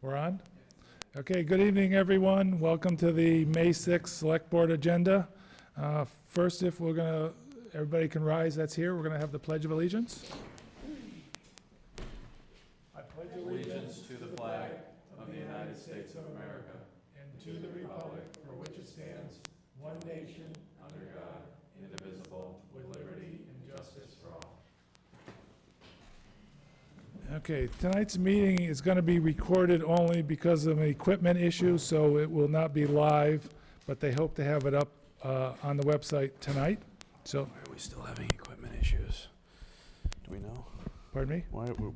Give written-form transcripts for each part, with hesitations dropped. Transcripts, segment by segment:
We're on? Okay, good evening, everyone. Welcome to the May 6th Select Board agenda. First, if we're going to, everybody can rise that's here, we're going to have the Pledge of Allegiance. I pledge allegiance to the flag of the United States of America and to the republic for which it stands, one nation, under God, indivisible, with liberty and justice for all. Okay, tonight's meeting is going to be recorded only because of an equipment issue, so it will not be live, but they hope to have it up on the website tonight. So, Why are we still having equipment issues? Do we know? pardon me?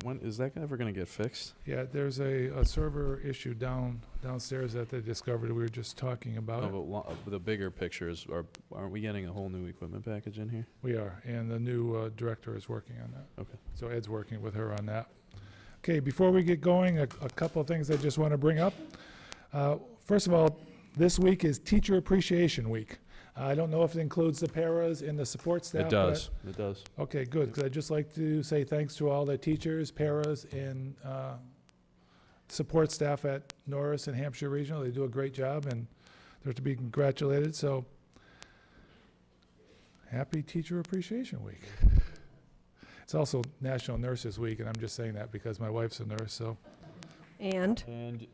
When is that ever going to get fixed? Yeah, there's a server issue downstairs that they discovered. We were just talking about it. No, but the bigger pictures aren't we getting a whole new equipment package in here? We are, and the new director is working on that. Okay. So Ed's working with her on that. Okay, before we get going, a couple of things I just want to bring up. First of all, this week is Teacher Appreciation Week. I don't know if it includes the paras and the support staff. It does. It does. Okay, good, because I'd just like to say thanks to all the teachers, paras, and support staff at Norris and Hampshire Regional. They do a great job, and they're to be congratulated. So, happy Teacher Appreciation Week. It's also National Nurses Week, and I'm just saying that because my wife's a nurse, so. And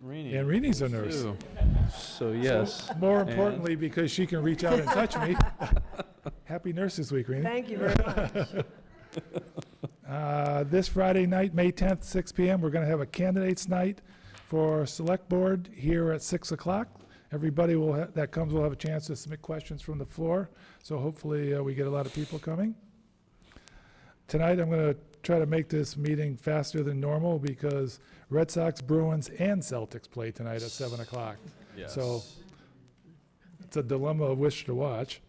Reni's a nurse. Too. So yes. More importantly, because she can reach out and touch me. Happy Nurses Week, Rini. thank you very much. This Friday night, May 10th, 6 p.m., we're going to have a candidates night for Select Board here at 6 o'clock. Everybody that comes will have a chance to submit questions from the floor, so hopefully we get a lot of people coming. Tonight, I'm going to try to make this meeting faster than normal because Red Sox, Bruins, and Celtics play tonight at 7 o'clock. Yes. So it's a dilemma of which to watch.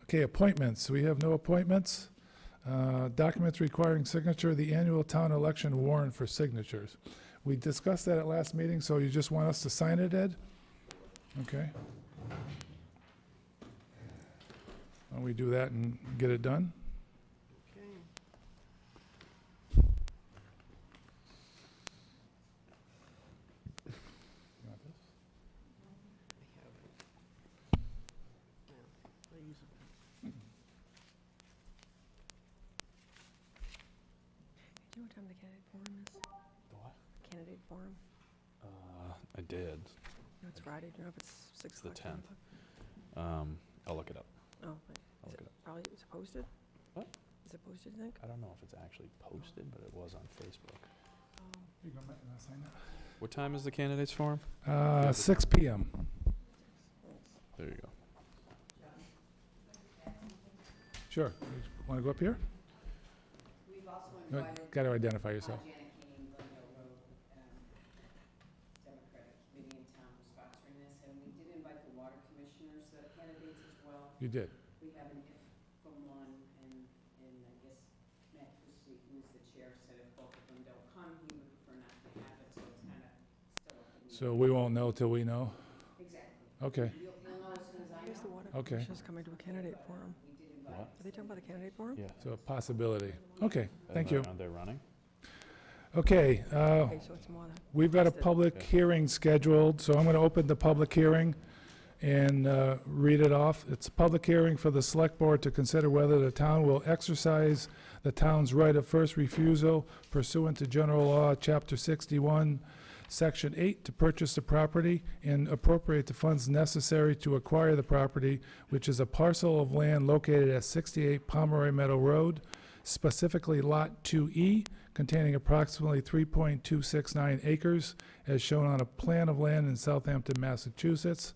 Okay, appointments. We have no appointments. Documents requiring signature, the annual town election warrant for signatures. We discussed that at last meeting, so you just want us to sign it, Ed? Okay. Why don't we do that and get it done? Do you know what time the candidate forum is? The what? Candidate forum? I did. No, it's Friday. Do you know if it's 6 It's the o'clock? 10th. I'll look it up. Oh, but I'll is look it it up. probably, is it posted? What? Is it posted, you think? I don't know if it's actually posted, but it was on Facebook. Oh, You go, Matt, and I'll sign that. What time is the candidates forum? 6 p.m. There you go. Sure. Want to go up here? We've also No, invited got to identify yourself. Janet King, Glendale Road, Democratic Committee in town who's sponsoring this, and we did invite the water commissioners, the candidates as well. You did. We have an if from one, and I guess Matt Christie, who's the chair, said if both of them don't come, he would prefer not to have it, so it's kind of still up in the So we won't know till we know? Exactly. Okay. You'll know as soon as I Here's the know. water Okay. commissioners coming to a candidate forum. We did invite. What? Are they talking about the candidate forum? Yeah. So a possibility. Okay, thank you. Are they running? Okay, Okay, so it's more than. we've got a Posted. public Okay. hearing scheduled, so I'm going to open the public hearing and read it off. It's a public hearing for the Select Board to consider whether the town will exercise the town's right of first refusal pursuant to General Law, Chapter 61, Section 8, to purchase the property and appropriate the funds necessary to acquire the property, which is a parcel of land located at 68 Pomeroy Meadow Road, specifically Lot 2E, containing approximately 3.269 acres, as shown on a plan of land in Southampton, Massachusetts,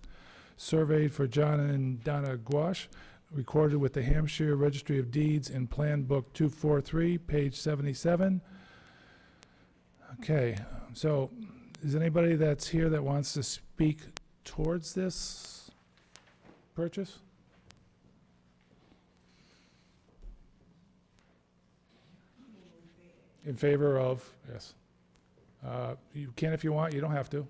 surveyed for John and Donna Gouache, recorded with the Hampshire Registry of Deeds in Plan Book 243, page 77. Okay, so is anybody that's here that wants to speak towards this purchase? In favor of, yes. You can if you want, you don't have to.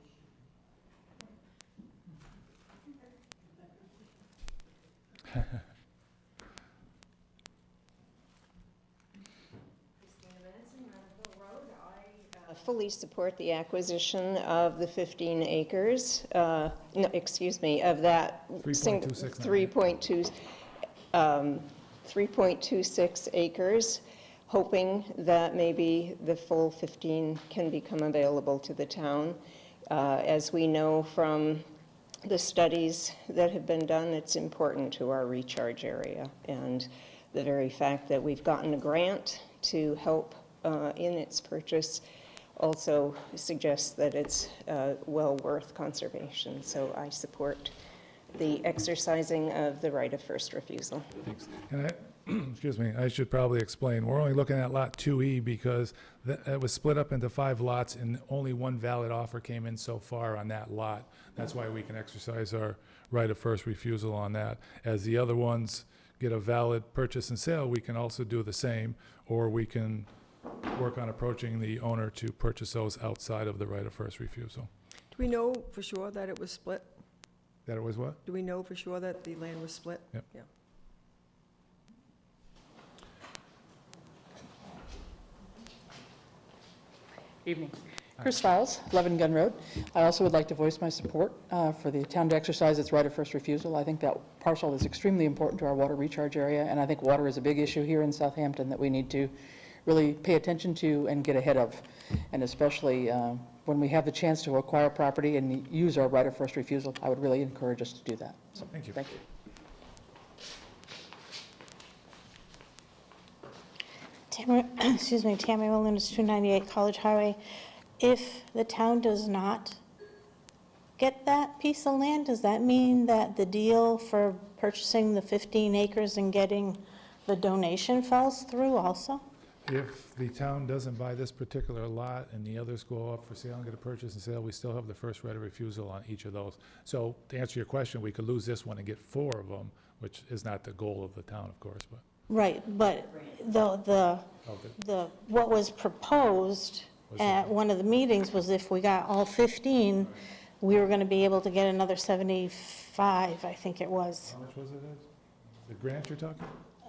fully support the acquisition of the 15 acres, no, excuse me, of that 3.26. 3.26 acres, hoping that maybe the full 15 can become available to the town. As we know from the studies that have been done, it's important to our recharge area. And the very fact that we've gotten a grant to help in its purchase also suggests that it's well worth conservation. So I support the exercising of the right of first refusal. Thanks. And excuse me, I should probably explain. We're only looking at Lot 2E because it was split up into 5 lots and only one valid offer came in so far on that lot. That's why we can exercise our right of first refusal on that. As the other ones get a valid purchase and sale, we can also do the same, or we can work on approaching the owner to purchase those outside of the right of first refusal. Do we know for sure that it was split? That it was what? Do we know for sure that the land was split? Yep. Yeah. Evening. Chris Stiles, 11 Gun Road. I also would like to voice my support for the town to exercise its right of first refusal. I think that parcel is extremely important to our water recharge area, and I think water is a big issue here in Southampton that we need to really pay attention to and get ahead of, and especially when we have the chance to acquire property and use our right of first refusal, I would really encourage us to do that. So, Thank you. Thank you. Tammy Williams, 298 College Highway. If the town does not get that piece of land, does that mean that the deal for purchasing the 15 acres and getting the donation falls through also? If the town doesn't buy this particular lot and the others go up for sale and get a purchase and sale, we still have the first right of refusal on each of those. So to answer your question, we could lose this one and get 4 of them, which is not the goal of the town, of course, but. Right, but what was proposed at one of the meetings was if we got all 15, we were going to be able to get another 75, I think it was. How much was it, Ed? The grant you're talking?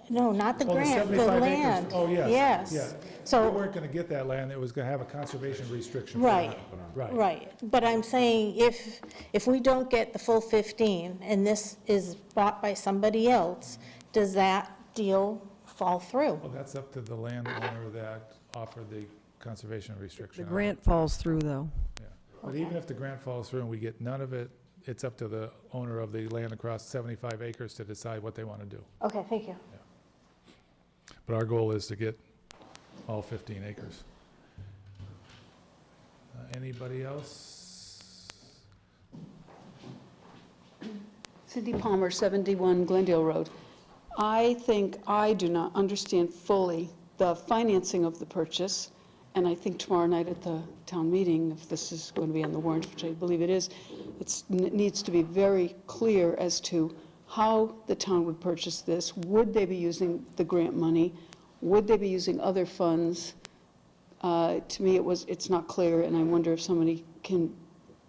No, not the Oh, grant, the 75 land. acres. Oh, yes. Yes. Yeah. So- We weren't going to get that land, it was going to have a conservation restriction. Right, Right. right. But I'm saying if we don't get the full 15 and this is bought by somebody else, does that deal fall through? Well, that's up to the landowner that offered the conservation restriction. The grant falls through, though. Yeah. But even if the grant falls through and we get none of it, it's up to the owner of the land across 75 acres to decide what they want to do. Okay, thank you. But our goal is to get all 15 acres. Anybody else? Cindy Palmer, 71 Glendale Road. I think I do not understand fully the financing of the purchase, and I think tomorrow night at the town meeting, if this is going to be on the warrant, which I believe it is, it needs to be very clear as to how the town would purchase this. Would they be using the grant money? Would they be using other funds? To me, it's not clear, and I wonder if somebody can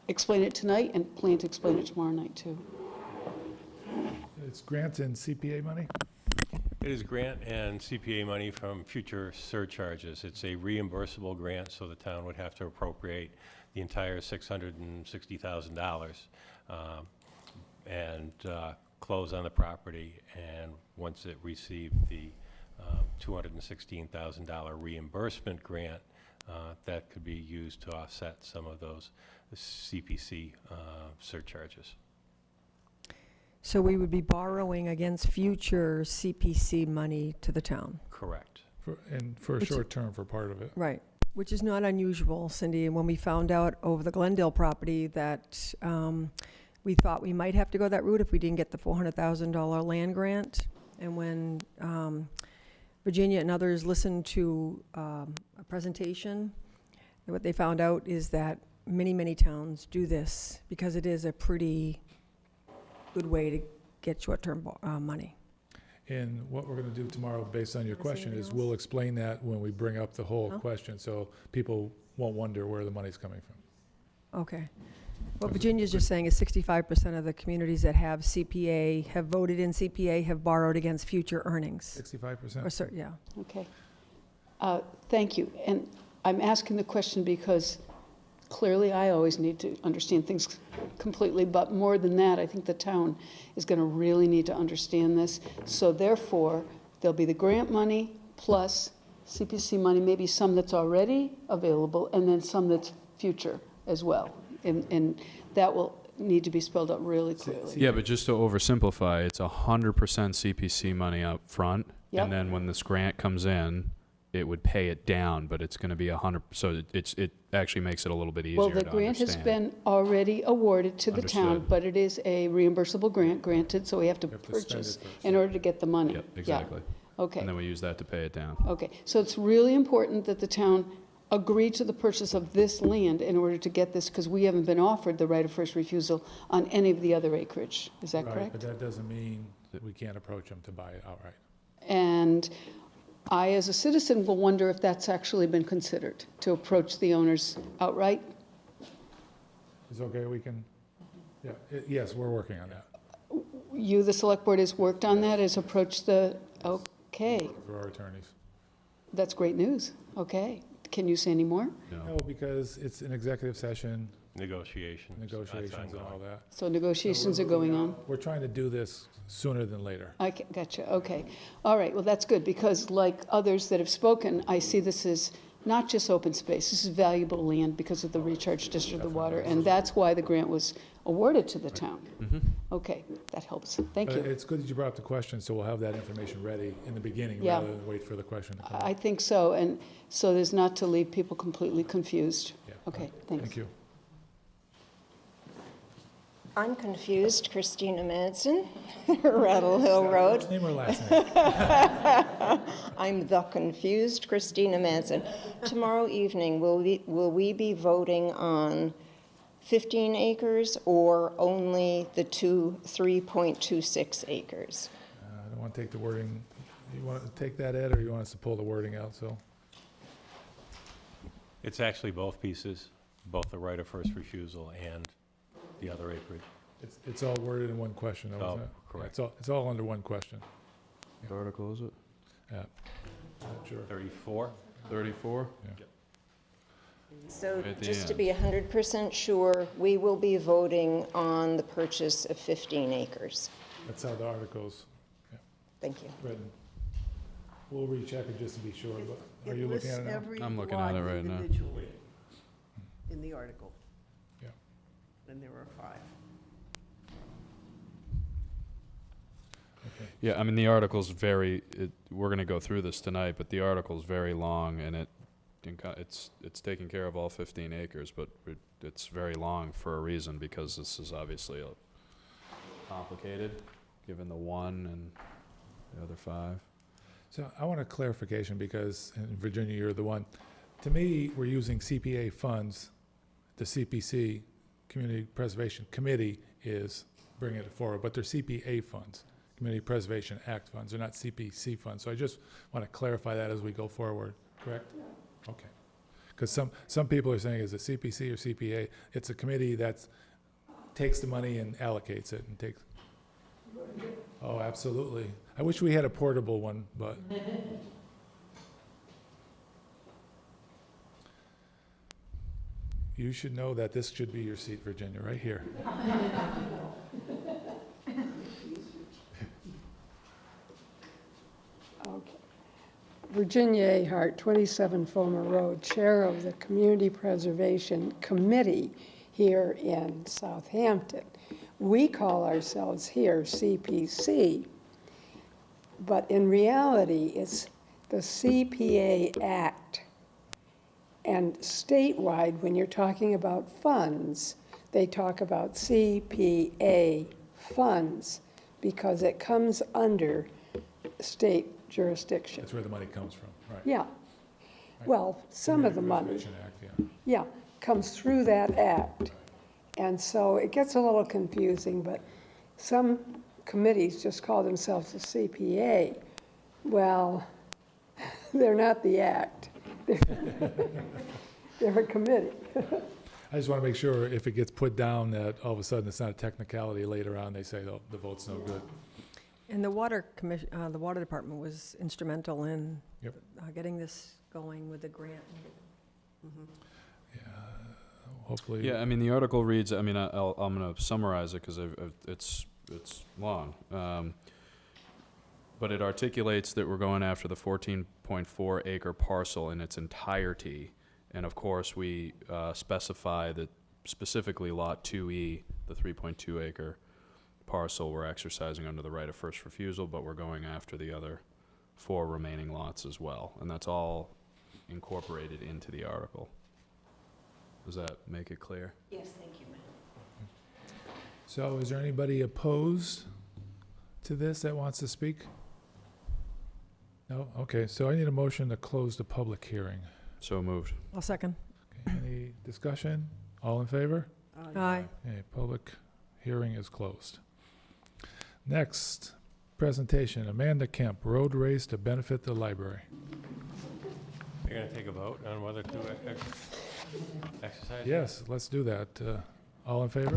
explain it tonight and plan to explain it tomorrow night, too. It's grant and CPA money? It is grant and CPA money from future surcharges. It's a reimbursable grant, so the town would have to appropriate the entire $660,000 and close on the property. And once it received the $216,000 reimbursement grant, that could be used to offset some of those CPC surcharges. So we would be borrowing against future CPC money to the town. Correct. For a short term for part of it. Right, which is not unusual, Cindy. And when we found out over the Glendale property that we thought we might have to go that route if we didn't get the $400,000 land grant. And when Virginia and others listened to a presentation, what they found out is that many, many towns do this because it is a pretty good way to get short-term money. And what we're going to do tomorrow, based on your question, is we'll explain that when we bring up the whole question, so people won't wonder where the money's coming from. Okay. What Virginia's just saying is 65% of the communities that have CPA, have voted in CPA, have borrowed against future earnings. 65%? Or, yeah. Okay. Thank you. And I'm asking the question because clearly I always need to understand things completely, but more than that, I think the town is going to really need to understand this. So therefore, there'll be the grant money plus CPC money, maybe some that's already available, and then some that's future as well. And that will need to be spelled out really clearly. Yeah, but just to oversimplify, it's 100% CPC money up front, Yep. and then when this grant comes in, it would pay it down, but it's going to be 100. So it actually makes it a little bit easier Well, to the grant has understand. been already awarded to the town, Understood. but it is a reimbursable grant granted, so we have to You have to spend it purchase first. in order to get the money. Yep, Yeah. exactly. Okay. And then we use that to pay it down. Okay, so it's really important that the town agree to the purchase of this land in order to get this, because we haven't been offered the right of first refusal on any of the other acreage. Is that Right, correct? but that doesn't mean that we can't approach them to buy it outright. And I, as a citizen, will wonder if that's actually been considered, to approach the owners outright. Is it okay, we can, yeah, yes, we're working on that You, the select board, has worked on that, has approached the, okay, for our attorneys. that's great news. Okay, can you say any more? No, because it's an executive session, Negotiations. negotiations and all that. So negotiations are going on? We're trying to do this sooner than later. I gotcha, okay. All right, well, that's good, because like others that have spoken, I see this as not just open space, this is valuable land because of the recharge district of the water, and that's why the grant was awarded to the town. Okay, that helps, thank But you. it's good that you brought up the question, so we'll have that information ready in the beginning Yeah. rather than wait for the question to come. I think so, and so there's not to leave people completely confused. Yeah. Okay, thanks. Thank you. I'm confused, Christina Madsen, Rattle Hill Road. First name or last name? I'm the confused Christina Madsen. Tomorrow evening, will we be voting on 15 acres or only the 3.26 acres? I don't want to take the wording, you want to take that, Ed, or you want us to pull the wording out, so? It's actually both pieces, both the right of first refusal and the other acreage. It's all worded in one question, though, Oh, isn't it? correct. Yeah, it's all under one question. What article is it? Yeah. Not sure. 34? 34? So At the just to end. be 100% sure, we will be voting on the purchase of 15 acres. That's how the article's Thank you. written. We'll recheck it just to be sure, but are you looking at it now? I'm looking at it right now. Individually in the article. Yeah. And there are 5. Okay. Yeah, I mean, the article's we're going to go through this tonight, but the article's very long, and it's taking care of all 15 acres, but it's very long for a reason, because this is obviously complicated, given the 1 and the other 5. So I want a clarification, because in Virginia, you're the one. To me, we're using CPA funds. The CPC, Community Preservation Committee, is bringing it forward, but they're CPA funds, Community Preservation Act funds. They're not CPC funds. So I just want to clarify that as we go forward, correct? Okay. Because some people are saying, is it CPC or CPA? It's a committee that takes the money and allocates it and takes. Oh, absolutely. I wish we had a portable one, but. You should know that this should be your seat, Virginia, right here. Okay. Virginia A. Hart, 27 Fulmer Road, Chair of the Community Preservation Committee here in Southampton. We call ourselves here CPC, but in reality, it's the CPA Act. And statewide, when you're talking about funds, they talk about CPA funds because it comes under state jurisdiction. That's where the money comes from, right? Yeah. Well, some of the money, Preservation Act, yeah. yeah, comes through that act. And so it gets a little confusing, but some committees just call themselves the CPA. Well, they're not the act. They're a committee. I just want to make sure if it gets put down that all of a sudden it's not a technicality later on, they say, oh, the vote's no good. And the water commission, the water department was instrumental in Yep. getting this going with the grant. Yeah, hopefully. Yeah, I mean, the article reads, I mean, I'm going to summarize it because it's long. But it articulates that we're going after the 14.4 acre parcel in its entirety. And of course, we specify that specifically Lot 2E, the 3.2 acre parcel, we're exercising under the right of first refusal, but we're going after the other 4 remaining lots as well. And that's all incorporated into the article. Does that make it clear? Yes, thank you, Matt. So is there anybody opposed to this that wants to speak? No? Okay, so I need a motion to close the public hearing. So moved. I'll second. Okay, any discussion? All in favor? Aye. Okay, public hearing is closed. Next presentation, Amanda Kemp, road race to benefit the library. You're going to take a vote on whether to exercise? Yes, let's do that. All in favor?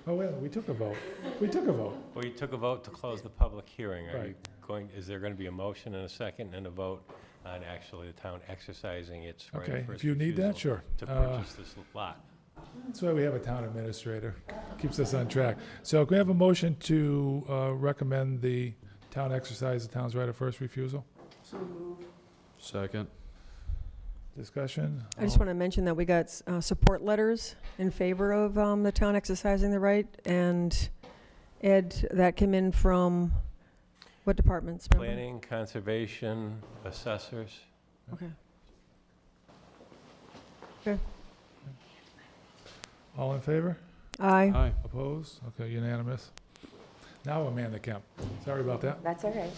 Oh, wait, we took a vote. We took a vote. Well, you took a vote to close the public hearing. Are you Right. is there going to be a motion and a second and a vote on actually the town exercising its right Okay, of first if you need that, refusal sure. to purchase this lot? That's why we have a town administrator. Keeps us on track. So can we have a motion to recommend the town exercise the town's right of first refusal? Second. Discussion? I just want to mention that we got support letters in favor of the town exercising the right, and Ed, that came in from what departments? remember? Planning, conservation, assessors. Okay. All in favor? Aye. Aye. Opposed? Okay, unanimous. Now Amanda Kemp. Sorry about that. That's all right.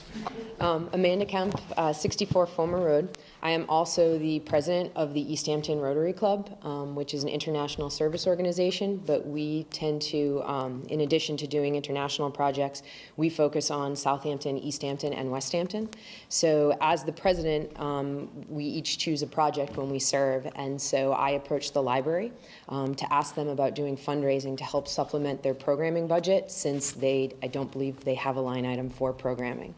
Amanda Kemp, 64 Fulmer Road. I am also the president of the Easthampton Rotary Club, which is an international service organization, but we tend to, in addition to doing international projects, we focus on Southampton, Easthampton, and Westhampton. So as the president, we each choose a project when we serve, and so I approached the library to ask them about doing fundraising to help supplement their programming budget, since I don't believe they have a line item for programming.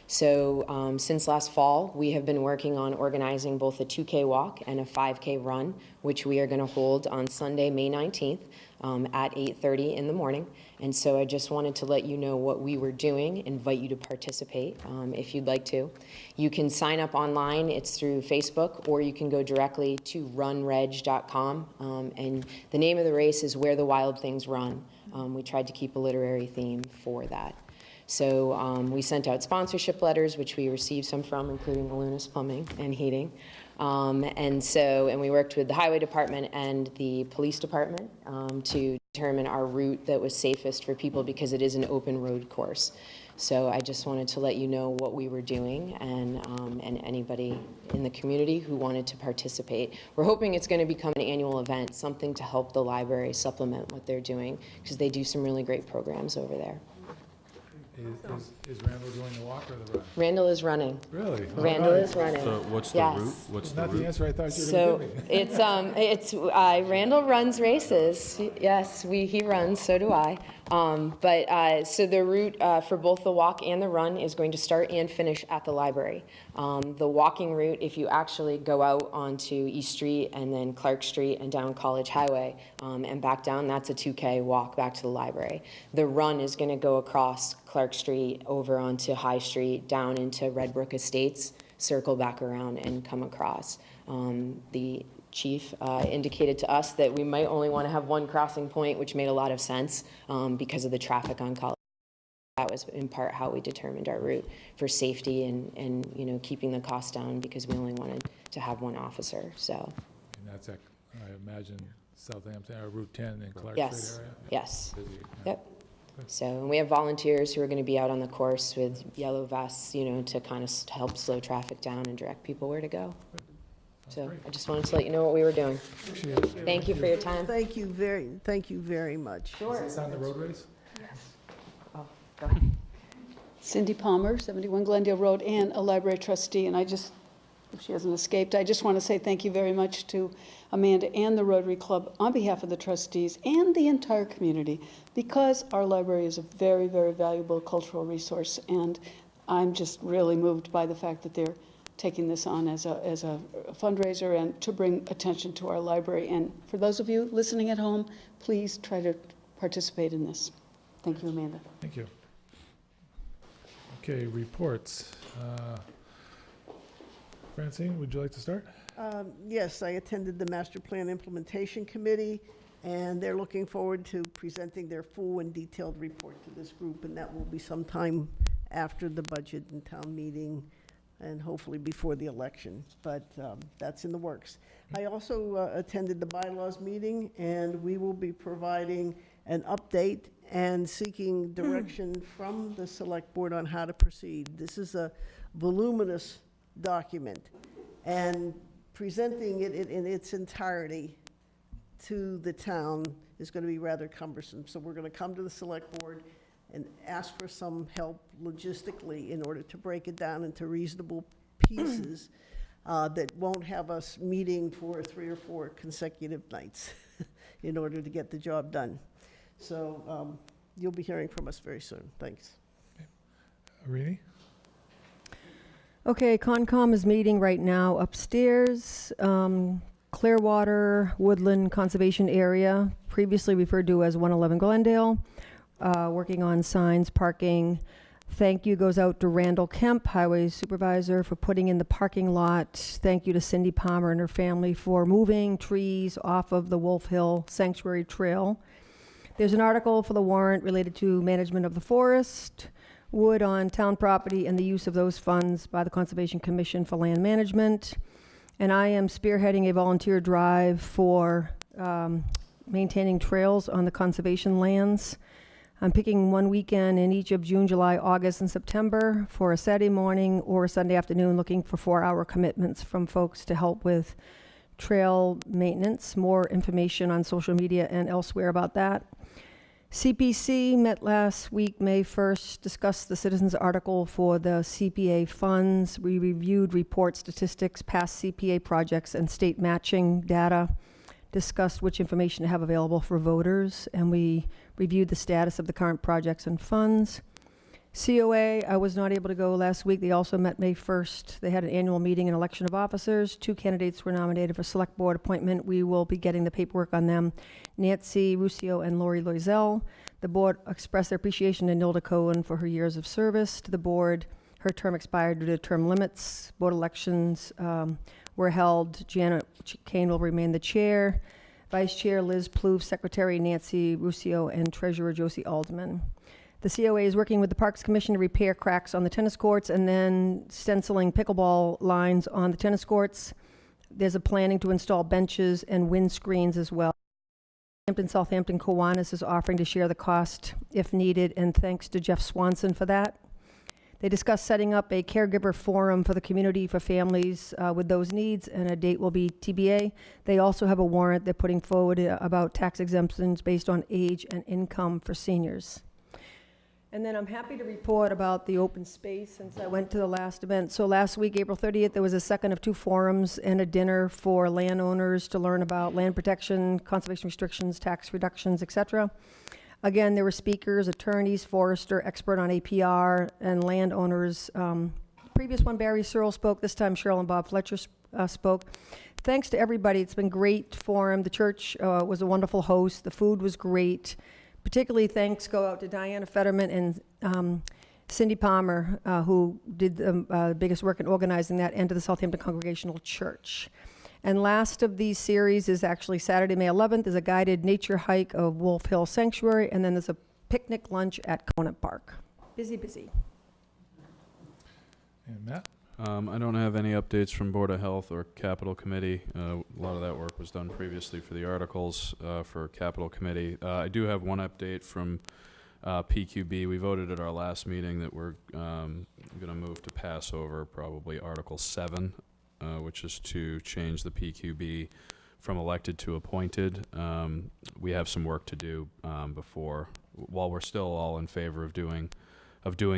So since last fall, we have been working on organizing both a 2K walk and a 5K run, which we are going to hold on Sunday, May 19th at 8:30 in the morning. And so I just wanted to let you know what we were doing, invite you to participate if you'd like to. You can sign up online, it's through Facebook, or you can go directly to runreg.com. And the name of the race is Where the Wild Things Run. We tried to keep a literary theme for that. So we sent out sponsorship letters, which we received some from, including Malunas Plumbing and Heating. And we worked with the Highway Department and the Police Department to determine our route that was safest for people, because it is an open road course. So I just wanted to let you know what we were doing, and anybody in the community who wanted to participate. We're hoping it's going to become an annual event, something to help the library supplement what they're doing, because they do some really great programs over there. Is Randall doing the walk or the run? Randall is running. Really? Randall is running. So what's the Yes. route? What's the Not the route? answer I thought you were So going to give me. it's Randall runs races. Yes, he runs. So do I. So the route for both the walk and the run is going to start and finish at the library. The walking route, if you actually go out onto East Street and then Clark Street and down College Highway and back down, that's a 2K walk back to the library. The run is going to go across Clark Street over onto High Street, down into Redbrook Estates, circle back around and come across. The chief indicated to us that we might only want to have one crossing point, which made a lot of sense because of the traffic on College. That was in part how we determined our route for safety and keeping the cost down, because we only wanted to have one officer. So. And that's, I imagine, Southampton, or Route 10 in Clark Yes. Street area? Yes. Busy, yeah. Yep. So, and we have volunteers who are going to be out on the course with yellow vests, to kind of help slow traffic down and direct people where to go. So I just wanted to let you know what we were doing. Appreciate it. Thank you for your time. Thank you very much. Is this on the road race? Oh, go ahead. Cindy Palmer, 71 Glendale Road, and a library trustee, and if she hasn't escaped, I just want to say thank you very much to Amanda and the Rotary Club on behalf of the trustees and the entire community, because our library is a very, very valuable cultural resource, and I'm just really moved by the fact that they're taking this on as a fundraiser and to bring attention to our library. And for those of you listening at home, please try to participate in this. Thank you, Amanda. Thank you. Okay, reports. Francine, would you like to start? Yes, I attended the Master Plan Implementation Committee, and they're looking forward to presenting their full and detailed report to this group, and that will be sometime after the budget and town meeting, and hopefully before the election, but that's in the works. I also attended the bylaws meeting, and we will be providing an update and seeking direction from the select board on how to proceed. This is a voluminous document, and presenting it in its entirety to the town is going to be rather cumbersome. So we're going to come to the select board and ask for some help logistically in order to break it down into reasonable pieces that won't have us meeting for 3 or 4 consecutive nights in order to get the job done. So you'll be hearing from us very soon. Thanks. Rini? Okay, Concom is meeting right now upstairs, Clearwater Woodland Conservation Area, previously referred to as 111 Glendale, working on signs, parking. Thank you goes out to Randall Kemp, Highway Supervisor, for putting in the parking lot. Thank you to Cindy Palmer and her family for moving trees off of the Wolf Hill Sanctuary Trail. There's an article for the warrant related to management of the forest, wood on town property, and the use of those funds by the Conservation Commission for land management. And I am spearheading a volunteer drive for maintaining trails on the conservation lands. I'm picking one weekend in each of June, July, August, and September for a Saturday morning or a Sunday afternoon, looking for 4-hour commitments from folks to help with trail maintenance. More information on social media and elsewhere about that. CPC met last week, May 1st, discussed the citizens article for the CPA funds. We reviewed report statistics, past CPA projects, and state matching data, discussed which information to have available for voters, and we reviewed the status of the current projects and funds. COA, I was not able to go last week. They also met May 1st. They had an annual meeting and election of officers. 2 candidates were nominated for select board appointment. We will be getting the paperwork on them. Nancy Ruscio and Lori Loisel. The board expressed their appreciation to Nilda Cohen for her years of service to the board. Her term expired due to term limits. Board elections were held. Janet Kane will remain the chair. Vice Chair Liz Plouffe, Secretary Nancy Ruscio, and Treasurer Josie Alderman. The COA is working with the Parks Commission to repair cracks on the tennis courts and then stenciling pickleball lines on the tennis courts. There's a planning to install benches and windscreens as well. Southampton Kiwanis is offering to share the cost if needed, and thanks to Jeff Swanson for that. They discussed setting up a caregiver forum for the community for families with those needs, and a date will be TBA. They also have a warrant they're putting forward about tax exemptions based on age and income for seniors. And then I'm happy to report about the open space since I went to the last event. So last week, April 30th, there was a second of 2 forums and a dinner for landowners to learn about land protection, conservation restrictions, tax reductions, etc. Again, there were speakers, attorneys, forester, expert on APR, and landowners. Previous one, Barry Searle spoke. This time, Cheryl and Bob Fletcher spoke. Thanks to everybody. It's been great forum. The church was a wonderful host. The food was great. Particularly thanks go out to Diana Fetterman and Cindy Palmer, who did the biggest work in organizing that, and to the Southampton Congregational Church. And last of these series is actually Saturday, May 11th. There's a guided nature hike of Wolf Hill Sanctuary, and then there's a picnic lunch at Conant Park. Busy, busy. And Matt? I don't have any updates from Board of Health or Capital Committee. A lot of that work was done previously for the articles for Capital Committee. I do have one update from PQB. We voted at our last meeting that we're going to move to pass over probably Article 7, which is to change the PQB from elected to appointed. We have some work to do while we're still all in favor of doing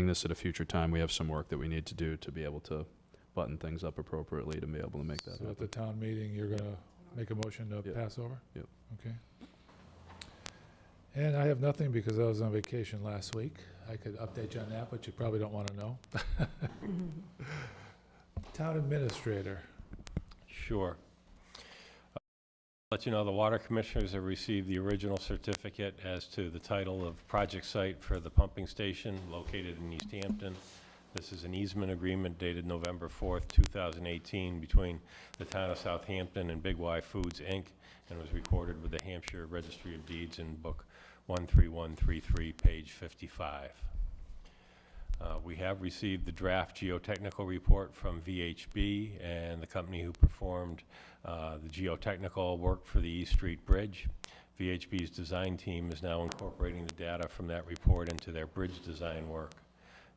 this at a future time. We have some work that we need to do to be able to button things up appropriately to be able to make that happen. So at the town meeting, you're going to make a motion to pass over? Yep. Okay. And I have nothing because I was on vacation last week. I could update you on that, but you probably don't want to know. Town administrator. Sure. Let you know, the Water Commissioners have received the original certificate as to the title of project site for the pumping station located in Easthampton. This is an easement agreement dated November 4th, 2018, between the town of Southampton and Big Y Foods, Inc., and was recorded with the Hampshire Registry of Deeds in Book 13133, page 55. We have received the draft geotechnical report from VHB and the company who performed the geotechnical work for the East Street Bridge. VHB's design team is now incorporating the data from that report into their bridge design work.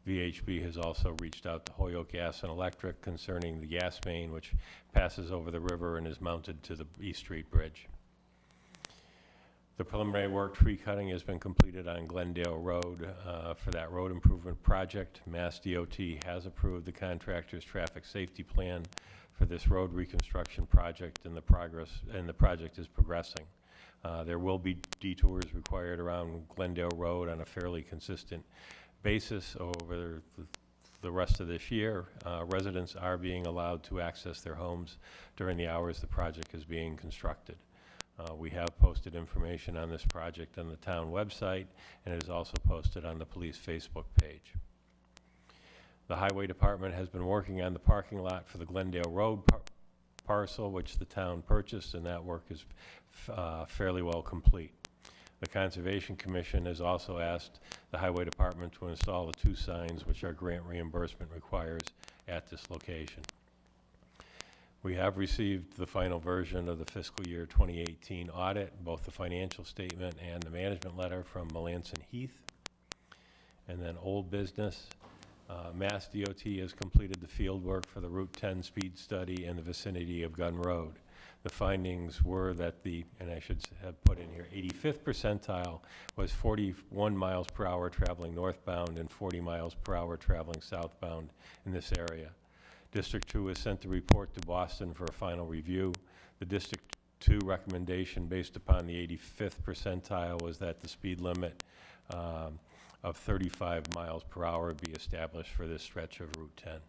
VHB has also reached out to Holyoke Gas and Electric concerning the gas main which passes over the river and is mounted to the East Street Bridge. The preliminary work tree cutting has been completed on Glendale Road for that road improvement project. Mass DOT has approved the contractor's traffic safety plan for this road reconstruction project, and the project is progressing. There will be detours required around Glendale Road on a fairly consistent basis over the rest of this year. Residents are being allowed to access their homes during the hours the project is being constructed. We have posted information on this project on the town website, and it is also posted on the police Facebook page. The Highway Department has been working on the parking lot for the Glendale Road parcel, which the town purchased, and that work is fairly well complete. The Conservation Commission has also asked the Highway Department to install the 2 signs which our grant reimbursement requires at this location. We have received the final version of the fiscal year 2018 audit, both the financial statement and the management letter from Melanson Heath. And then old business, Mass DOT has completed the field work for the Route 10 speed study in the vicinity of Gun Road. The findings were that and I should have put in here, 85th percentile was 41 miles per hour traveling northbound and 40 miles per hour traveling southbound in this area. District 2 has sent the report to Boston for a final review. The District 2 recommendation based upon the 85th percentile was that the speed limit of 35 miles per hour be established for this stretch of Route 10.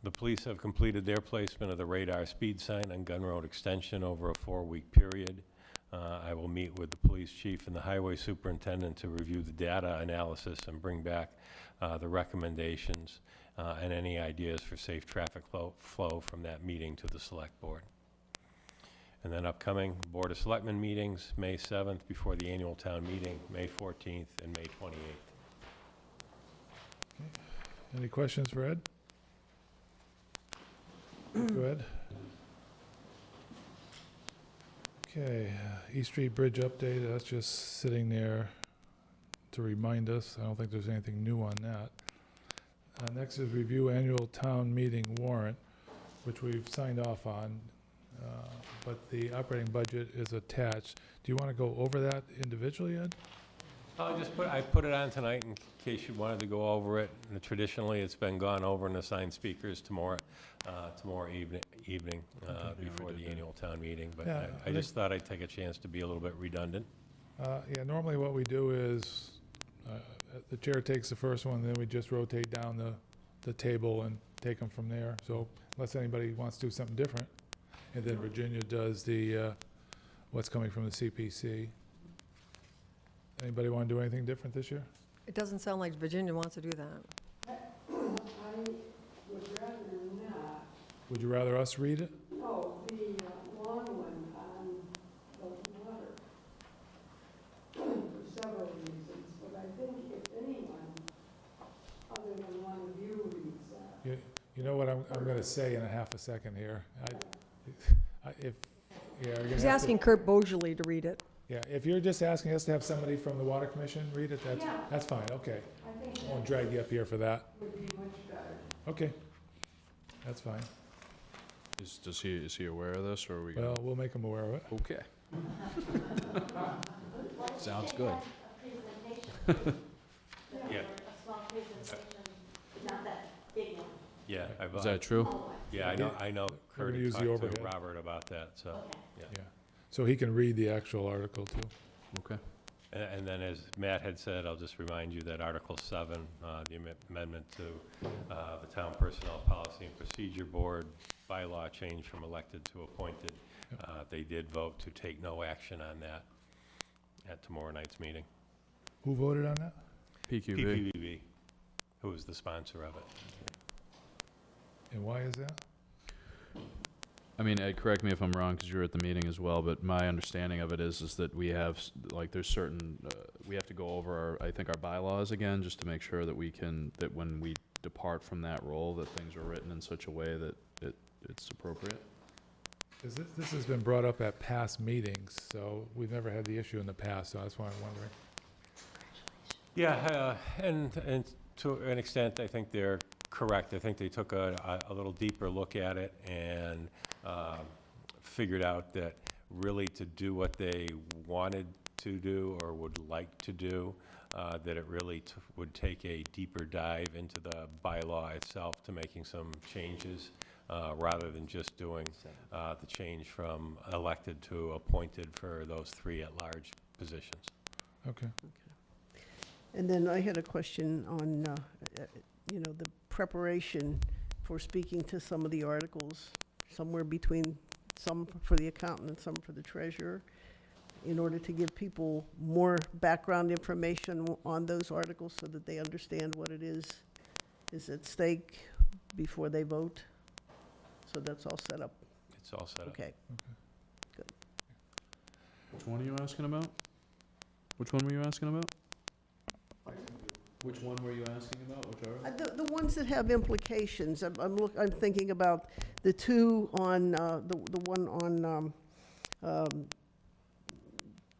The police have completed their placement of the radar speed sign on Gun Road Extension over a 4-week period. I will meet with the police chief and the highway superintendent to review the data analysis and bring back the recommendations and any ideas for safe traffic flow from that meeting to the select board. And then upcoming Board of Selectmen meetings, May 7th before the annual town meeting, May 14th and May 28th. Okay. Any questions for Ed? Go ahead. Okay, East Street Bridge update, that's just sitting there to remind us. I don't think there's anything new on that. Next is review annual town meeting warrant, which we've signed off on, but the operating budget is attached. Do you want to go over that individually, Ed? I put it on tonight in case you wanted to go over it. And traditionally, it's been gone over and assigned speakers tomorrow evening before the annual town meeting. But Yeah, I just thought I'd take a chance to be a little bit redundant. Yeah, normally what we do is the chair takes the first one, then we just rotate down the table and take them from there. So unless anybody wants to do something different. And then Virginia does the what's coming from the CPC. Anybody want to do anything different this year? It doesn't sound like Virginia wants to do that. I would rather not. Would you rather us read it? Oh, the long one on the water, for several reasons, but I think if anyone other than one of you reads that. You know what I'm going to say in a half a second here. He's asking Kurt Bogerly to read it. Yeah, if you're just asking us to have somebody from the Water Commission read it, that's fine, okay. I think I won't drag you up here for that. would be much better. Okay, that's fine. Is he aware of this, or are we? Well, we'll make him aware of it. Okay. Sounds good. Yeah. Not that big one. Yeah. Is that true? Yeah, I know. We're Kurt gonna use the talked overhead. to Robert about that, so. Yeah, so he can read the actual article too. Okay. And then, as Matt had said, I'll just remind you that Article 7, the amendment to the Town Personnel Policy and Procedure Board bylaw change from elected to appointed, they did vote to take no action on that at tomorrow night's meeting. Who voted on that? PQB. PPVB, who is the sponsor of it. And why is that? I mean, Ed, correct me if I'm wrong, because you were at the meeting as well, but my understanding of it is that we have, like, there's certain, we have to go over our, I think, our bylaws again, just to make sure that we can, that when we depart from that role, that things are written in such a way that it's appropriate. This has been brought up at past meetings, so we've never had the issue in the past, so that's why I'm wondering. Yeah, and to an extent, I think they're correct. I think they took a little deeper look at it and figured out that really to do what they wanted to do or would like to do, that it really would take a deeper dive into the bylaw itself to making some changes, rather than just doing the change from elected to appointed for those 3 at-large positions. Okay. And then I had a question on, you know, the preparation for speaking to some of the articles, somewhere between some for the accountant and some for the treasurer, in order to give people more background information on those articles so that they understand what it is at stake before they vote. So that's all set up. It's all set up. Okay. Which one are you asking about? Which one were you asking about? Which one were you asking about? Which are? The ones that have implications. I'm thinking about the two on, the one on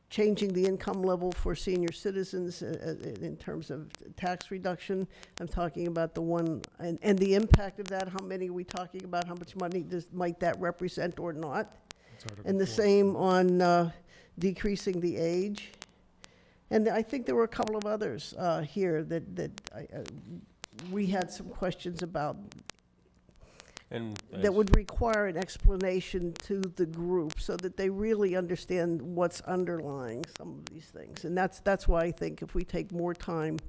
changing the income level for senior citizens in terms of tax reduction. I'm talking about the one, and the impact of that. How many are we talking about? How much money might that represent or not? And the same on decreasing the age. And I think there were a couple of others here that we had some questions about And that would require an explanation to the group so that they really understand what's underlying some of these things. And that's why I think if we take more time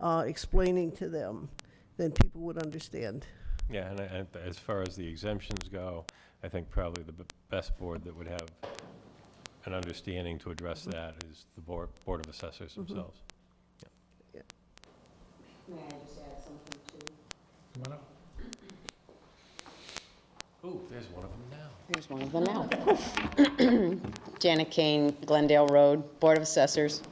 explaining to them, then people would understand. Yeah, and as far as the exemptions go, I think probably the best board that would have an understanding to address that is the Board of Assessors themselves. Yeah. May I just add something too? Come on up. Ooh, there's one of them now. Here's one of them now. Janet Kane, Glendale Road, Board of Assessors.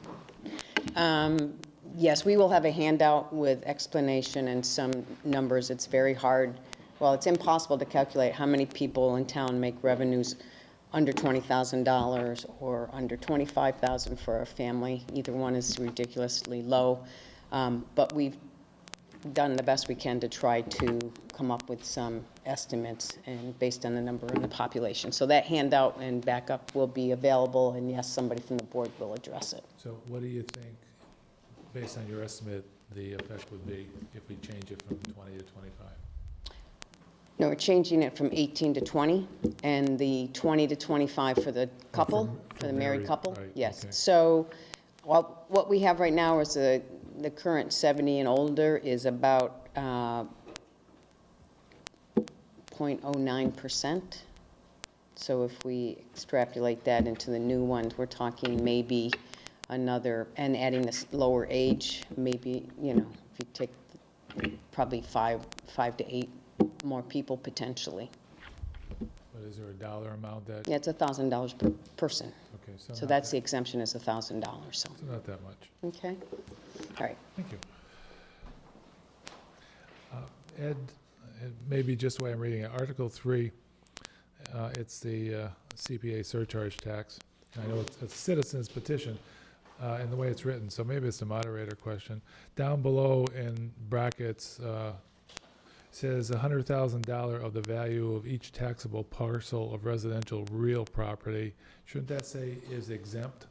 Yes, we will have a handout with explanation and some numbers. It's very hard. Well, it's impossible to calculate how many people in town make revenues under $20,000 or under $25,000 for a family. Either one is ridiculously low. But we've done the best we can to try to come up with some estimates and based on the number and the population. So that handout and backup will be available, and yes, somebody from the board will address it. So what do you think, based on your estimate, the effect would be if we change it from 20 to 25? No, we're changing it from 18 to 20, and the 20 to 25 for the couple, for the married couple. Right, Yes. okay. So what we have right now is the current 70 and older is about 0.09%. So if we extrapolate that into the new ones, we're talking maybe another, and adding this lower age, maybe, you know, if you take probably 5 to 8 more people potentially. But is there a dollar amount that? Yeah, it's $1,000 per person. Okay, So not that's that- the exemption is $1,000, so, So not that much. okay? All right. Thank you. Ed, maybe just the way I'm reading it, Article 3, it's the CPA surcharge tax. I know it's a citizen's petition in the way it's written, so maybe it's a moderator question. Down below in brackets, says $100,000 of the value of each taxable parcel of residential real property. Shouldn't that say is exempt?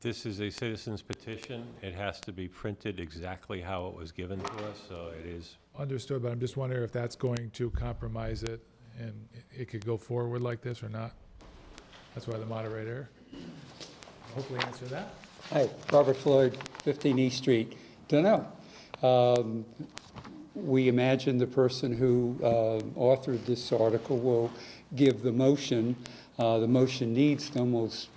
This is a citizen's petition. It has to be printed exactly how it was given to us, so it is. Understood, but I'm just wondering if that's going to compromise it and it could go forward like this or not. That's why the moderator. hopefully answer that. Hi, Robert Floyd, 15 East Street. Don't know. We imagine the person who authored this article will give the motion. The motion needs to almost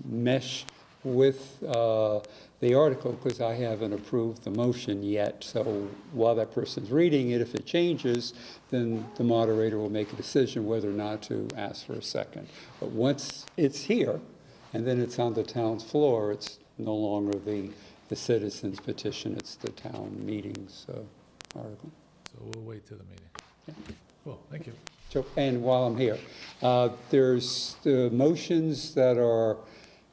mesh with the article because I haven't approved the motion yet. So while that person's reading it, if it changes, then the moderator will make a decision whether or not to ask for a second. But once it's here, and then it's on the town's floor, it's no longer the citizens' petition, it's the town meeting's article. So we'll wait till the meeting. Yeah. Cool, thank you. So, and while I'm here, there's the motions that are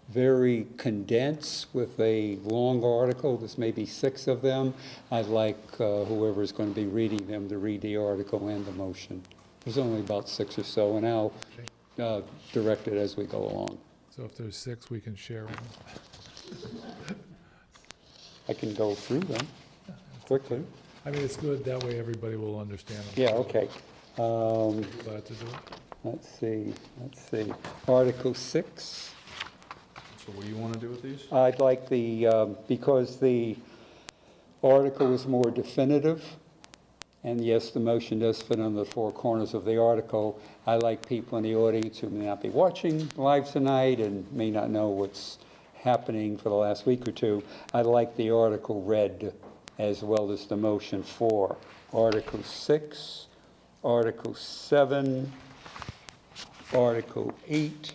very condensed with a long article. There's maybe 6 of them. I'd like whoever's going to be reading them to read the article and the motion. There's only about 6 or so, and I'll direct it as we go along. So if there's 6, we can share them. I can go through them quickly. I mean, it's good, that way everybody will understand them. Yeah, okay. Glad to do it. Let's see. Article 6. So what do you want to do with these? I'd like because the article is more definitive, and yes, the motion does fit on the 4 corners of the article. I like people in the audience who may not be watching live tonight and may not know what's happening for the last week or two. I'd like the article read as well as the motion for Article 6, Article 7, Article 8,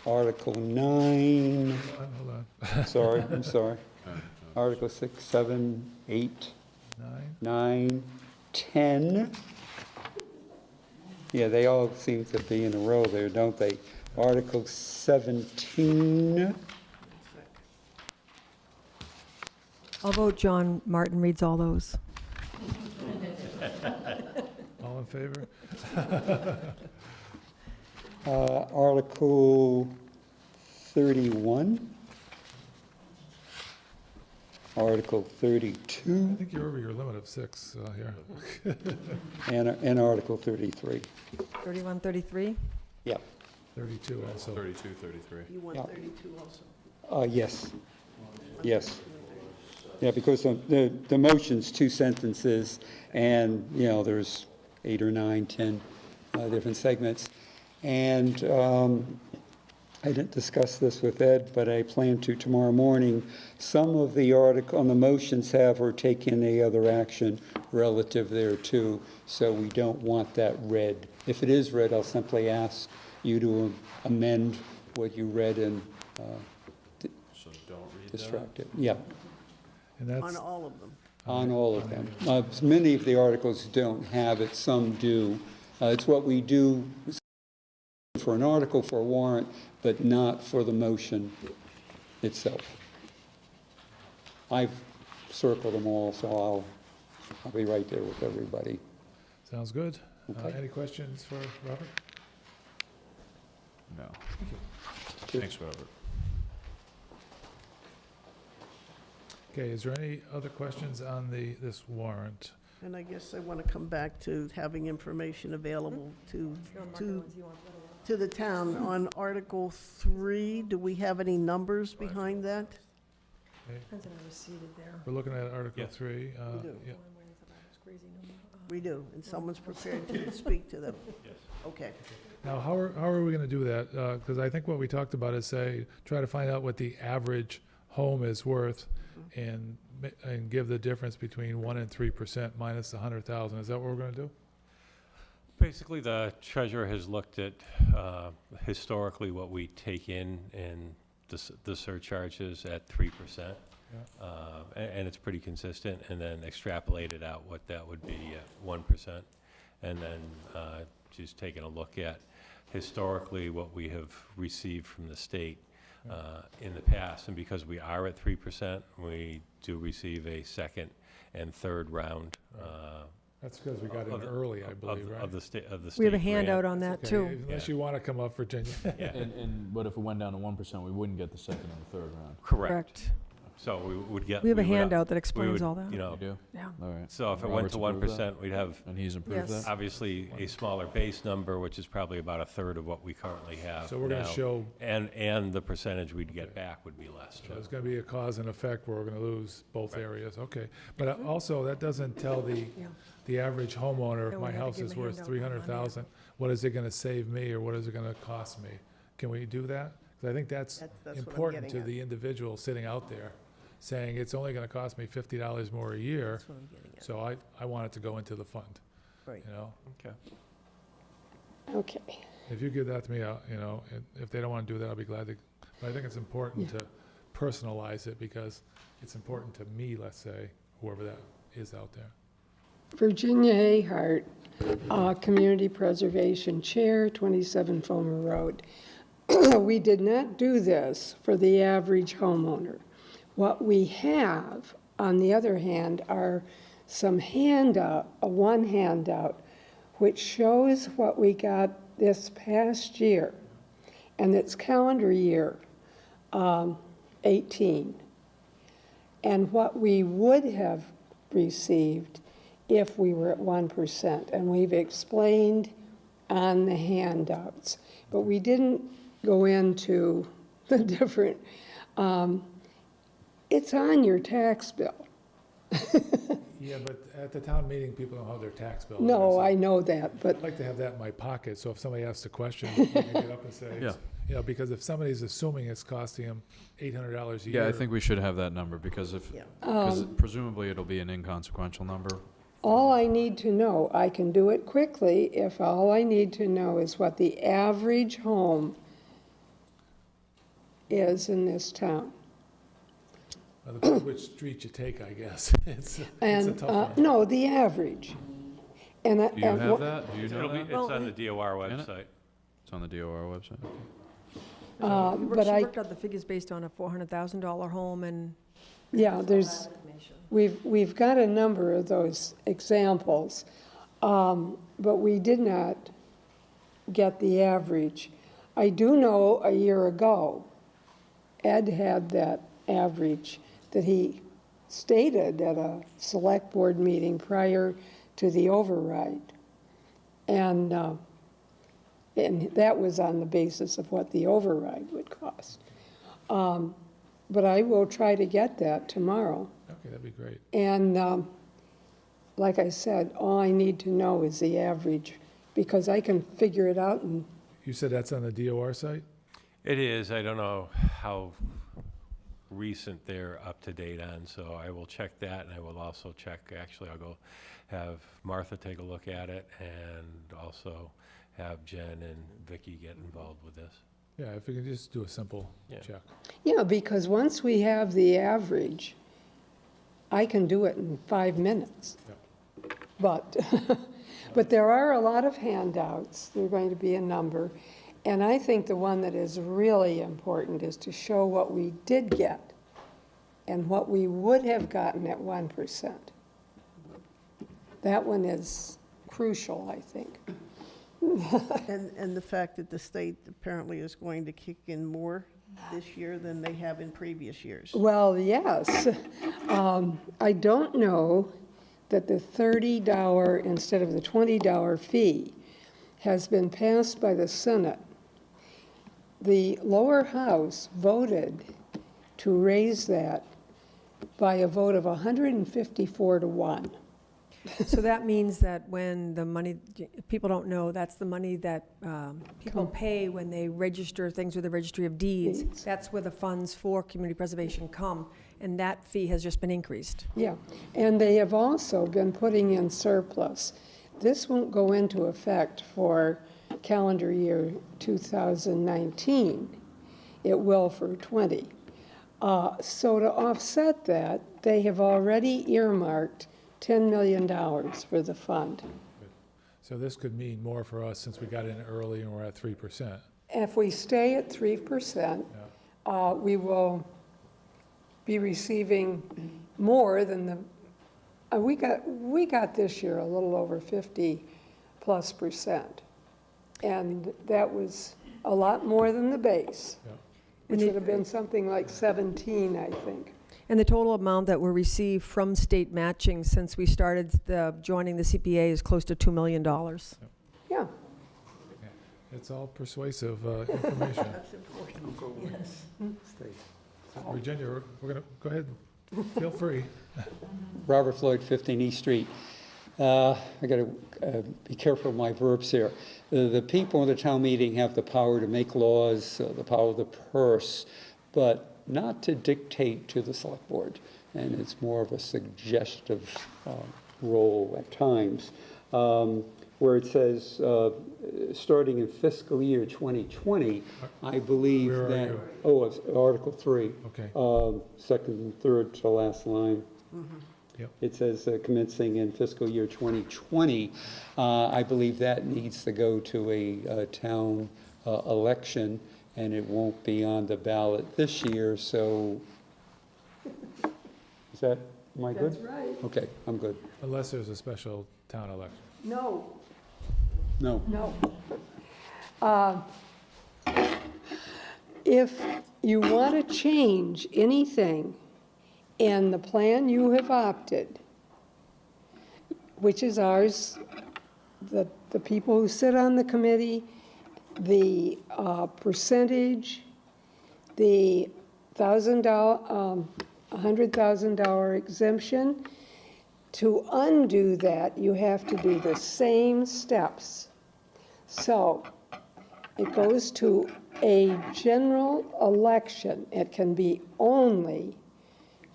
Article 9. Hold on. Sorry, I'm sorry. Article 6, 7, 8, 9, 10. Yeah, they all seem to be in a row there, don't they? Article 17. I'll vote John Martin reads all those. All in favor? Article 31. Article 32. I think you're over your limit of 6 here. And Article 33. 31, 33? Yeah. 32 also. 32, 33. You want Yeah. 32 also? Yes. Yes. Yeah, because the motion's 2 sentences, and, you know, there's 8 or 9, 10 different segments. And I didn't discuss this with Ed, but I plan to tomorrow morning. Some of the article on the motions have or take any other action relative thereto, so we don't want that read. If it is read, I'll simply ask you to amend what you read and So don't read distract it. Yeah, And that's, On all of them? on all of them. Many of the articles don't have it, some do. It's what we do for an article, for a warrant, but not for the motion itself. I've circled them all, so I'll be right there with everybody. sounds good. Okay. Any questions for Robert? No. Thanks, Robert. Okay, is there any other questions on this warrant? And I guess I want to come back to having information available to the town on Article 3. Do we have any numbers behind that? Okay, Depends on how it's seated there. we're looking at Article Yes. 3. We do. Yeah. We do, and someone's prepared to speak to them. Yes. Okay. Now, how are we going to do that? Because I think what we talked about is try to find out what the average home is worth and give the difference between 1% and 3% minus the 100,000. Is that what we're going to do? Basically, the treasurer has looked at historically what we take in and the surcharges at 3%. Yeah. And it's pretty consistent, and then extrapolated out what that would be at 1%. And then just taking a look at historically what we have received from the state in the past. And because we are at 3%, we do receive a second and third round. That's because we got in early, I believe, right? Of the state We have a grant. handout on that, Okay, too. Unless you want to come up, Virginia. Yeah, But if it went down to 1%, we wouldn't get the second and the third round. correct. So we would get. We have a would, handout that we explains would, all that. You know, You do? Yeah. All right. so if it went Robert's to approved that? 1%, we'd have And he's improved Yes. that? obviously a smaller base number, which is probably about a third of what we currently have So we're gonna now. show, And the percentage we'd get back would be less. so there's gonna be a cause and effect where we're gonna lose both areas, okay. But also, that doesn't tell the average homeowner, if No, my we had to house give is him a worth handout on 300,000, what is it gonna save me, or what is it gonna cost me? Can we do that? 'Cause I think that's That's what I'm important getting to at. the individual sitting out there, saying it's only gonna cost me $50 more a year, That's what I'm getting at. so I want it to go into the fund, Right. you know? Okay. Okay. If you give that to me, you know, if they don't wanna do that, I'll be glad to, but I think it's important to personalize it, because it's important to me, let's say, whoever that is out there. Virginia Hayhart, Community Preservation Chair, 27 Fulmer Road. We did not do this for the average homeowner. What we have, on the other hand, are some one handout, which shows what we got this past year, and it's calendar year 18, and what we would have received if we were at 1%, and we've explained on the handouts, but we didn't go into the different, it's on your tax bill. Yeah, but at the town meeting, people don't have their tax bill. No, so I know that, but I'd like to have that in my pocket, so if somebody asks a question, we can get up and say, it's- you know, because if somebody's assuming it's costing them $800 a year. Yeah, I think we should have that number, because if, Yeah. because presumably it'll be an inconsequential number. all I need to know, I can do it quickly, if all I need to know is what the average home is in this town. Well, depends which street you take, I guess. It's a And, tough one. no, the average. And Do you have that? Do you know It'll be, that? it's on the DOR website. It's on the DOR website. But She I, worked out the figures based on a $400,000 home, and yeah, there's, we've got a number of those examples, but we did not get the average. I do know a year ago, Ed had that average that he stated at a select board meeting prior to the override. And that was on the basis of what the override would cost. But I will try to get that tomorrow. Okay, that'd be great. And like I said, all I need to know is the average, because I can figure it out. And You said that's on the DOR site? It is. I don't know how recent they're up to date on, so I will check that, and I will also check, actually, I'll go have Martha take a look at it, and also have Jen and Vicky get involved with this. Yeah, if we can just do a simple Yeah. check. yeah, because once we have the average, I can do it in 5 minutes. But, but there are a lot of handouts. There are going to be a number. And I think the one that is really important is to show what we did get and what we would have gotten at 1%. That one is crucial, I think. And the fact that the state apparently is going to kick in more this year than they have in previous years. Well, yes. I don't know that the $30 instead of the $20 fee has been passed by the Senate. The lower house voted to raise that by a vote of 154 to 1. so that means that when the money, if people don't know, that's the money that people pay when they register things with the Registry of Deeds. That's where the funds for community preservation come, and that fee has just been increased. Yeah, and they have also been putting in surplus. This won't go into effect for calendar year 2019. It will for 20. So to offset that, they have already earmarked $10 million for the fund. So this could mean more for us since we got in early and we're at 3%. If we stay at 3%, we will be receiving more than the, we got this year a little over 50+%. And that was a lot more than the base, Yeah. which would have been something like 17, I think. And the total amount that we received from state matching since we started joining the CPA is close to $2 million. Yeah. It's all persuasive information. That's important, yes. Virginia, we're going to, go ahead, feel free. Robert Floyd, 15 East Street. I got to be careful of my verbs here. The people in the town meeting have the power to make laws, the power of the purse, but not to dictate to the select board. And it's more of a suggestive role at times. Where it says, starting in fiscal year 2020, I believe Where are that, you? oh, it's Article 3. Okay. Second and third to last line. Yep. It says commencing in fiscal year 2020. I believe that needs to go to a town election, and it won't be on the ballot this year, so is that, am I good? That's right. Okay, I'm good. Unless there's a special town election. No, No. no. If you want to change anything in the plan you have opted, which is ours, the people who sit on the committee, the percentage, the $100,000 exemption, to undo that, you have to do the same steps. So it goes to a general election. It can be only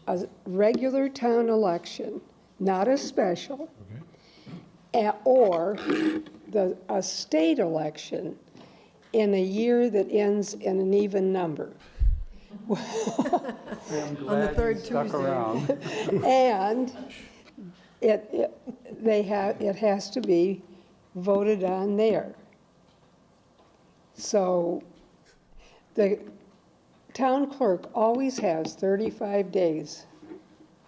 a regular town election, not a special, or a state election in a year that ends in an even number. I'm On the third stuck Tuesday. around. And it has to be voted on there. So the town clerk always has 35 days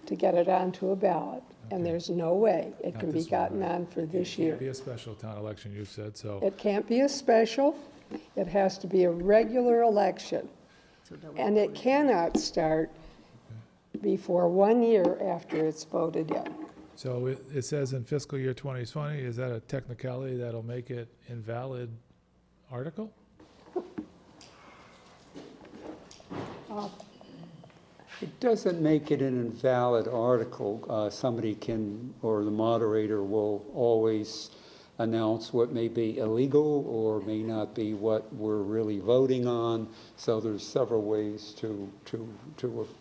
to get it onto a ballot, and there's no way it Not can be this one, gotten right? on for this It'd year. be a special town election, you said, so. It can't be a special, it has to be a regular election. So that was And it cannot start before 1 year after it's voted in. So it says in fiscal year 2020, is that a technicality that'll make it invalid article? It doesn't make it an invalid article. Somebody can, or the moderator will always announce what may be illegal or may not be what we're really voting on. So there's several ways to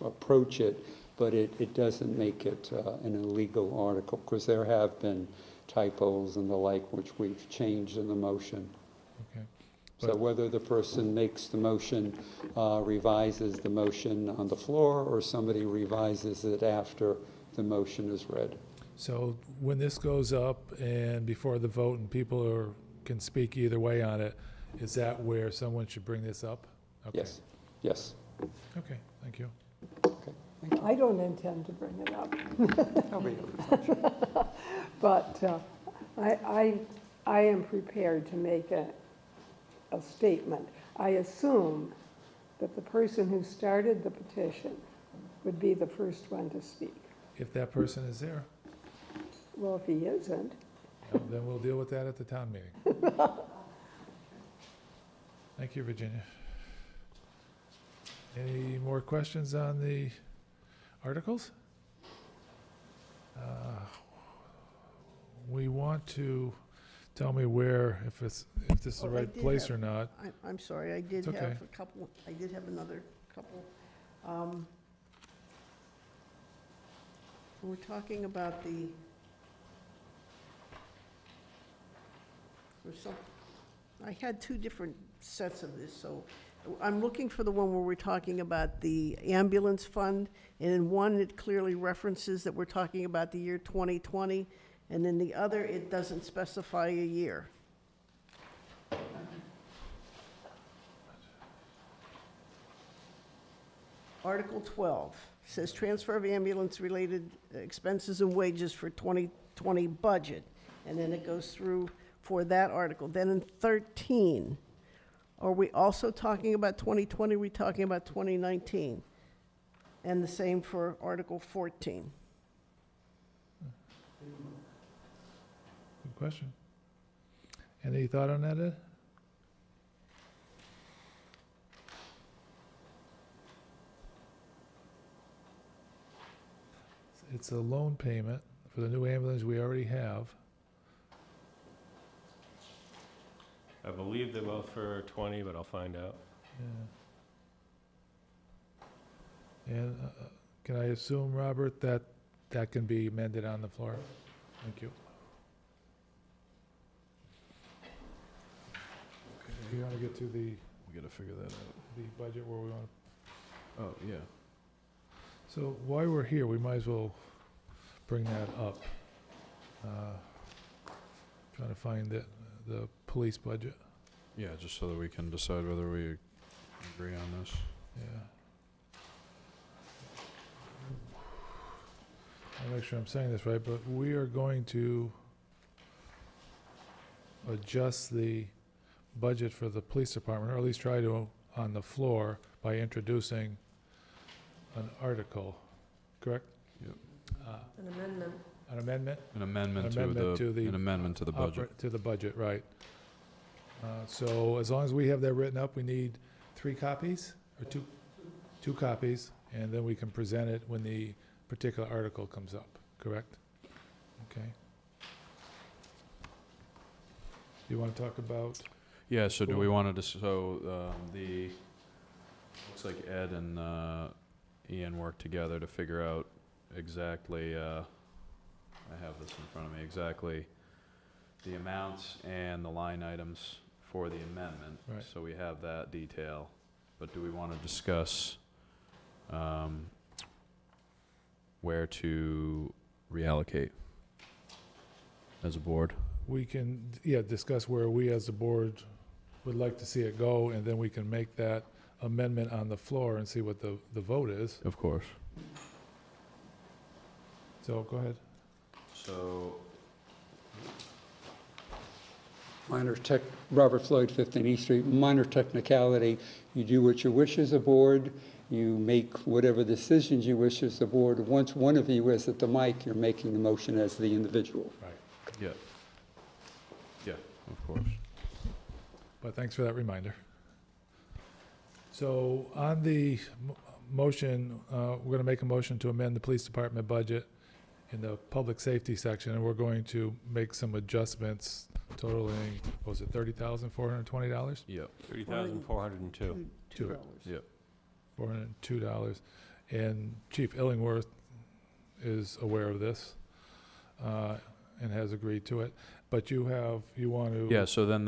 approach it, but it doesn't make it an illegal article, because there have been typos and the like which we've changed in the motion. Okay. So whether the person makes the motion, revises the motion on the floor, or somebody revises it after the motion is read. So when this goes up and before the vote and people can speak either way on it, is that where someone should bring this up? Okay. Yes, yes. Okay, thank you. I don't intend to bring it up. Nobody does. But I am prepared to make a statement. I assume that the person who started the petition would be the first one to speak. If that person is there, Well, if he isn't, then we'll deal with that at the town meeting. Thank you, Virginia. Any more questions on the articles? We want to tell me where, if this is the Oh, I right did place have- or not. I'm sorry, I did It's okay. have a couple, I did have another couple. We're talking about I had two different sets of this, so I'm looking for the one where we're talking about the ambulance fund, and in one, it clearly references that we're talking about the year 2020, and in the other, it doesn't specify a year. Article 12 says transfer of ambulance-related expenses and wages for 2020 budget, and then it goes through for that article. Then in 13, are we also talking about 2020, or are we talking about 2019? and the same for Article 14. Good question. Any thought on that, Ed? It's a loan payment for the new ambulance we already have. I believe they're both for 20, but I'll find out. Yeah. And can I assume, Robert, that that can be amended on the floor? Thank you. Okay, you want to get to the We gotta figure that out. the budget where we want to, Oh, yeah. so while we're here, we might as well bring that up. Trying to find the police budget. Yeah, just so that we can decide whether we agree on this. Yeah. I'll make sure I'm saying this right, but we are going to adjust the budget for the police department, or at least try to on the floor by introducing an article, correct? Yep. An amendment. An amendment? An amendment An to amendment to the an amendment to the budget. To the budget, right. So as long as we have that written up, we need 3 copies, or two copies, and then we can present it when the particular article comes up, correct? Okay. You want to talk about? Yeah, so do we want to, looks like Ed and Ian worked together to figure out exactly, I have this in front of me, exactly the amounts and the line items for the amendment. Right. So we have that detail, but do we want to discuss where to reallocate as a board? We can, yeah, discuss where we as a board would like to see it go, and then we can make that amendment on the floor and see what the vote is. Of course. So, go ahead. So, Robert Floyd, 15 East Street, minor technicality. You do what you wish as a board. You make whatever decisions you wish as a board. Once one of you is at the mic, you're making the motion as the individual. Right. yeah. Yeah, of course. But thanks for that reminder. So on the motion, we're going to make a motion to amend the police department budget in the public safety section, and we're going to make some adjustments totaling, what was it, $30,420? Yep. $30,402. Two. Yep. $402. And Chief Illingworth is aware of this and has agreed to it. But you want to... Yeah, so then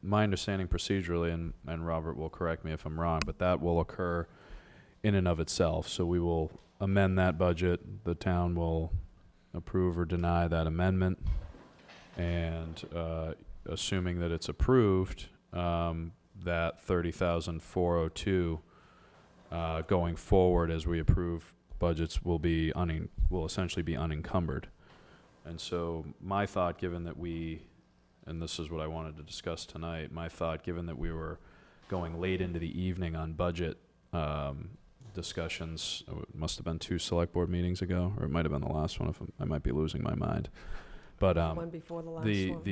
my understanding procedurally, and Robert will correct me if I'm wrong, but that will occur in and of itself. So we will amend that budget, the town will approve or deny that amendment, and assuming that it's approved, that $30,402 going forward as we approve budgets will essentially be unencumbered. And so my thought, given that and this is what I wanted to discuss tonight, my thought, given that we were going late into the evening on budget discussions, it must have been 2 select board meetings ago, or it might have been the last one, I might be losing my mind. But One before the last one.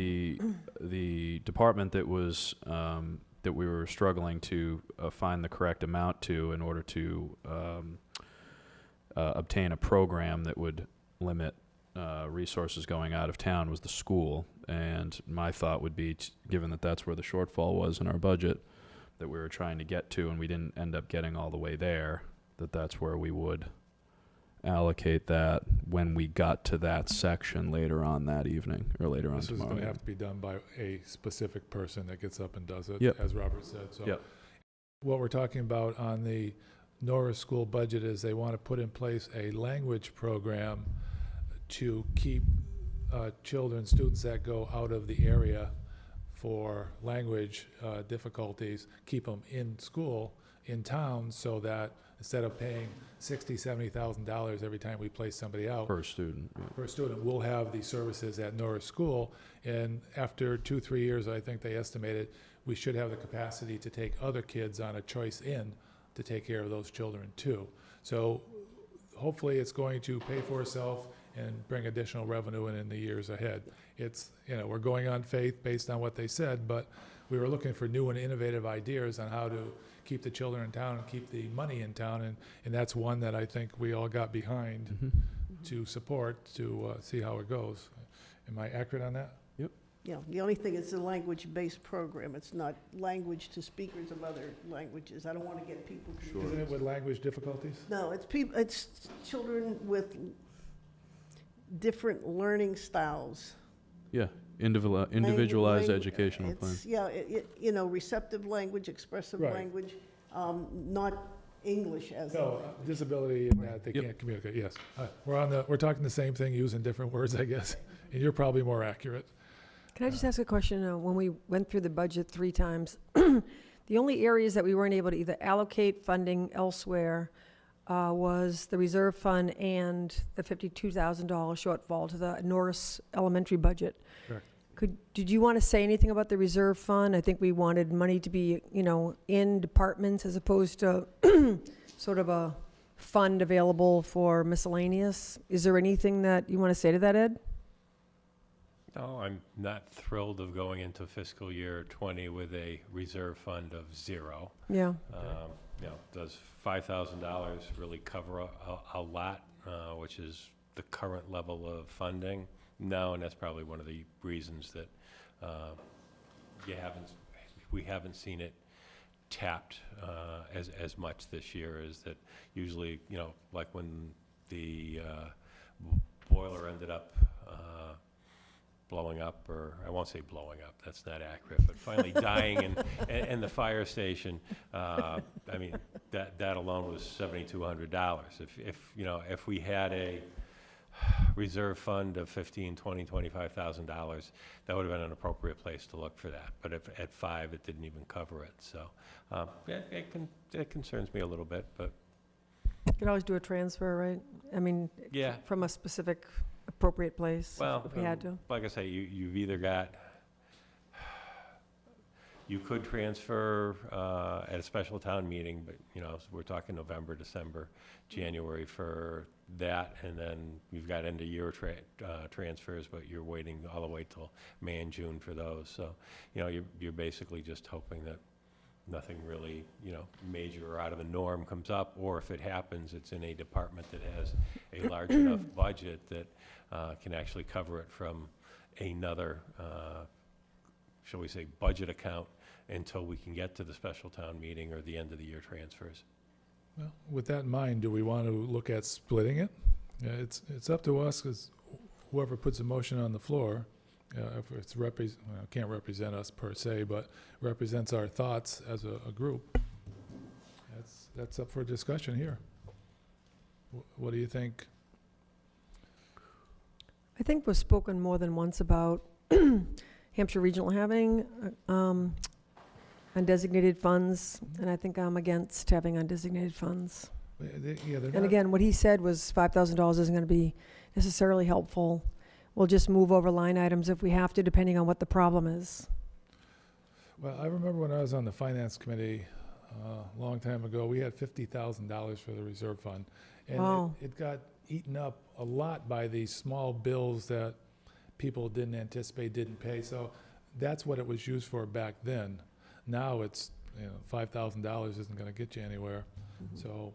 the department that was that we were struggling to find the correct amount to in order to obtain a program that would limit resources going out of town was the school. And my thought would be, given that that's where the shortfall was in our budget that we were trying to get to, and we didn't end up getting all the way there, that's where we would allocate that when we got to that section later on that evening, or later on This is tomorrow. going to have to be done by a specific person that gets up and does it, Yep. as Robert said. So Yep. what we're talking about on the Norris School budget is they want to put in place a language program to keep students that go out of the area for language difficulties, keep them in school, in town, so that instead of paying $60,000, $70,000 every time we place somebody out Per student. Yeah. per student, we'll have these services at Norris School. And after 2-3 years, I think they estimated, we should have the capacity to take other kids on a choice in to take care of those children too. So hopefully it's going to pay for itself and bring additional revenue in the years ahead. It's, we're going on faith based on what they said, but we were looking for new and innovative ideas on how to keep the children in town and keep the money in town, and that's one that I think we all got behind to support, to see how it goes. Am I accurate on that? Yeah, the only thing is a language-based program. It's not language to speakers of other languages. I don't want to get people confused. Isn't it with language difficulties? No, it's children with different learning styles. Yeah, individualized Langu- educational plan. It's, receptive language, expressive Right. language, not English as. No, disability and that, they can't communicate, yes. We're talking the same thing, using different words, I guess, and you're probably more accurate. Can I just ask a question? When we went through the budget 3 times, the only areas that we weren't able to either allocate funding elsewhere was the reserve fund and the $52,000 shortfall to the Norris Elementary budget. Correct. Did you want to say anything about the reserve fund? I think we wanted money to be, in departments as opposed to sort of a fund available for miscellaneous. Is there anything that you want to say to that, Ed? No, I'm not thrilled of going into fiscal year '20 with a reserve fund of 0. Yeah. Does $5,000 really cover a lot, which is the current level of funding? No, and that's probably one of the reasons that we haven't seen it tapped as much this year. Is that usually, like when the boiler ended up blowing up, or I won't say blowing up, that's not accurate, but finally dying in the fire station. That alone was $7,200. If we had a reserve fund of $15,000, $20,000, $25,000, that would have been an appropriate place to look for that. But at 5, it didn't even cover it. So it concerns me a little bit, but. You could always do a transfer, right? Yeah. From a specific appropriate place, Well, if we had to. like I say, you've either got, you could transfer at a special town meeting, but, we're talking November, December, January for that, and then you've got end-of-year transfers, but you're waiting all the way till May and June for those. So, you're basically just hoping that nothing really, major or out of the norm comes up, or if it happens, it's in a department that has a large enough budget that can actually cover it from another, shall we say, budget account until we can get to the special town meeting or the end of the year transfers. Well, with that in mind, do we want to look at splitting it? It's up to us, because whoever puts a motion on the floor, if it's can't represent us per se, but represents our thoughts as a group. That's up for discussion here. What do you think? I think we've spoken more than once about Hampshire Regional having undesignated funds, and I think I'm against having undesignated funds. And again, what he said was $5,000 isn't going to be necessarily helpful. We'll just move over line items if we have to, depending on what the problem is. Well, I remember when I was on the finance committee a long time ago, we had $50,000 for the reserve fund. And Wow. it got eaten up a lot by these small bills that people didn't anticipate, didn't pay. So that's what it was used for back then. Now it's, $5,000 isn't going to get you anywhere. So,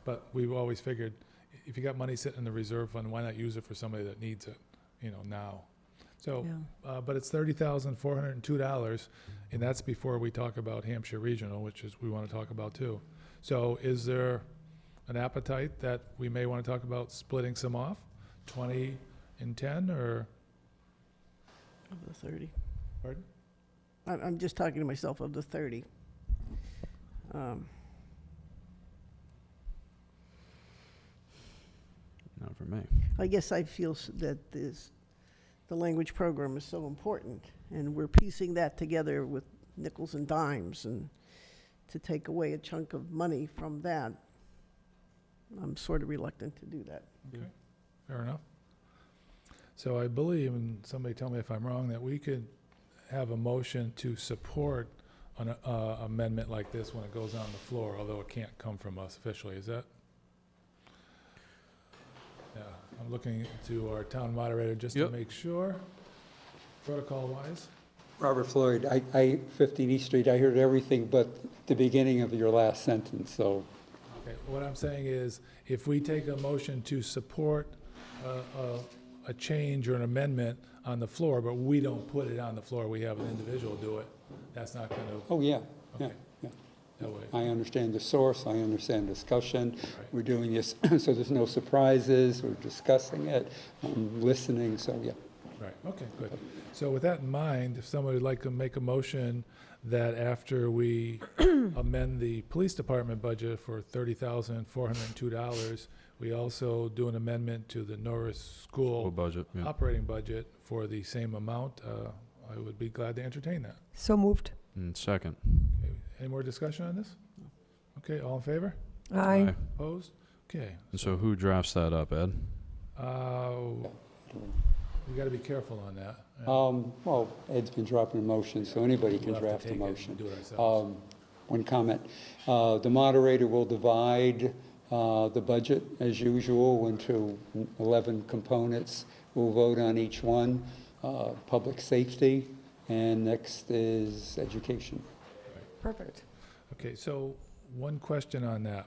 but we've always figured, if you got money sitting in the reserve fund, why not use it for somebody that needs it, now? So, but it's $30,402, and that's before we talk about Hampshire Regional, which is we want to talk about too. So is there an appetite that we may want to talk about splitting some off, 20 and 10, or? Of the 30. Pardon? I'm just talking to myself of the 30. Not for me. I guess I feel that the language program is so important, and we're piecing that together with nickels and dimes, and to take away a chunk of money from that, I'm sort of reluctant to do that. Okay, fair enough. So I believe, and somebody tell me if I'm wrong, that we could have a motion to support an amendment like this when it goes on the floor, although it can't come from us officially, is that? Yeah, I'm looking to our town moderator just to Yep. make sure, protocol-wise. Robert Floyd, 15 East Street, I heard everything but the beginning of your last sentence, so. Okay, what I'm saying is, if we take a motion to support a change or an amendment on the floor, but we don't put it on the floor, we have an individual do it, that's not going to, Oh, yeah, yeah, Okay. yeah. that way. I understand the source, I understand discussion. Right. We're doing this so there's no surprises, we're discussing it, listening, so yeah. Right, okay, good. So with that in mind, if somebody would like to make a motion that after we amend the police department budget for $30,402, we also do an amendment to the Norris Full School budget, yeah. operating budget for the same amount, I would be glad to entertain that. So moved. And second. Okay, any more discussion on this? Okay, all in favor? Aye. Opposed? Okay. And so who drafts that up, Ed? We got to be careful on that. Well, Ed's been dropping a motion, so anybody can We'll have to draft a take it and motion. do it ourselves. One comment. The moderator will divide the budget, as usual, into 11 components. We'll vote on each one. Public safety, and next is education. Perfect. Okay, so one question on that,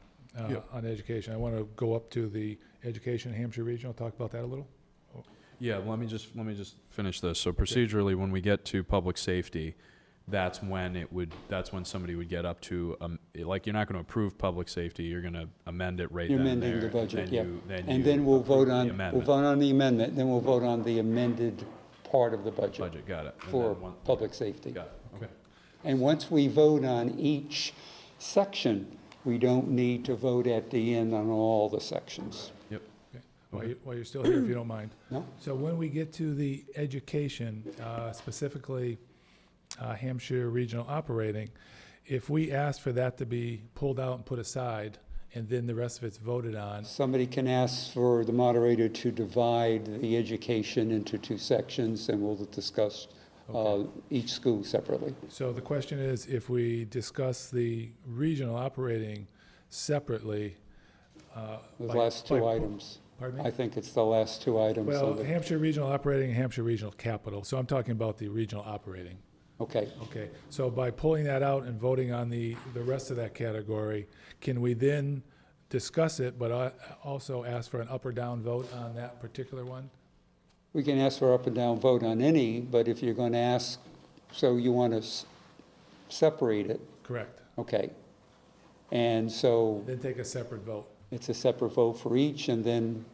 Yeah. on education. I want to go up to the education, Hampshire Regional, talk about that a little. Yeah, let me just finish this. So procedurally, when we get to public safety, that's when somebody would get up to, like, you're not going to approve public safety, you're going to amend it right You're then and amending the there, budget, then yeah. you- And then we'll vote approve the on, amendment. the amendment, then we'll vote on the amended part of the budget Budget, got it. And for then public safety. Got it, okay. And once we vote on each section, we don't need to vote at the end on all the sections. Yep. While you're still here, if you don't mind. No? So when we get to the education, specifically Hampshire Regional Operating, if we ask for that to be pulled out and put aside, and then the rest of it's voted on, Somebody can ask for the moderator to divide the education into two sections, and we'll discuss each school separately. so the question is, if we discuss the regional operating separately, The by- last two by- items. Pardon me? I think it's the last two items. Well, on the- Hampshire Regional Operating and Hampshire Regional Capital, so I'm talking about the regional operating. Okay. Okay, so by pulling that out and voting on the rest of that category, can we then discuss it, but also ask for an up or down vote on that particular one? We can ask for up and down vote on any, but if you're going to ask, so you want to separate it, Correct. okay. And so Then take a separate vote. it's a separate vote for each, and then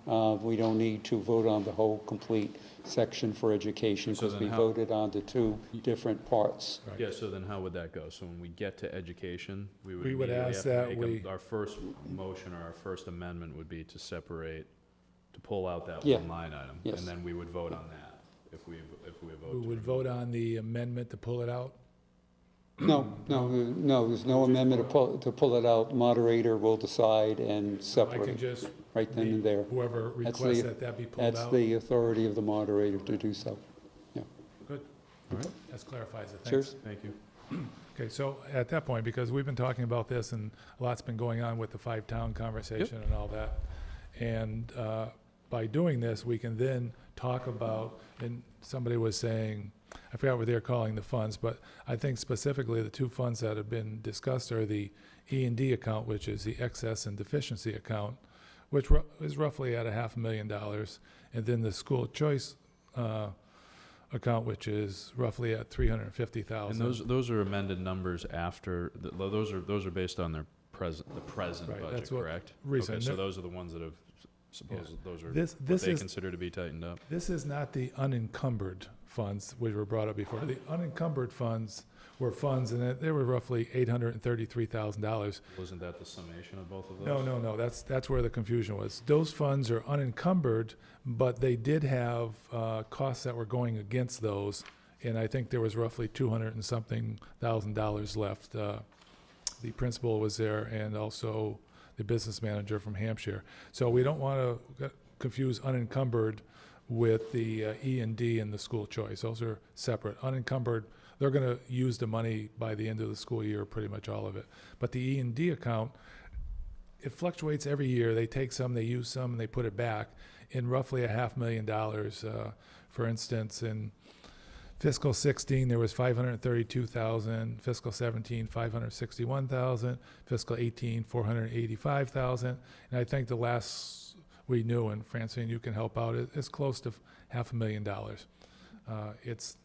we don't need to vote on the whole complete section for education, So because then we how- voted on the two different parts. Right. Yeah, so then how would that go? So when we get to education, we would We would immediately ask have to that make we- our first motion or our first amendment would be to separate, to pull out that Yeah. one line item. Yes. And then we would vote on that if we vote. We to would vote on the amendment to pull it out? No, there's no amendment to pull it out. Moderator will decide and I can separate, just, right then and there. whoever That's requests the- that be pulled That's out? the authority of the moderator to do so. Good. All right. That clarifies it, thanks. Cheers. Thank you. Okay, so at that point, because we've been talking about this and a lot's been going on with the five-town conversation and all that, and by doing this, we can then talk about, and somebody was saying, I forgot what they're calling the funds, but I think specifically the two funds that have been discussed are the E&D account, which is the excess and deficiency account, which is roughly at $500,000, and then the school choice account, which is roughly at $350,000. And those are amended numbers after, those are based on the present Right, budget, that's what correct? reason. Okay, so those are the ones that have, suppose those are This what they is- consider to be tightened up. This is not the unencumbered funds, which were brought up before. The unencumbered funds were funds, and they were roughly $833,000. Wasn't that the summation of both of those? No, that's where the confusion was. Those funds are unencumbered, but they did have costs that were going against those, and I think there was roughly 200 and something thousand dollars left. The principal was there, and also the business manager from Hampshire. So we don't want to confuse unencumbered with the E&D and the school choice. Those are separate. Unencumbered, they're gonna use the money by the end of the school year, pretty much all of it. But the E&D account, it fluctuates every year. They take some, they use some, and they put it back in roughly $500,000. For instance, in fiscal 16, there was 532,000. Fiscal 17, 561,000. Fiscal 18, 485,000. And I think the last we knew, and Francine, you can help out, it's close to $500,000. It's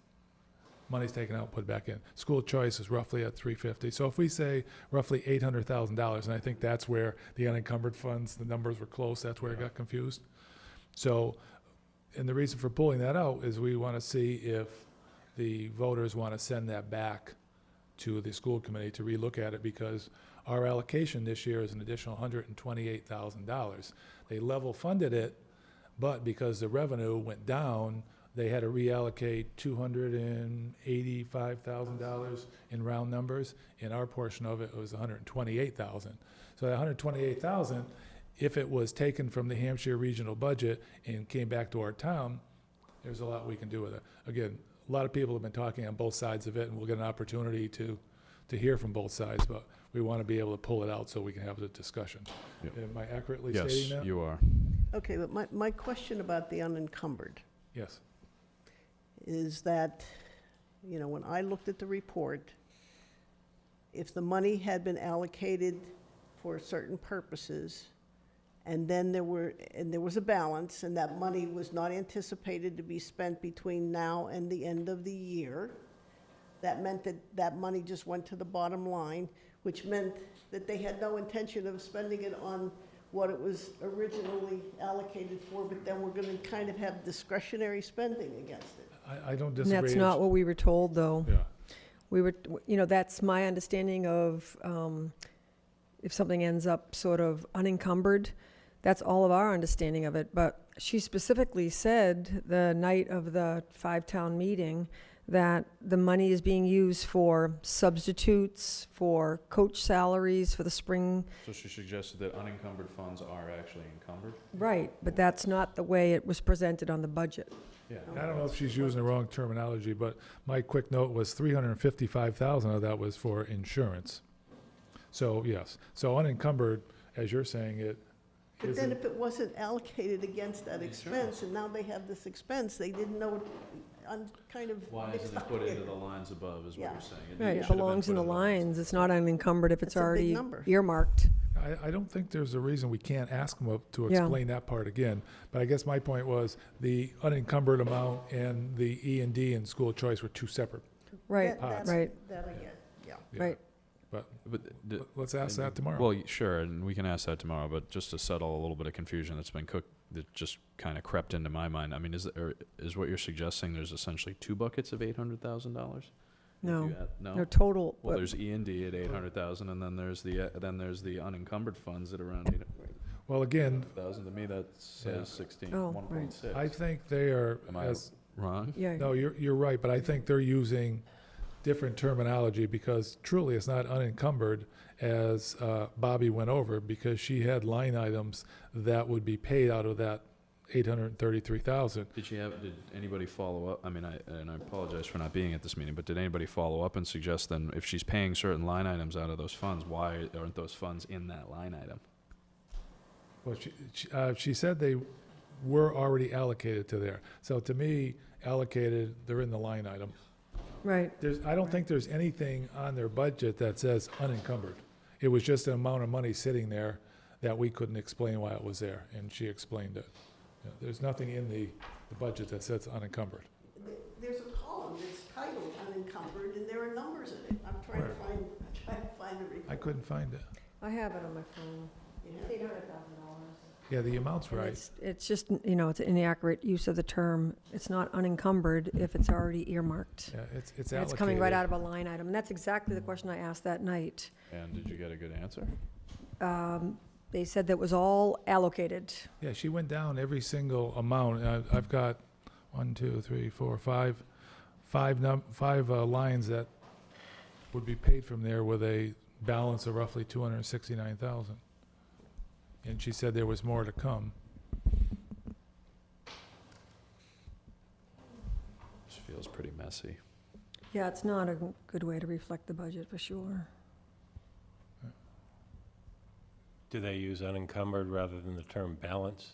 money's taken out, put back in. School choice is roughly at 350. So if we say roughly $800,000, and I think that's where the unencumbered funds, the numbers were close, that's where it got confused. So, and the reason for pulling that out is we want to see if the voters want to send that back to the school committee to relook at it, because our allocation this year is an additional $128,000. They level funded it, but because the revenue went down, they had to reallocate $285,000 in round numbers. In our portion of it, it was $128,000. So that $128,000, if it was taken from the Hampshire regional budget and came back to our town, there's a lot we can do with it. Again, a lot of people have been talking on both sides of it, and we'll get an opportunity to hear from both sides, but we want to be able to pull it out so we can have the discussion. Yep. Am I accurately stating that? Yes, you are. Okay, but my question about the unencumbered Yes. is that, you know, when I looked at the report, if the money had been allocated for certain purposes, and then there was a balance, and that money was not anticipated to be spent between now and the end of the year, that meant that that money just went to the bottom line, which meant that they had no intention of spending it on what it was originally allocated for, but then we're gonna kind of have discretionary spending against it. I don't And disagree. that's not what we were told, though. Yeah. We were, that's my understanding of, if something ends up sort of unencumbered, that's all of our understanding of it. But she specifically said the night of the 5-town meeting that the money is being used for substitutes, for coach salaries for the spring. So she suggested that unencumbered funds are actually encumbered? Right, but that's not the way it was presented on the budget. Yeah, I don't know if she's using the wrong terminology, but my quick note was 355,000 of that was for insurance. So, yes, so unencumbered, as you're saying it, But then if it wasn't allocated against that expense, and now they have this expense, they didn't know, I'm kind of Why mixed isn't it up put here. into the lines above, is what Yeah. you're saying? Right, it should have been belongs in put the lines. It's not unencumbered if it's That's a big already number. earmarked. I don't think there's a reason we can't ask them to Yeah. explain that part again. But I guess my point was the unencumbered amount and the E&D and school choice were two separate. Right, That's- right, That I get, yeah. Yeah. right. But But let's ask that tomorrow. Well, sure, and we can ask that tomorrow, but just to settle a little bit of confusion that's been cooked, that just kind of crept into my mind, I mean, is what you're suggesting there's essentially two buckets of $800,000? No, No? no total. Well, but- there's E&D at 800,000, and then there's the unencumbered funds at around Well, again, 800,000. To me, that Yeah. says 16, Oh, 1.6. I think they are, Am I as, wrong? Yeah, no, you're right, but I think they're using different terminology because truly it's not unencumbered as Bobby went over, because she had line items that would be paid out of that 833,000. Did anybody follow up? I mean, I apologize for not being at this meeting, but did anybody follow up and suggest then if she's paying certain line items out of those funds, why aren't those funds in that line item? Well, she said they were already allocated to there. So to me, allocated, they're in the line item. right. I don't think there's anything on their budget that says unencumbered. It was just an amount of money sitting there that we couldn't explain why it was there, and she explained it. Yeah, there's nothing in the budget that says unencumbered. There's a column that's titled unencumbered, and there are numbers in it. I'm trying to find the report. I couldn't find it. I have it on my phone. Yeah. $800,000. Yeah, the amount's And right. It's just, it's an inaccurate use of the term. It's not unencumbered if it's already earmarked. Yeah, it's And allocated. it's coming right out of a line item. And that's exactly the question I asked that night. And did you get a good answer? They said that was all allocated. Yeah, she went down every single amount. I've got 1, 2, 3, 4, 5 lines that would be paid from there with a balance of roughly 269,000. And she said there was more to come. This feels pretty messy. Yeah, it's not a good way to reflect the budget, for sure. Do they use unencumbered rather than the term balance,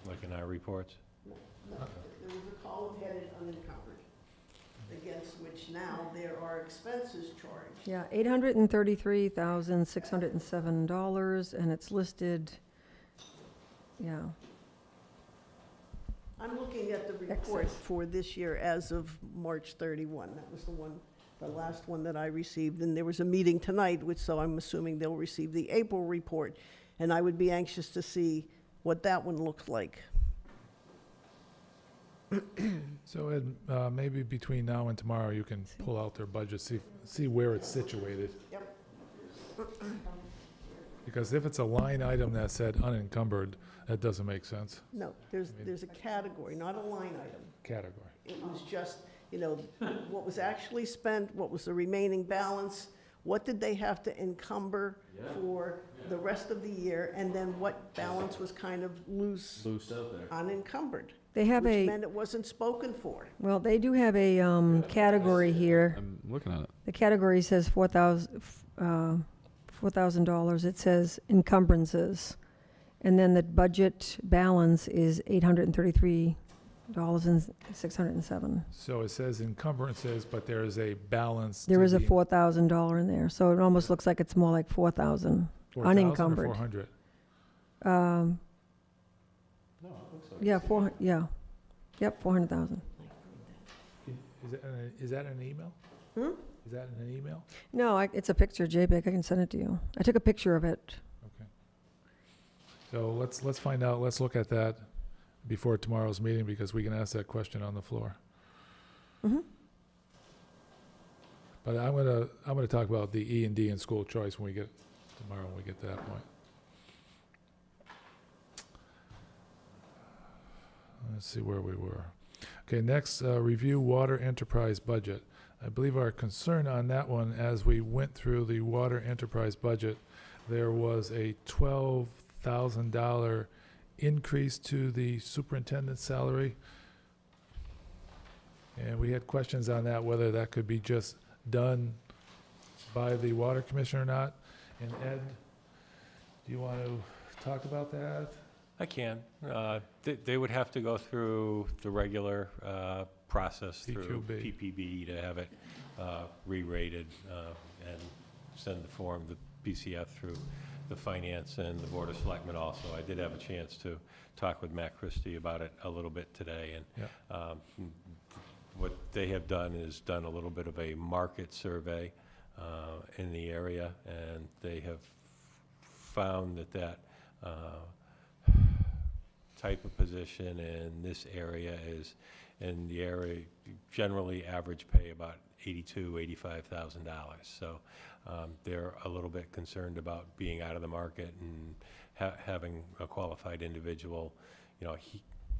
like in our reports? No, there was a column headed unencumbered, against which now there are expenses charged. Yeah, $833,607, and it's listed, yeah. I'm looking at the report Excess. for this year as of March 31. That was the last one that I received, and there was a meeting tonight, so I'm assuming they'll receive the April report, and I would be anxious to see what that one looks like. So Ed, maybe between now and tomorrow, you can pull out their budget, see where it's situated. Yep. Because if it's a line item that said unencumbered, that doesn't make sense. No, there's a category, not a line item. Category. It was just, what was actually spent, what was the remaining balance, what did they have to encumber for the rest of the year, and then what balance was kind of loose, out there. unencumbered. They have Which a, meant it wasn't spoken for. well, they do have a category here. I'm looking at it. The category says $4,000. It says encumbrances. And then the budget balance is $833,607. So it says encumbrances, but there is a balance. There to is a the $4,000 in there, so it almost looks like it's more like 4,000 4,000 or unencumbered. 400? Yeah, yep, 400,000. Is that an email? Hmm? Is that in an email? No, it's a picture, JPEG. I can send it to you. I took a picture of it. Okay. So let's find out, let's look at that before tomorrow's meeting, because we can ask that question on the floor. Mm-hmm. But I'm gonna talk about the E&D and school choice when we get, tomorrow when we get to that point. Let's see where we were. Okay, next, review water enterprise budget. I believe our concern on that one, as we went through the water enterprise budget, there was a $12,000 increase to the superintendent's salary. And we had questions on that, whether that could be just done by the water commissioner or not. And Ed, do you want to talk about that? I can. They would have to go through the regular process through PQB. PPB to have it re-rated and send the form, the PCF, through the finance and the Board of Selectmen also. I did have a chance to talk with Matt Christie about it a little bit today, and what they have done is done a little bit of a market survey in the area, and they have found that type of position in this area is in the area, generally average pay about $85,000. So they're a little bit concerned about being out of the market and having a qualified individual,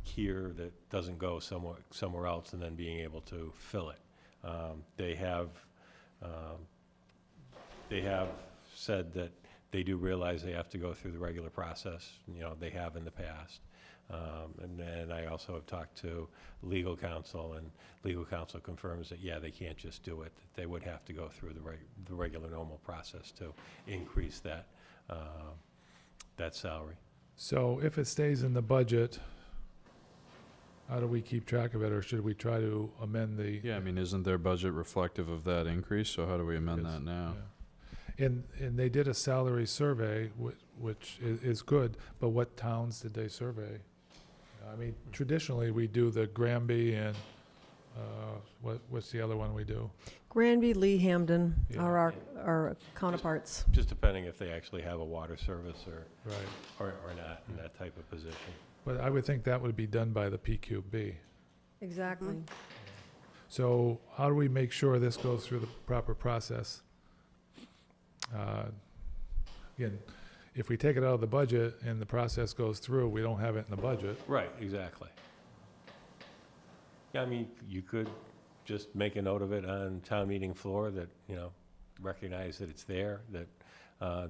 here that doesn't go somewhere else, and then being able to fill it. They have said that they do realize they have to go through the regular process. They have in the past. And then I also have talked to legal counsel, and legal counsel confirms that, they can't just do it, that they would have to go through the regular normal process to increase that salary. So if it stays in the budget, how do we keep track of it, or should we try to amend the? Yeah, I mean, isn't their budget reflective of that increase? So how do we amend Yes, that now? yeah. And they did a salary survey, which is good, but what towns did they survey? I mean, traditionally, we do the Granby and, what's the other one we do? Granby, Lee, Hampden Yeah. are our counterparts. Just depending if they actually have a water service or not in that type of position. But I would think that would be done by the PQB. Exactly. So how do we make sure this goes through the proper process? Again, if we take it out of the budget and the process goes through, we don't have it in the budget. Right, exactly. Yeah, I mean, you could just make a note of it on town meeting floor that, recognize that it's there, that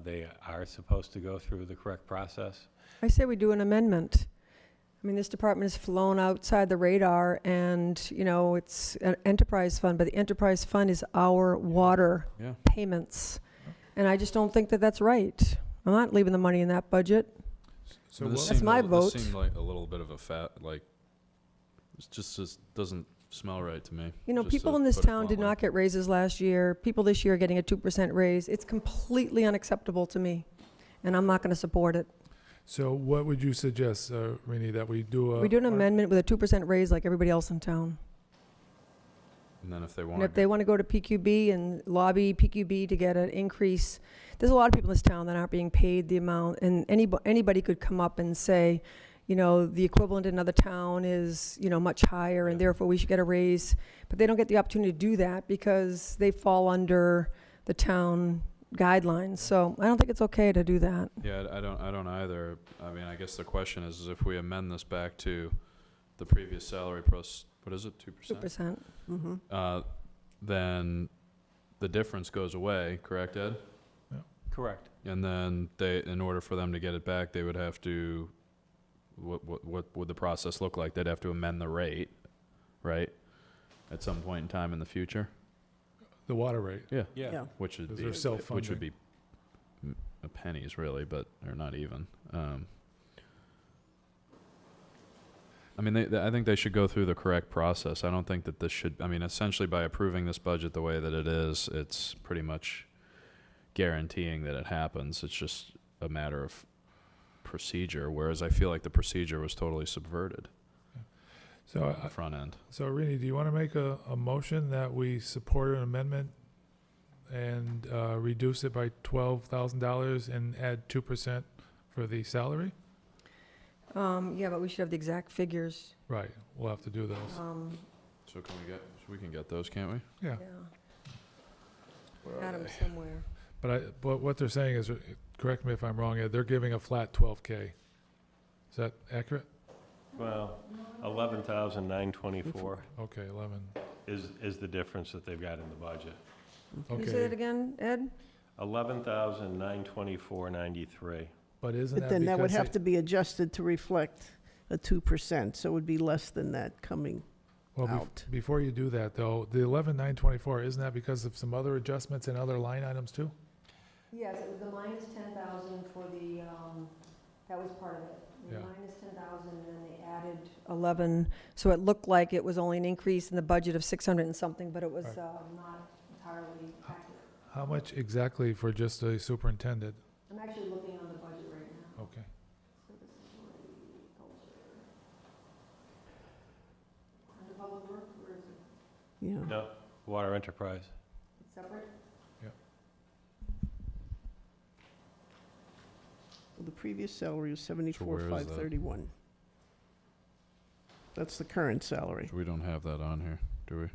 they are supposed to go through the correct process. I say we do an amendment I mean, this department has flown outside the radar, and, you know, it's an enterprise fund, but the enterprise fund is our water Yeah. payments. And I just don't think that that's right. I'm not leaving the money in that budget. So This what- That's seemed my This vote. seemed like a little bit of a it just doesn't smell right to me. You know, just people to in this put it town did bluntly. not get raises last year. People this year are getting a 2% raise. It's completely unacceptable to me, and I'm not going to support it. So what would you suggest, Rini, that we do a? We do an amendment with a 2% raise like everybody else in town. And then if they And want if they want to go to PQB and lobby PQB to get an increase, there's a lot of people in this town that aren't being paid the amount, and anybody could come up and say, you know, the equivalent in another town is, you know, much higher, and therefore we should get a raise. But they don't get the opportunity to do that because they fall under the town guidelines. So I don't think it's okay to do that. Yeah, I don't either. I mean, I guess the question is if we amend this back to the previous salary plus, what is it, 2%? 2%. Mm-hmm. Then the difference goes away, correct, Ed? Correct. And then they, in order for them to get it back, they would have to, what would the process look like? They'd have to amend the rate, right? At some point in time in the future? The water rate. Yeah. Yeah. Which would Because be, they're self-funding. which would be pennies really, but they're not even. I mean, I think they should go through the correct process. I don't think that this should, I mean, essentially by approving this budget the way that it is, it's pretty much guaranteeing that it happens. It's just a matter of procedure, whereas I feel like the procedure was totally subverted So, on the front end. so Rini, do you want to make a motion that we support an amendment and reduce it by $12,000 and add 2% for the salary? Yeah, but we should have the exact figures. Right, we'll have to do those. So we can get those, can't we? Yeah. Adam somewhere. But what they're saying is, correct me if I'm wrong, Ed, they're giving a flat 12K. Is that accurate? Well, 11,924 Okay, 11. is the difference that they've got in the budget. Can you say that Okay, again, Ed? 11,924.93. but isn't But that then that would because have to be adjusted to reflect a 2%, so it would be less than that coming Well, out. before you do that, though, the 11,924, isn't that because of some other adjustments and other line items too? Yes, it was the minus 10,000 for the, that was part of it. The Yeah. minus 10,000, and then they added 11. So it looked like it was only an increase in the budget of 600 and something, but it was Right. Not entirely accurate. How much exactly for just a superintendent? I'm actually looking on the budget right now. Okay. So this is for the culture. Under public work, where is it? Yeah. No, water enterprise. It's separate? Well, the previous salary was where is that? 74,531. That's the current salary. We don't have that on here, do we?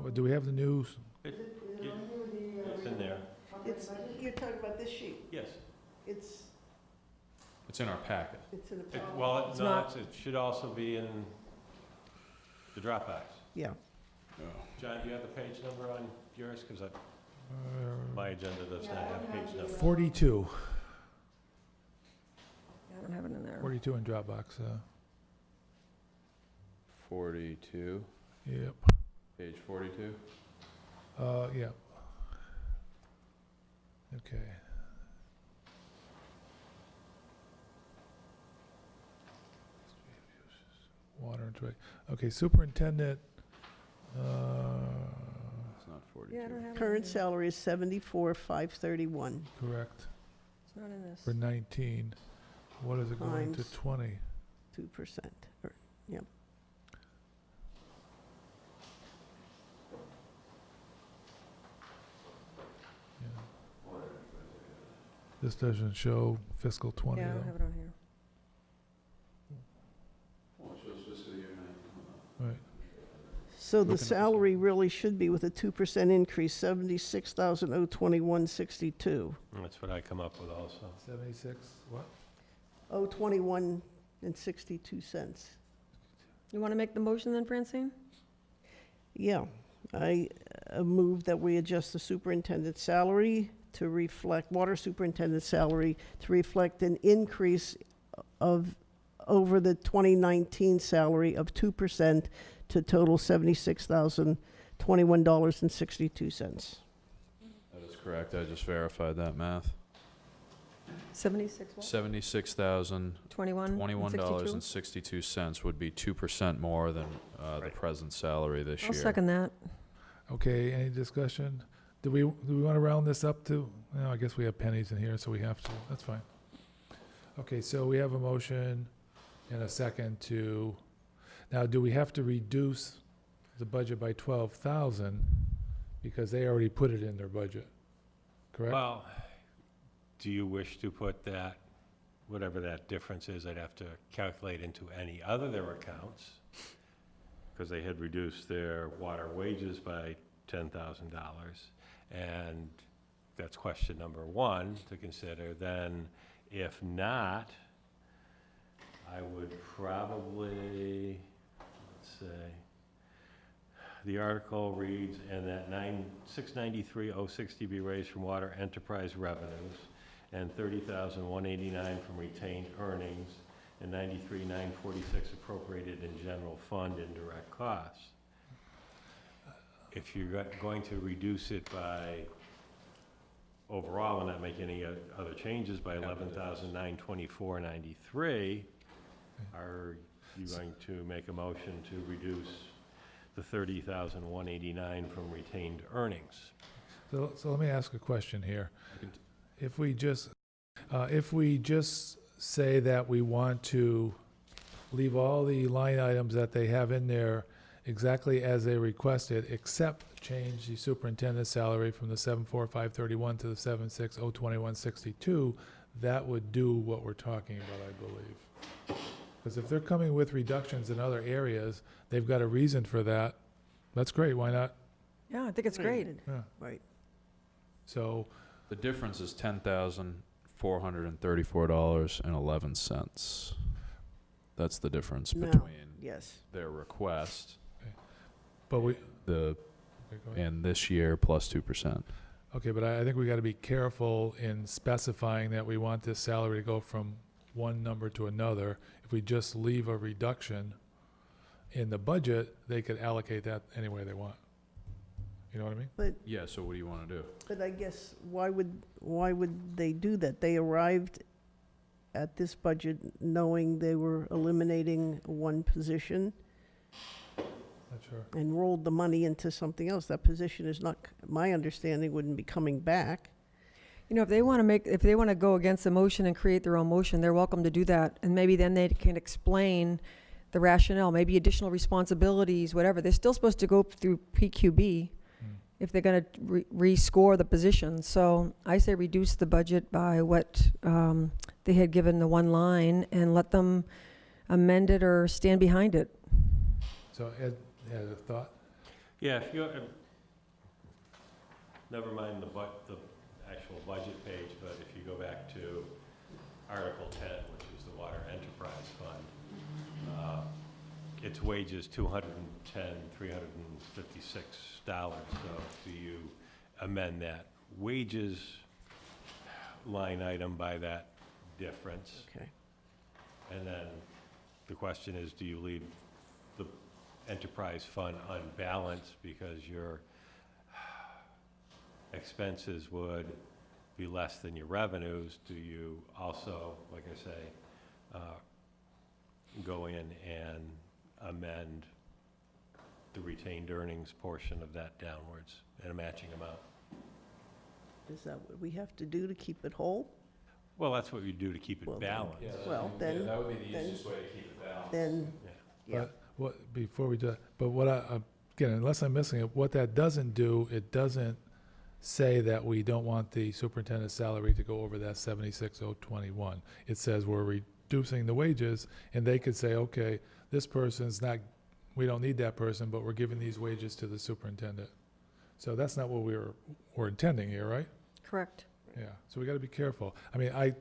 Well, do we have the news? Is it on here with the? It's in there. It's, you're talking about this sheet. Yes. It's It's in our packet. in a. Well, It's no, not. it should also be in the Dropbox. Yeah. John, do you have the page number on yours? Because my agenda does not have page number. 42, I don't have it in there. 42 in Dropbox. 42, Yep. page 42. Yeah. Okay. Water and trade. Okay, superintendent, It's not 42. Yeah, I don't have it. Current salary is 74,531 correct, It's not in this. for 19. What is it going to Times. 20? 2%. Or, yeah. Yeah. This doesn't show fiscal 20 Yeah, I don't though. have it on here. Right. So Looking the at this. salary really should be with a 2% increase, 76,021.62. That's what I come up with also. 76, what? 021 and 62 cents. You want to make the motion then, Francine? Yeah, I move that we adjust the superintendent's salary to reflect, water superintendent's salary to reflect an increase of over the 2019 salary of 2% to total $76,021.62. That is correct. I just verified that math. 76 what? $76,021.62 would be 2% more than the present salary this year. I'll second that. Okay, any discussion? Do we want to round this up to, no, I guess we have pennies in here, so we have to. That's fine. Okay, so we have a motion and a second to, now do we have to reduce the budget by 12,000 because they already put it in their budget, correct? Well, do you wish to put that, whatever that difference is, I'd have to calculate into any other of their accounts, because they had reduced their water wages by $10,000. And that's question number one to consider. Then, if not, I would probably, let's say, the article reads, and that 693,060 be raised from water enterprise revenues, and 30,189 from retained earnings, and 93,946 appropriated in general fund indirect costs. If you're going to reduce it by, overall, and not make any other changes, by 11,924.93, are you going to make a motion to reduce the 30,189 from retained earnings? So let me ask a question here. If we just say that we want to leave all the line items that they have in there exactly as they requested, except change the superintendent's salary from the 74531 to the 7602162, that would do what we're talking about, I believe. Because if they're coming with reductions in other areas, they've got a reason for that. That's great. Why not? Yeah, I think it's great. Yeah. Right. So The difference is $10,434.11. That's the difference No. between Yes. their request but we, the okay, go ahead. and this year plus 2%. Okay, but I think we got to be careful in specifying that we want this salary to go from one number to another. If we just leave a reduction in the budget, they could allocate that any way they want. You know what I mean? But Yeah, so what do you want to do? But I guess, why would they do that? They arrived at this budget knowing they were eliminating one position Not sure. and rolled the money into something else. That position is not, my understanding, wouldn't be coming back. You know, if they want to go against the motion and create their own motion, they're welcome to do that. And maybe then they can explain the rationale, maybe additional responsibilities, whatever. They're still supposed to go through PQB if they're going to rescore the position. So I say reduce the budget by what they had given the one line and let them amend it or stand behind it. So Ed had a thought? Yeah, if you, never mind the actual budget page, but if you go back to Article 10, which is the Water Enterprise Fund, its wages $210,356. So do you amend that wages line item by that difference? Okay. And then the question is, do you leave the enterprise fund unbalanced because your expenses would be less than your revenues? Do you also, like I say, go in and amend the retained earnings portion of that downwards and a matching amount? Is that what we have to do to keep it whole? Well, that's what you do to keep it Well, balanced. Well, then, that would be the then- easiest way to keep it balanced. then, yeah. But what, before we do that, but what again, unless I'm missing it, what that doesn't do, it doesn't say that we don't want the superintendent's salary to go over that 76,021. It says we're reducing the wages, and they could say, okay, this person's not, we don't need that person, but we're giving these wages to the superintendent. So that's not what we're intending here, right? Correct. Yeah, so we got to be careful. I mean, I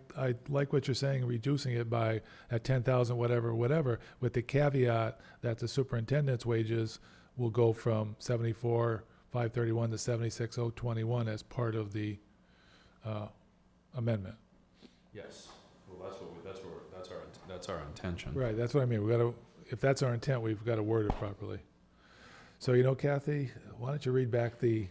like what you're saying, reducing it by at 10,000, whatever, with the caveat that the superintendent's wages will go from 74,531 to 76,021 as part of the amendment. Yes. Well, that's our intention. Right, that's what I mean. We gotta, if that's our intent, we've got to word it properly. So, you know, Kathy, why don't you read back the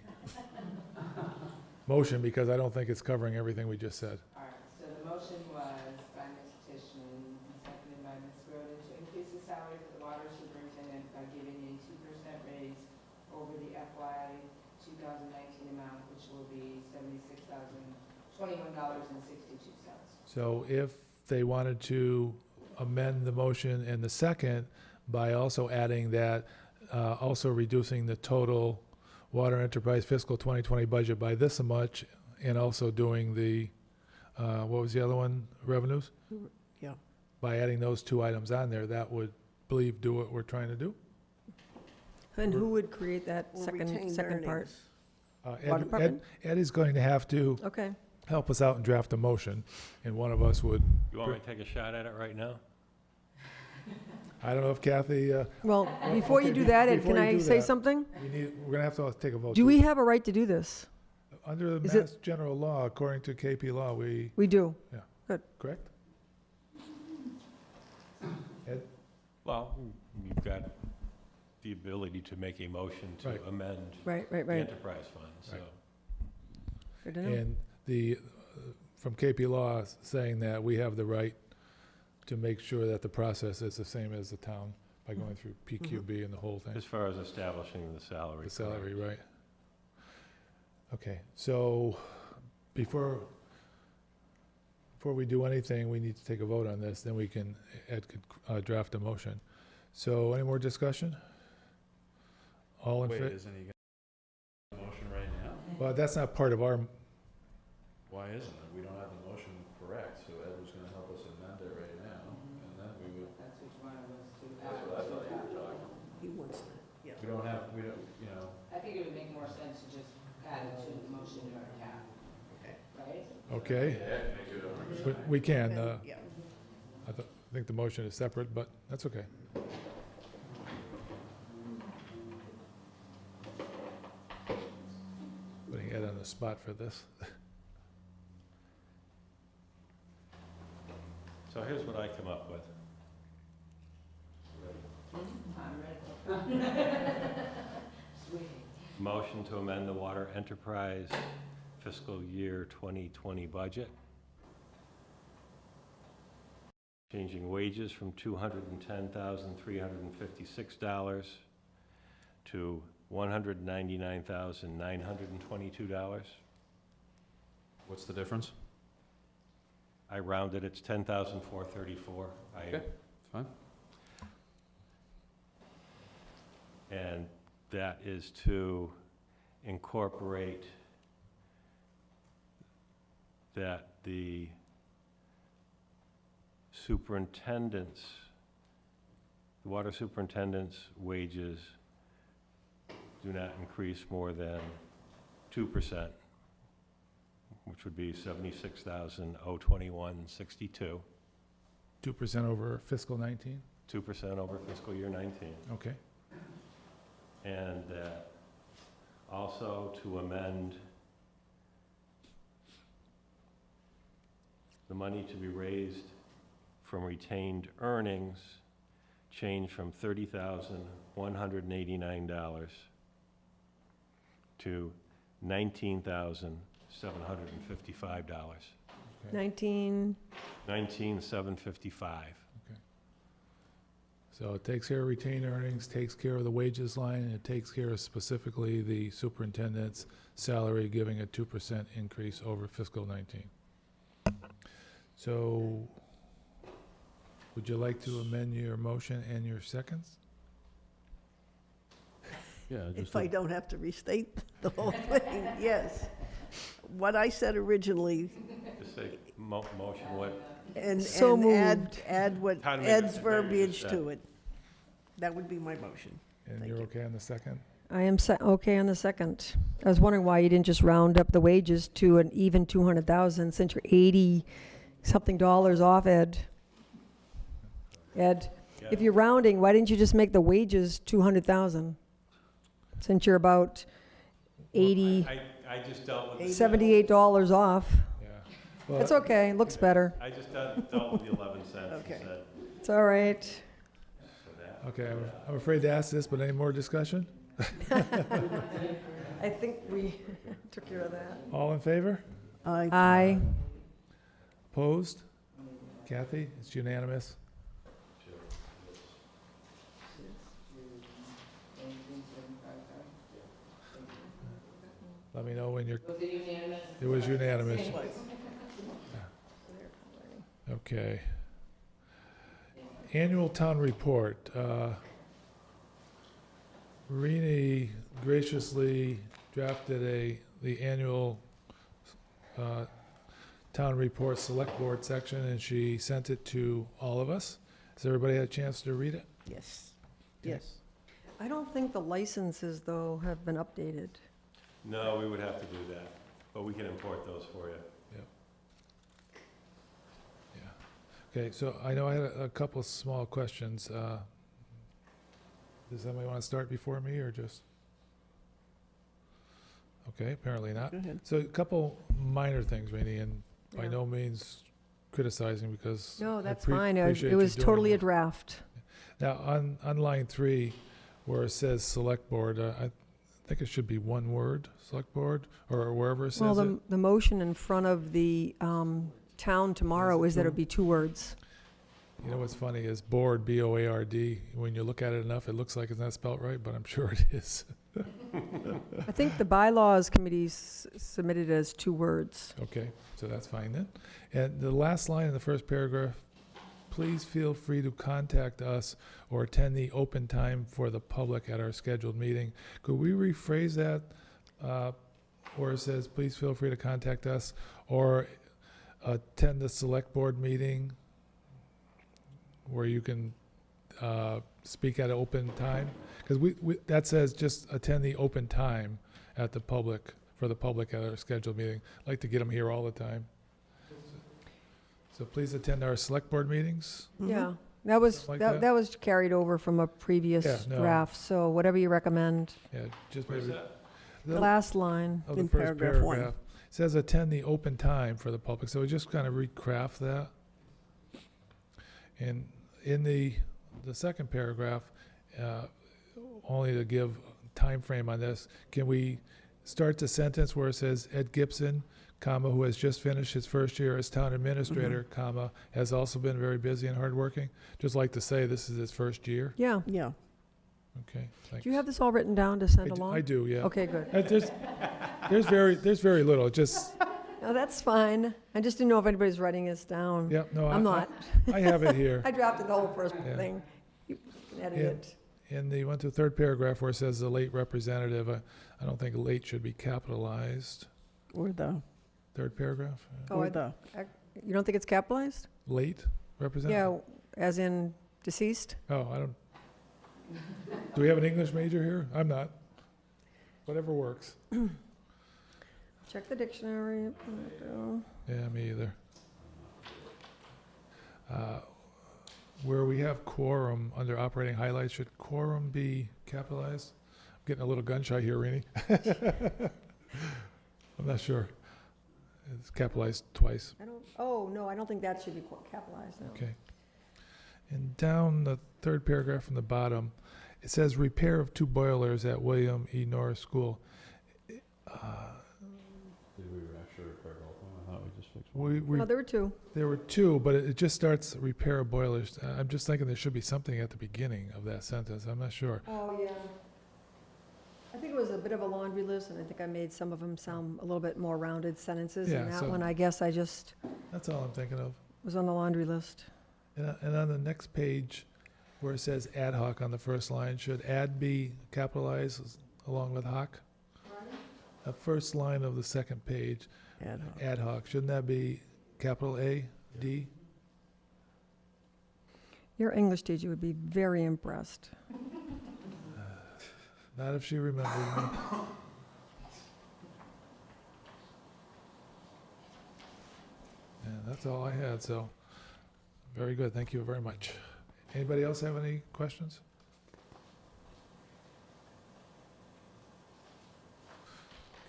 motion, because I don't think it's covering everything we just said. All right, so the motion was by Ms. Tishman, seconded by Ms. Groden, to increase the salary for the water superintendent by giving a 2% raise over the FY 2019 amount, which will be $76,021.62. So if they wanted to amend the motion and the second by also adding that, also reducing the total water enterprise fiscal 2020 budget by this much, and also doing the, what was the other one, revenues? Yeah. By adding those two items on there, that would, believe, do what we're trying to do? And who would create that Or second retained part? earnings. Water department? Ed is going to have to Okay. help us out and draft a motion, and one of us would, You want me to take a shot at it right now? I don't know if Kathy, Well, before you okay, do that, Ed, before can you I do say that, something? we're gonna have to take a vote. Do too. we have a right to do this? Under the is it- Mass General Law, according to KP Law, we, We do. correct? Ed? Well, you've got the ability to make a motion to Right. amend Right, the enterprise fund, so. Right. Good to know. And the, from KP Law saying that we have the right to make sure that the process is the same as the town by going through PQB and the whole thing. As far as establishing the salary. The salary, right. Okay, so before we do anything, we need to take a vote on this, then we can, Ed could draft a motion. So any more discussion? All in Wait, favor? isn't he gonna motion right now? Well, that's not part of our, Why isn't it? We don't have the motion correct, so Ed was gonna help us amend it right now, and then we would. That's which one of us to That's what I thought you were talking. He wants to, yeah. We don't have, we don't, you know. I think it would make more sense to just add it to the motion or cap, right? okay, Yeah, make it a. we can, Yeah. I think the motion is separate, but that's okay. Putting Ed on the spot for this. So here's what I come up with. I'm ready. Sweet. Motion to amend the water enterprise fiscal year 2020 budget. Changing wages from $210,356 to $199,922. What's the difference? I rounded, it's $10,434. Okay, fine. And that is to incorporate that the superintendent's, the water superintendent's wages do not increase more than 2%, which would be $76,021.62. 2% over fiscal 19? 2% over fiscal year 19. Okay. And also to amend the money to be raised from retained earnings, change from $30,189 to $19,755. 19, $19,755. So it takes care of retained earnings, takes care of the wages line, and it takes care of specifically the superintendent's salary, giving a 2% increase over fiscal 19. So would you like to amend your motion and your seconds? Yeah, just. If I don't have to restate the whole thing, yes. What I said originally, Just say motion what? and So add what How to make Ed's it- verbiage yeah. to it. That would be my motion. And Thank you're you. okay on the second? I am okay on the second. I was wondering why you didn't just round up the wages to an even 200,000 since you're 80-something dollars off, Ed. Ed, if you're rounding, why didn't you just make the wages 200,000? Since you're about 80, I just dealt with. $78 off. Yeah. Well, It's okay, it looks better. I just dealt with the 11 cents. Okay. Said, It's all right. so that- Okay, I'm afraid to ask this, but any more discussion? I think we took care of that. All in favor? Aye. Opposed? Kathy, it's unanimous. Let me know when you're. Was it unanimous? It was unanimous. Okay. Annual town report. Rini graciously drafted the annual town report select board section, and she sent it to all of us. Has everybody had a chance to read it? Yes. Okay. Yes. I don't think the licenses, though, have been updated. No, we would have to do that, but we can import those for you. Okay, so I know I had a couple of small questions. Does somebody want to start before me, or just? Okay, apparently not. Go ahead. So a couple minor things, Rainey, and by Yeah. no means criticizing, because. No, I that's pre- fine. appreciate It you was doing totally a this. draft. Now, on line 3, where it says select board, I think it should be one word, select board, or wherever it Well, says it. the motion in front of the town tomorrow is that it'd be 2 words. You know what's funny is board, B-O-A-R-D. When you look at it enough, it looks like it's not spelled right, but I'm sure it is. I think the bylaws committee submitted it as 2 words. Okay, so that's fine then. And the last line in the first paragraph, please feel free to contact us or attend the open time for the public at our scheduled meeting. Could we rephrase that, where it says, please feel free to contact us, or attend the select board meeting where you can speak at an open time? Because that says just attend the open time at the public, for the public at our scheduled meeting. I'd like to get them here all the time. So please attend our select board meetings. Yeah, that was, Something like that? that was carried over from a previous Yeah, no. draft, so whatever you recommend. Yeah, just Where's maybe. that? The- Last line. Of the In first paragraph 1. paragraph. It says attend the open time for the public, so we just kind of recraft that. And in the second paragraph, only to give time frame on this, can we start the sentence where it says Ed Gibson, comma, who has just finished his first year as town administrator, comma, has also been very busy and hardworking? Just like to say this is his first year. Yeah. Yeah. Okay, thanks. Do you have this all written down to send along? I do, yeah. Okay, good. There's very little, just, No, that's fine. I just didn't know if anybody's writing this down. yeah, no, I'm not. I have it here. I drafted the whole first Yeah. thing. You can edit Yeah. it. In the one to third paragraph where it says the late representative, I don't think late should be capitalized. Or the, Third paragraph, Oh, or the, You don't think it's capitalized? late representative? Yeah, as in deceased? Oh, I don't. Do we have an English major here? I'm not. Whatever works. Check the dictionary. Yeah, me either. Where we have quorum under operating highlights, should quorum be capitalized? I'm getting a little gun shy here, Rini. I'm not sure. It's capitalized twice. No, I don't think that should be capitalized, no. Okay. And down the third paragraph from the bottom, it says repair of 2 boilers at William E. Norris School. Did we actually repair both of them? I thought we just fixed one. We, No, there were 2. there were 2, but it just starts repair of boilers. I'm just thinking there should be something at the beginning of that sentence. I'm not sure. Oh, yeah. I think it was a bit of a laundry list, and I think I made some of them sound a little bit more rounded sentences. Yeah, And that so- one, I guess I just That's all I'm thinking of. was on the laundry list. And on the next page, where it says ad hoc on the first line, should ad be capitalized along with hoc? The first line of the second page, ad hoc. ad hoc, shouldn't that be capital A, D? Your English teacher would be very impressed. Not if she remembers me. And that's all I had, so, very good, thank you very much. Anybody else have any questions?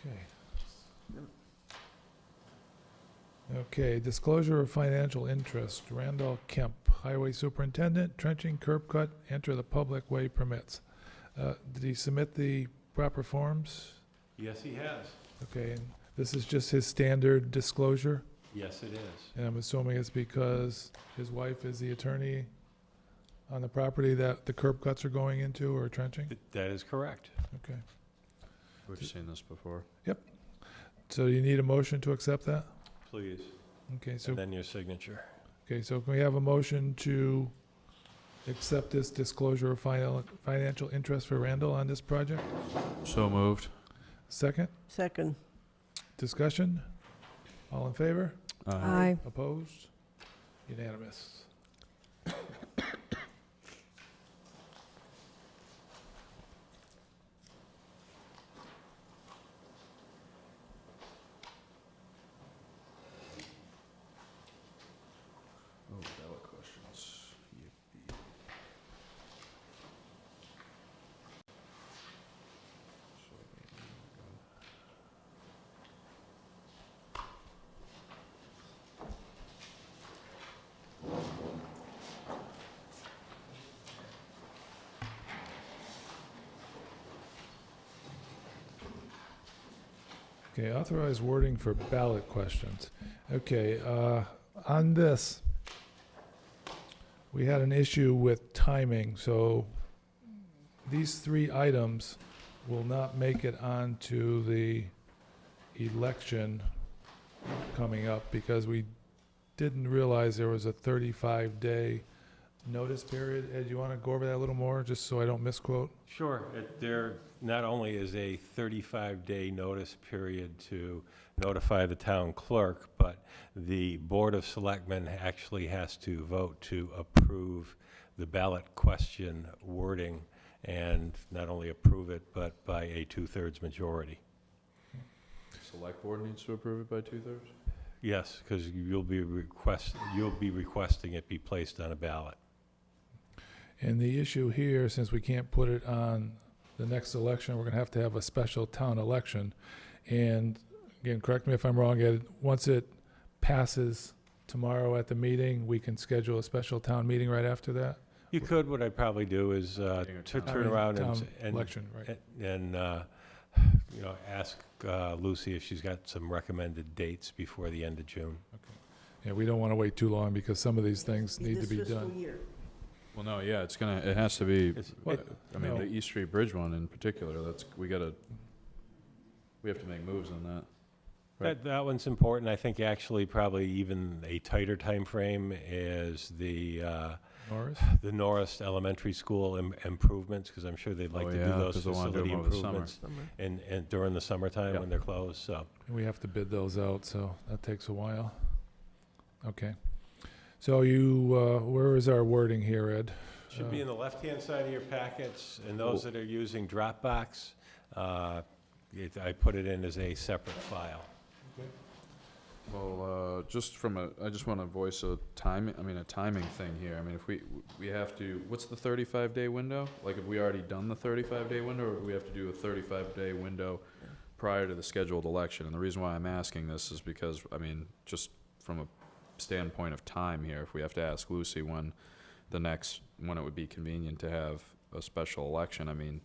Okay. Okay, disclosure of financial interest. Randall Kemp, Highway Superintendent, trenching, curb cut, enter the public way permits. Did he submit the proper forms? Yes, he has. Okay, and this is just his standard disclosure? Yes, it is. And I'm assuming it's because his wife is the attorney on the property that the curb cuts are going into or trenching? That is correct. Okay. We've seen this before. So you need a motion to accept that? Please. Okay, so, And then your signature. okay, so can we have a motion to accept this disclosure of financial interest for Randall on this project? So moved. Second? Second. Discussion? All in favor? Aye. Opposed? Unanimous. Oh, ballot questions. Yippee. Okay, authorized wording for ballot questions. Okay, on this, we had an issue with timing, so these three items will not make it onto the election coming up because we didn't realize there was a 35-day notice period. Ed, you want to go over that a little more, just so I don't misquote? Sure. There not only is a 35-day notice period to notify the town clerk, but the Board of Selectmen actually has to vote to approve the ballot question wording, and not only approve it, but by a 2/3 majority. Select board needs to approve it by 2/3? Yes, because you'll be requesting it be placed on a ballot. And the issue here, since we can't put it on the next election, we're going to have a special town election. And again, correct me if I'm wrong, Ed, once it passes tomorrow at the meeting, we can schedule a special town meeting right after that? You could. What I'd probably do is to turn around Town and election, right. ask Lucy if she's got some recommended dates before the end of June. Yeah, we don't want to wait too long because some of these things need to be This fiscal done. year. Well, no, yeah, it has to be, I mean, no. the East Street Bridge one in particular, we have to make moves on that. Right. That one's important. I think actually probably even a tighter time frame is the Norris? the Norris Elementary School improvements, because I'm sure they'd like Oh, to yeah, do those 'cause they wanna do facility them over the summer. improvements and during the summertime Yep. when they're closed, so. We have to bid those out, so that takes a while. Okay. So you, where is our wording here, Ed? Should be in the left-hand side of your packets, and those that are using Dropbox, I put it in as a separate file. Well, I just want to voice a timing thing here. I mean, if we have to, what's the 35-day window? Like, have we already done the 35-day window, or do we have to do a 35-day window prior to the scheduled election? And the reason why I'm asking this is because, I mean, just from a standpoint of time here, if we have to ask Lucy when it would be convenient to have a special election, I mean,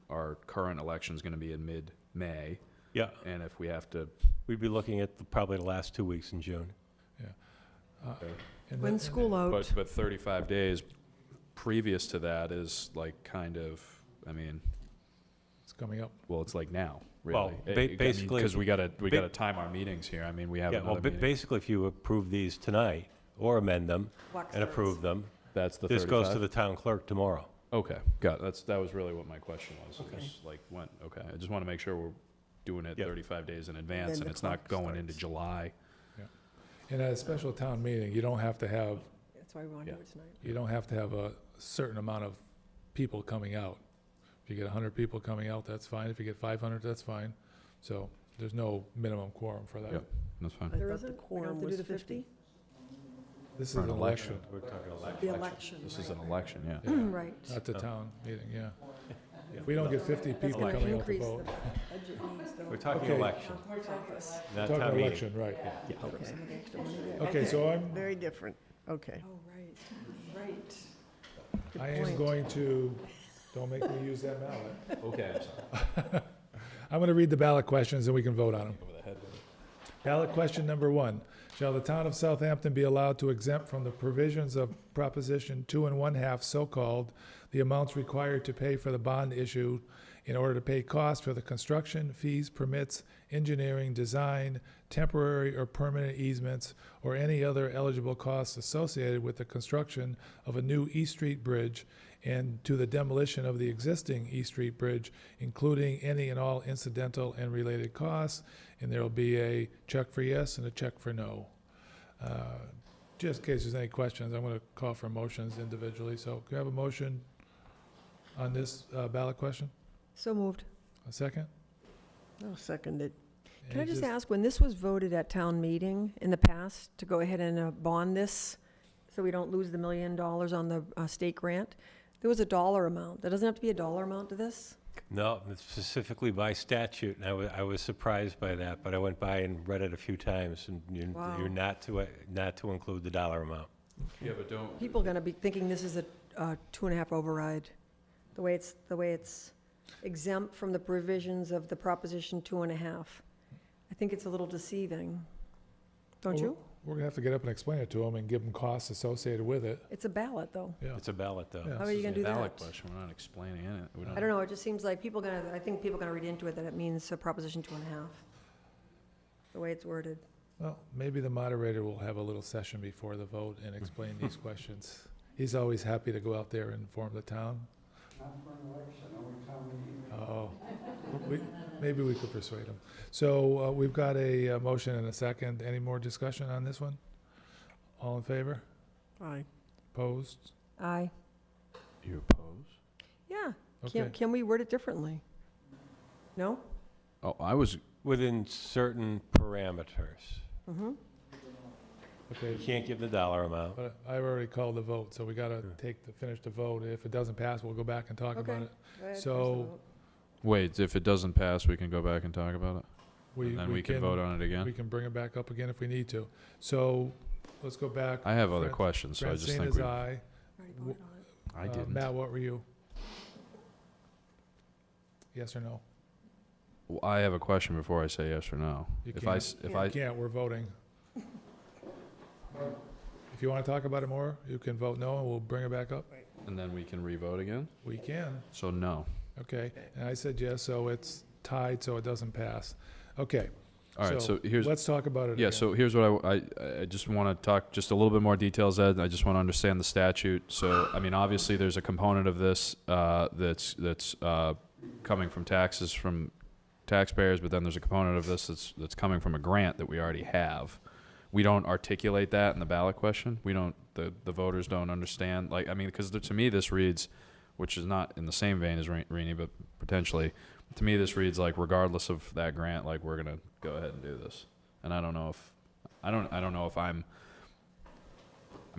our current election's going to be in mid-May. Yeah, And if we have to, we'd be looking at probably the last 2 weeks in June. And When's the- school out? but 35 days previous to that is like kind of, I mean, It's coming up. well, it's like now, Well, really. basically- Because we gotta time our meetings here. I mean, we have Yeah, well, another meeting. basically, if you approve these tonight, or amend them and approve them, That's the this goes to 35? the town clerk tomorrow. Okay, got it. That was really what my question was. Is like when, okay, I just want to make sure we're doing it Yep. 35 days in advance Then and the it's not clock going into starts. July. And at a special town meeting, you don't have to have That's why we want to do it tonight. you don't have to have a certain amount of people coming out. If you get 100 people coming out, that's fine. If you get 500, that's fine. So there's no minimum quorum for that. Yep. That's fine. I There thought isn't? the We don't quorum have to do was the 50. This is For an an election, We're talking election. The election, This is right. an election, yeah. Yeah. Right. not the town meeting, yeah. If we don't get 50 That's people gonna coming out to increase the vote. budget needs, though. We're talking Okay. election, not Talking town meeting. election, right. Okay. Okay, so I'm, Very different, okay. Oh, right. Good I am point. going to, don't make me use that ballot. Okay, I'm sorry. I'm going to read the ballot questions and we can vote on them. Ballot question number 1. Shall the town of Southampton be allowed to exempt from the provisions of Proposition 2 1/2, so-called, the amounts required to pay for the bond issue in order to pay costs for the construction, fees, permits, engineering, design, temporary or permanent easements, or any other eligible costs associated with the construction of a new East Street Bridge and to the demolition of the existing East Street Bridge, including any and all incidental and related costs, and there will be a check for yes and a check for no. Just in case there's any questions, I'm going to call for motions individually. So can I have a motion on this ballot question? So moved. A second? I'll second it. Can I Any just dis- ask, when this was voted at town meeting in the past, to go ahead and bond this, so we don't lose the $1 million on the state grant, there was a dollar amount. There doesn't have to be a dollar amount to this? No, it's specifically by statute, and I was surprised by that, but I went by and read it a few times, and Wow. you're not to include the dollar amount. Yeah, but don't, People are gonna be thinking this is a 2.5 override, the way it's exempt from the provisions of the Proposition 2.5. I think it's a little deceiving, don't you? We're going to have to get up and explain it to them and give them costs associated with it. It's a ballot, though. Yeah. It's a ballot, though. Yeah. How are you gonna do ballot that? question, we're not explaining it. We I don't know, it just seems like I think people are gonna read into it that it means a Proposition 2.5, the way it's worded. Well, maybe the moderator will have a little session before the vote and explain these questions. He's always happy to go out there and inform the town. Oh, maybe we could persuade him. So we've got a motion and a second. Any more discussion on this one? All in favor? Aye. Opposed? Aye. You oppose? Yeah. Okay. Can we word it differently? No? Oh, I was, Within certain parameters. Mm-hmm. Okay, You can't give the dollar amount. but I've already called the vote, so we got to finish the vote. If it doesn't pass, we'll go back and talk about it. So wait, if it doesn't pass, we can go back and talk about it? And then we can can vote on it We again? can bring it back up again if we need to. So let's go back. I have other Fran- questions, so I just Francine think is we, aye. I didn't. Matt, what were you? Yes or no? Well, I have a question before I say yes or no. You If can't. I, s- if I, You can't, we're voting. If you want to talk about it more, you can vote no, and we'll bring it back up. and then we can re-vote again? We can, So no. okay. And I said yes, so it's tied, so it doesn't pass. Okay. All right, so here's, Let's talk about it yeah, again. so here's what I just want to talk just a little bit more details, Ed. I just want to understand the statute. So, I mean, obviously, there's a component of this that's coming from taxes from taxpayers, but then there's a component of this that's coming from a grant that we already have. We don't articulate that in the ballot question. We don't, the voters don't understand, like, I mean, because to me, this reads, which is not in the same vein as Rini, but potentially, to me, this reads like regardless of that grant, like, we're gonna go ahead and do this. And I don't know if, I don't know if I mean,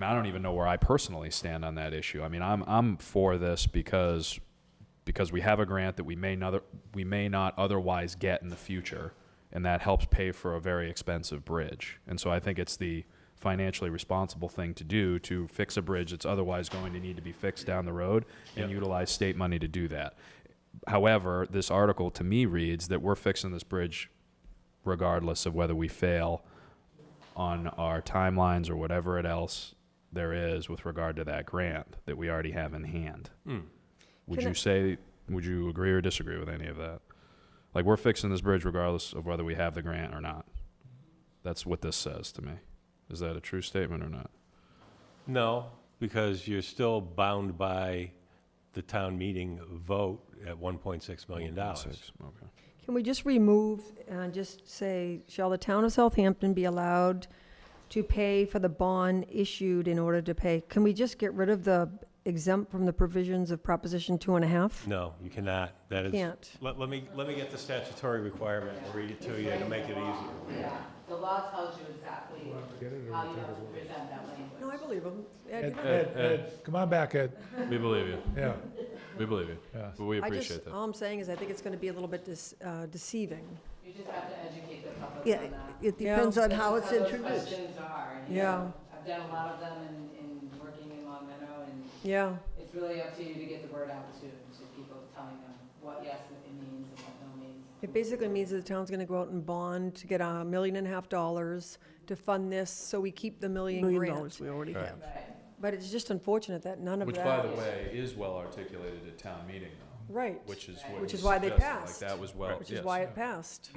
I don't even know where I personally stand on that issue. I mean, I'm for this because we have a grant that we may not otherwise get in the future, and that helps pay for a very expensive bridge. And so I think it's the financially responsible thing to do to fix a bridge that's otherwise going to need to be fixed down the road and utilize state money to do that. However, this article to me reads that we're fixing this bridge regardless of whether we fail on our timelines or whatever it else there is with regard to that grant that we already have in hand. Would you agree or disagree with any of that? Like, we're fixing this bridge regardless of whether we have the grant or not. That's what this says to me. Is that a true statement or not? No, because you're still bound by the town meeting vote at $1.6 million. Okay. Can we just remove and just say, shall the town of Southampton be allowed to pay for the bond issued in order to pay? Can we just get rid of the exempt from the provisions of Proposition 2.5? No, you cannot. That is. Can't. Let me get the statutory requirement and read it to you to make it easy. The law tells you exactly Get it or how you whatever. have to present that language. No, I believe him. Ed, come on back, Ed. We believe you. Yeah. We believe you, Yes. but we appreciate that. All I'm saying is I think it's going to be a little bit deceiving. You just have to educate the public Yeah, on that. it depends on how it's That's introduced. How those questions are. and, Yeah. I've done a lot of them in working in Long Meadow, and Yeah, it's really up to you to get the word out to people, telling them what yes it means and what no means. it basically means that the town's going to go out and bond to get $1.5 million to fund this, so we keep the million $1 grant. million we already Right. have. Right. But it's just unfortunate that none of Which, that. by the way, is well articulated at town meeting, though. Right. Which is what Which was is why they suggested, passed. Like, that was well, Which is yes. why it passed.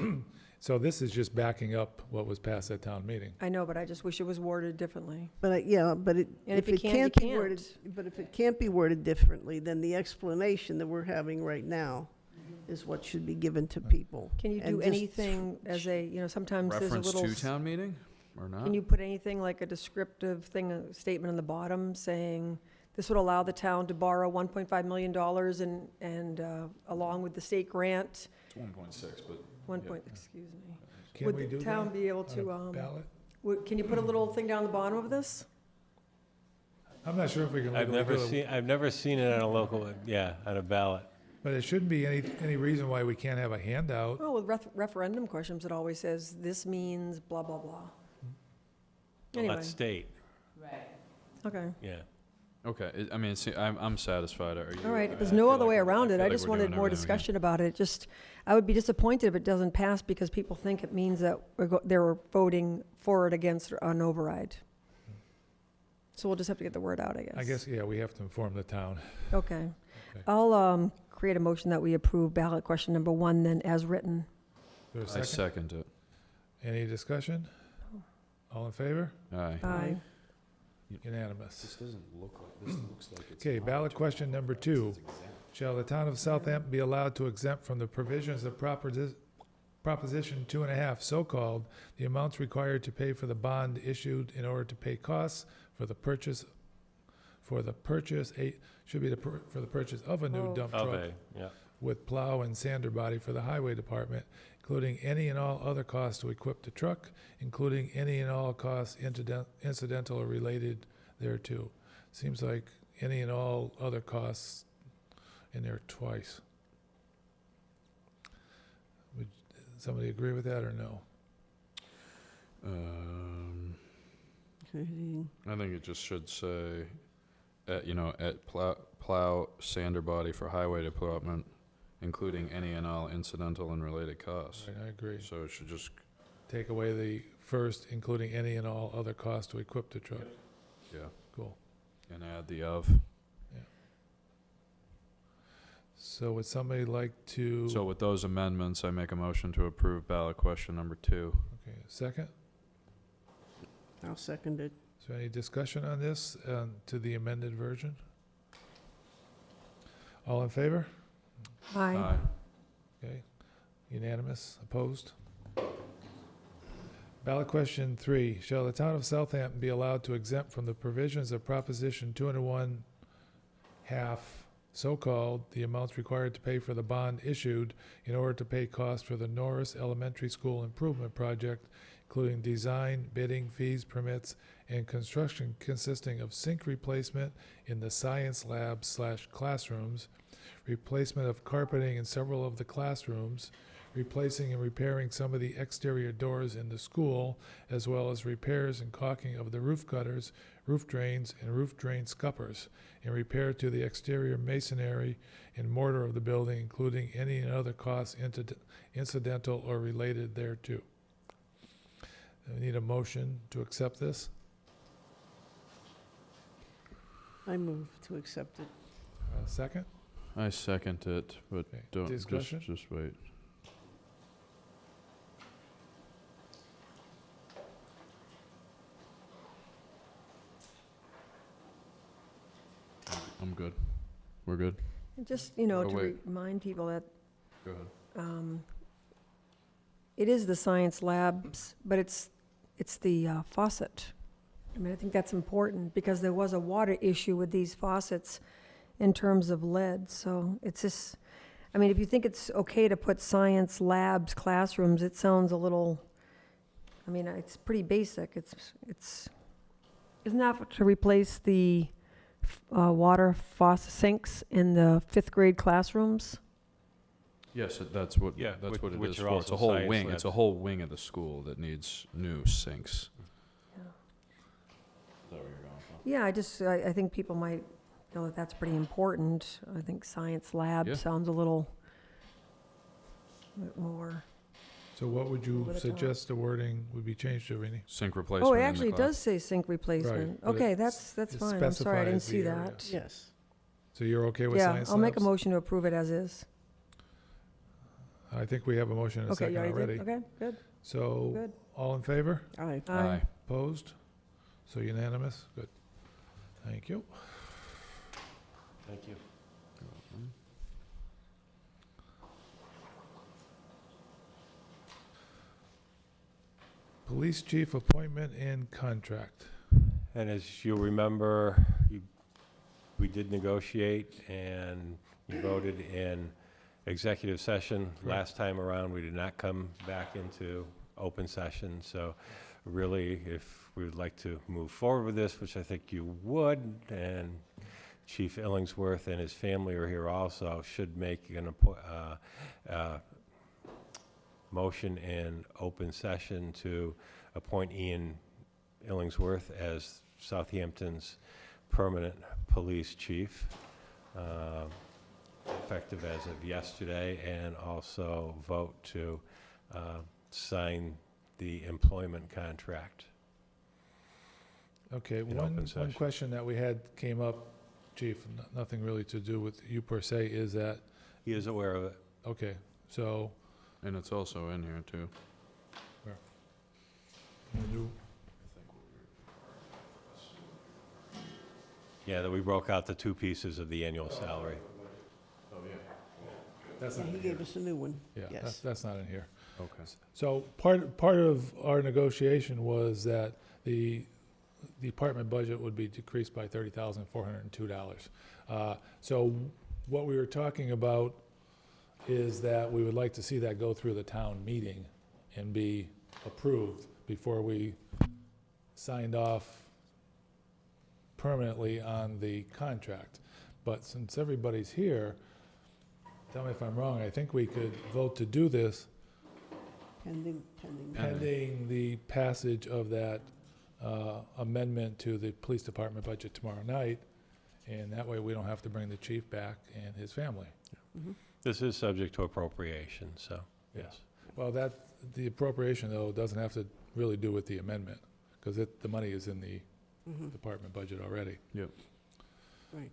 So this is just backing up what was passed at town meeting. I know, but I just wish it was worded differently. But, yeah, but And if if you it can't, you can't be worded, can't. but if it can't be worded differently, then the explanation that we're having right now is what should be given to people. Can you And do just- anything as a, sometimes there's a Reference little. to town meeting, or not? Can you put anything like a descriptive thing, a statement on the bottom saying, this would allow the town to borrow $1.5 million and along with the state grant, It's 1.6, but. excuse me. Can Would we the do town that be able on a to, ballot? can you put a little thing down the bottom of this? I'm not sure if we can I've legally never do it, I've never seen it on a local, on a ballot. but it shouldn't be any reason why we can't have a handout. Oh, with referendum questions, it always says, this means blah, blah, blah. Well, Anyway, that's state, Right. okay. yeah. Okay, I mean, I'm satisfied. Are you? All right, I there's feel no other like way we're- around it. feel I like just we're wanted doing more everything we can. discussion about it. Just, I would be disappointed if it doesn't pass because people think it means that they're voting for it, against, or on override. So we'll just have to get the word out, I guess. I guess, yeah, we have to inform the town. Okay. Okay. I'll create a motion that we approve ballot question number 1 then as written. Is there a I second? second it. Any discussion? All in favor? Aye. Aye. Unanimous. doesn't look like, this looks like it's. Okay, ballot question number 2. Shall the town of Southampton be allowed to exempt from the provisions of Proposition 2.5, so-called, the amounts required to pay for the bond issued in order to pay costs for the purchase, for the purchase of a new dump truck with plow and sander body for the highway department, including any and all other costs to equip the truck, including any and all costs incidental or related thereto. Seems like any and all other costs in there twice. Would somebody agree with that or no? I think it just should say, at plow sander body for highway department, including any and all incidental and related costs. Right, I agree. So it should just, Take away the first, including any and all other costs to equip the truck. yeah, Cool. and add the of. So would somebody like to? So with those amendments, I make a motion to approve ballot question number 2. Okay, second? I'll second it. Is there any discussion on this, to the amended version? All in favor? Aye. Okay, unanimous, opposed? Ballot question 3, shall the town of Southampton be allowed to exempt from the provisions of Proposition 2.1 half, so-called, the amounts required to pay for the bond issued in order to pay costs for the Norris Elementary School Improvement Project, including design, bidding, fees, permits, and construction consisting of sink replacement in the science labs/classrooms, replacement of carpeting in several of the classrooms, replacing and repairing some of the exterior doors in the school, as well as repairs and caulking of the roof gutters, roof drains, and roof drain scuppers, and repair to the exterior masonry and mortar of the building, including any and other costs incidental or related thereto. We need a motion to accept this. I move to accept it. Second? I second it, but Okay, don't, discussion? just wait. I'm good. We're good. Just, Oh, to wait. remind people that Go ahead. it is the science labs, but it's the faucet. I mean, I think that's important because there was a water issue with these faucets in terms of lead. So it's just, I mean, if you think it's okay to put science labs, classrooms, it sounds a little, I mean, it's pretty basic. Isn't that to replace the water faucet sinks in the 5th grade classrooms. Yes, that's what, Yeah, that's what it which is are for. It's a also whole science wing, labs. it's a whole wing of the school that needs new sinks. Is that where you're going for? Yeah, I think people might know that that's pretty important. I think science lab Yeah. sounds a little bit more. So what would you Over the top. suggest the wording would be changed to, Rini? Sink replacement Oh, in it the actually class. does say sink replacement. but Okay, it's- that's it fine. I'm sorry, I didn't specifies the see area. that. Yes. So you're okay with Yeah, science I'll make a labs? motion to approve it as is. I think we have a motion and a Okay, you second already already. did? Okay, good. So, Good. all in favor? Aye. Aye. Opposed? So unanimous? Good. Thank you. Thank you. Police chief appointment and contract. And as you'll remember, we did negotiate, and you voted in executive session. Last time around, we did not come back into open session, so really, if we would like to move forward with this, which I think you would, and Chief Illingsworth and his family are here also, should make an motion in open session to appoint Ian Illingsworth as Southampton's permanent police chief, effective as of yesterday, and also vote to sign the employment contract. Okay, In one open session. question that we had came up, chief, nothing really to do with you per se, is that, He is aware of it. okay, so, And it's also in here too. Yeah, that we broke out the two pieces of the annual salary. that's Yeah, not he in gave here. us a new one. Yeah, Yes. that's not in here. Okay. So part of our negotiation was that the department budget would be decreased by $30,402. So what we were talking about is that we would like to see that go through the town meeting and be approved before we signed off permanently on the contract. But since everybody's here, tell me if I'm wrong, I think we could vote to do this pending the passage of that amendment to the police department budget tomorrow night, and that way we don't have to bring the chief back and his family. This is subject to appropriation, so, yes. Well, the appropriation, though, doesn't have to really do with the amendment, because the money is in the department budget already. Yep. Right.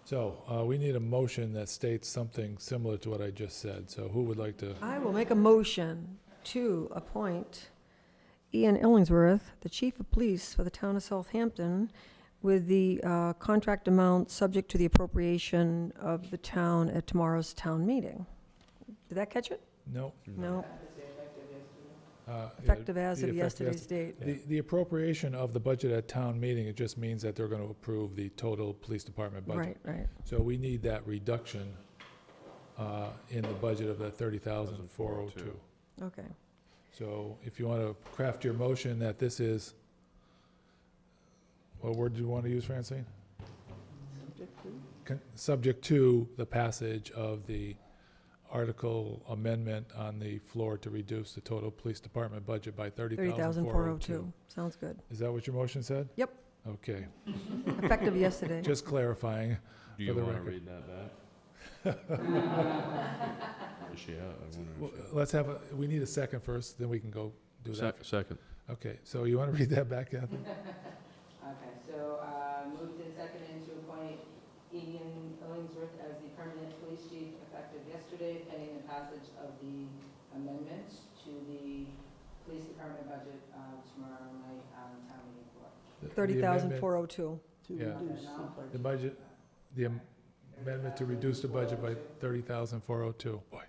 So, we need a motion that states something similar to what I just said, so who would like to? I will make a motion to appoint Ian Illingsworth, the chief of police for the town of Southampton, with the contract amount subject to the appropriation of the town at tomorrow's town meeting. Did that catch it? No. No. Uh, Effective as the of effective yesterday's date. The appropriation of the budget at town meeting, it just means that they're going to approve the total police department budget. Right. So we need that reduction in the budget of that $30,402. Okay. So if you want to craft your motion that this is, what word do you want to use, Francine? Subject to the passage of the article amendment on the floor to reduce the total police department budget by $30,402. $30,402. Sounds good. Is that what your motion said? Yep. Okay, Effective yesterday. just clarifying. Do you For the want to record. read that back? Where is she at? I wonder Well, if let's we need a second first, then we can go do she- that. Second. Okay, so you want to read that back, Kathy? Okay, so moved and seconded to appoint Ian Illingsworth as the permanent police chief effective yesterday, pending the passage of the amendment to the police department budget tomorrow night on town meeting floor. The amendment- $30,402. To Yeah. reduce The budget, the amendment to reduce the budget by $30,402. Boy.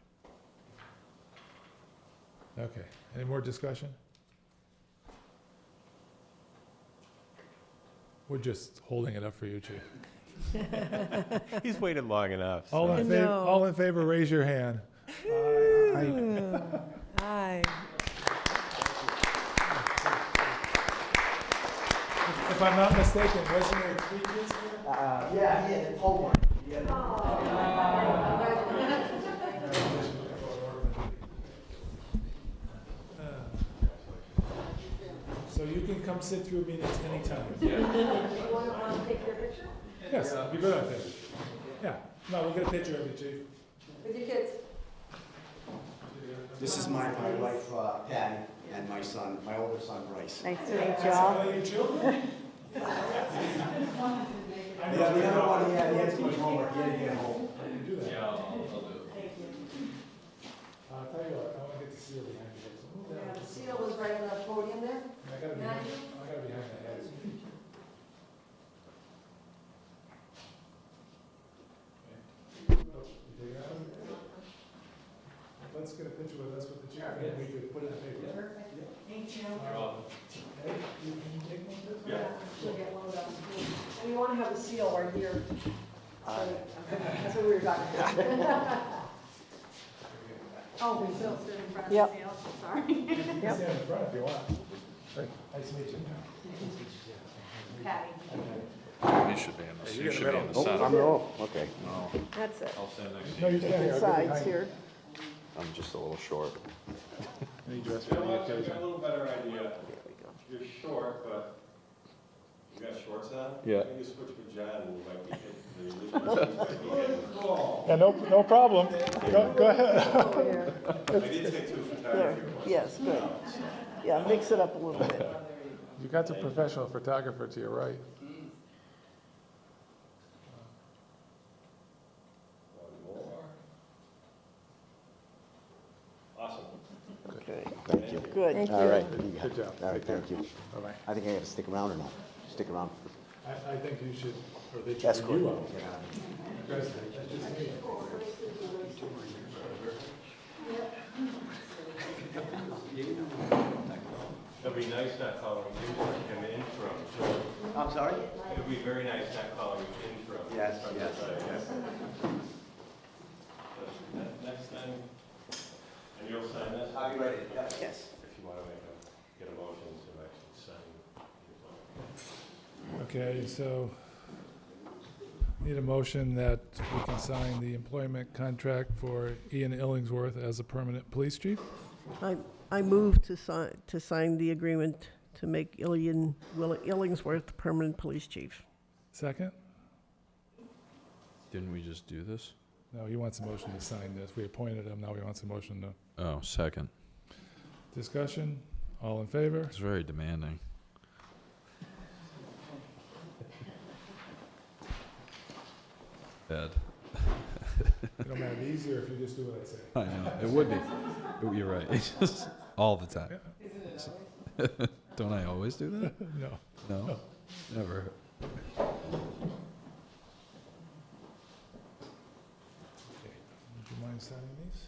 Okay, any more discussion? We're just holding it up for you, Chief. He's waited long enough. so- All in favor, raise your hand. Aye. If I'm not mistaken, wasn't there 3 kids here? Yeah, it's homework. So you can come sit through meetings anytime. You want to take your picture? Yes, it'd be good, I think. Yeah, no, we'll get a picture of you, chief. With your kids? This is my wife, Patty, and my son, my older son, Bryce. Nice to meet you all. Are your children? Yeah, the other one, he had too much homework, he had to get home. Do that. Yeah, I'll do it. I'll tell you what, I want to get the seal behind you. So move that. The seal was right on the podium there. I gotta be behind the heads. Let's get a picture with us with the chief, and we could put it in the paper. Thank you. Hey, you can take one of this? Yeah. She'll get one of those. And you want to have the seal right here. That's what we were talking about. Oh, the seal stood in front of the Yep. seal, sorry. You can stand in front if you want. Nice to meet you. Patty. You should be in the, you should be in the center. Okay. No, That's it. I'll stand next to No, you. you're standing here. I'll go Sides behind you. here. I'm just a little short. Any dress for the occasion. a little better idea. You're short, but you got shorts on? Yeah. Maybe switch with John and you might be hitting. Yeah, no problem. Go ahead. I did take 2 photography courses. Yes, good. Yeah, mix it up a little bit. You got the professional photographer to your right. One more. Awesome. Okay, Thank you. good. All right. Good job. All right, thank you. Bye-bye. I think I have to stick around or not? Stick around. I think you should, or they should. That's bring you good. out. That's just me. It'd be nice not calling him in from. I'm sorry? It'd be very nice not calling him in from. Yes, from the yes, side, yes. Next time, and you'll sign this? I'll be ready. Yeah. Yes. If you want to get a motion to actually sign. Okay, so need a motion that we can sign the employment contract for Ian Illingsworth as a permanent police chief. I move to sign the agreement to make Illingsworth permanent police chief. Second? Didn't we just do this? No, he wants a motion to sign this. We appointed him, now he wants a motion to. Oh, second. Discussion? All in favor? It's very demanding. Ed. It'll make it easier if you just do what I say. I know, it would be. You're right, it's just all the time. Don't I always do that? No. No? Never. Would you mind signing these?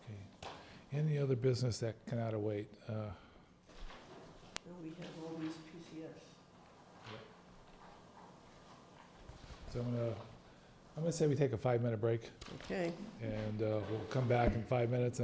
Okay. Any other business that cannot await? We have all these PCS. So I'm gonna say we take a 5-minute break, Okay. and we'll come back in 5 minutes.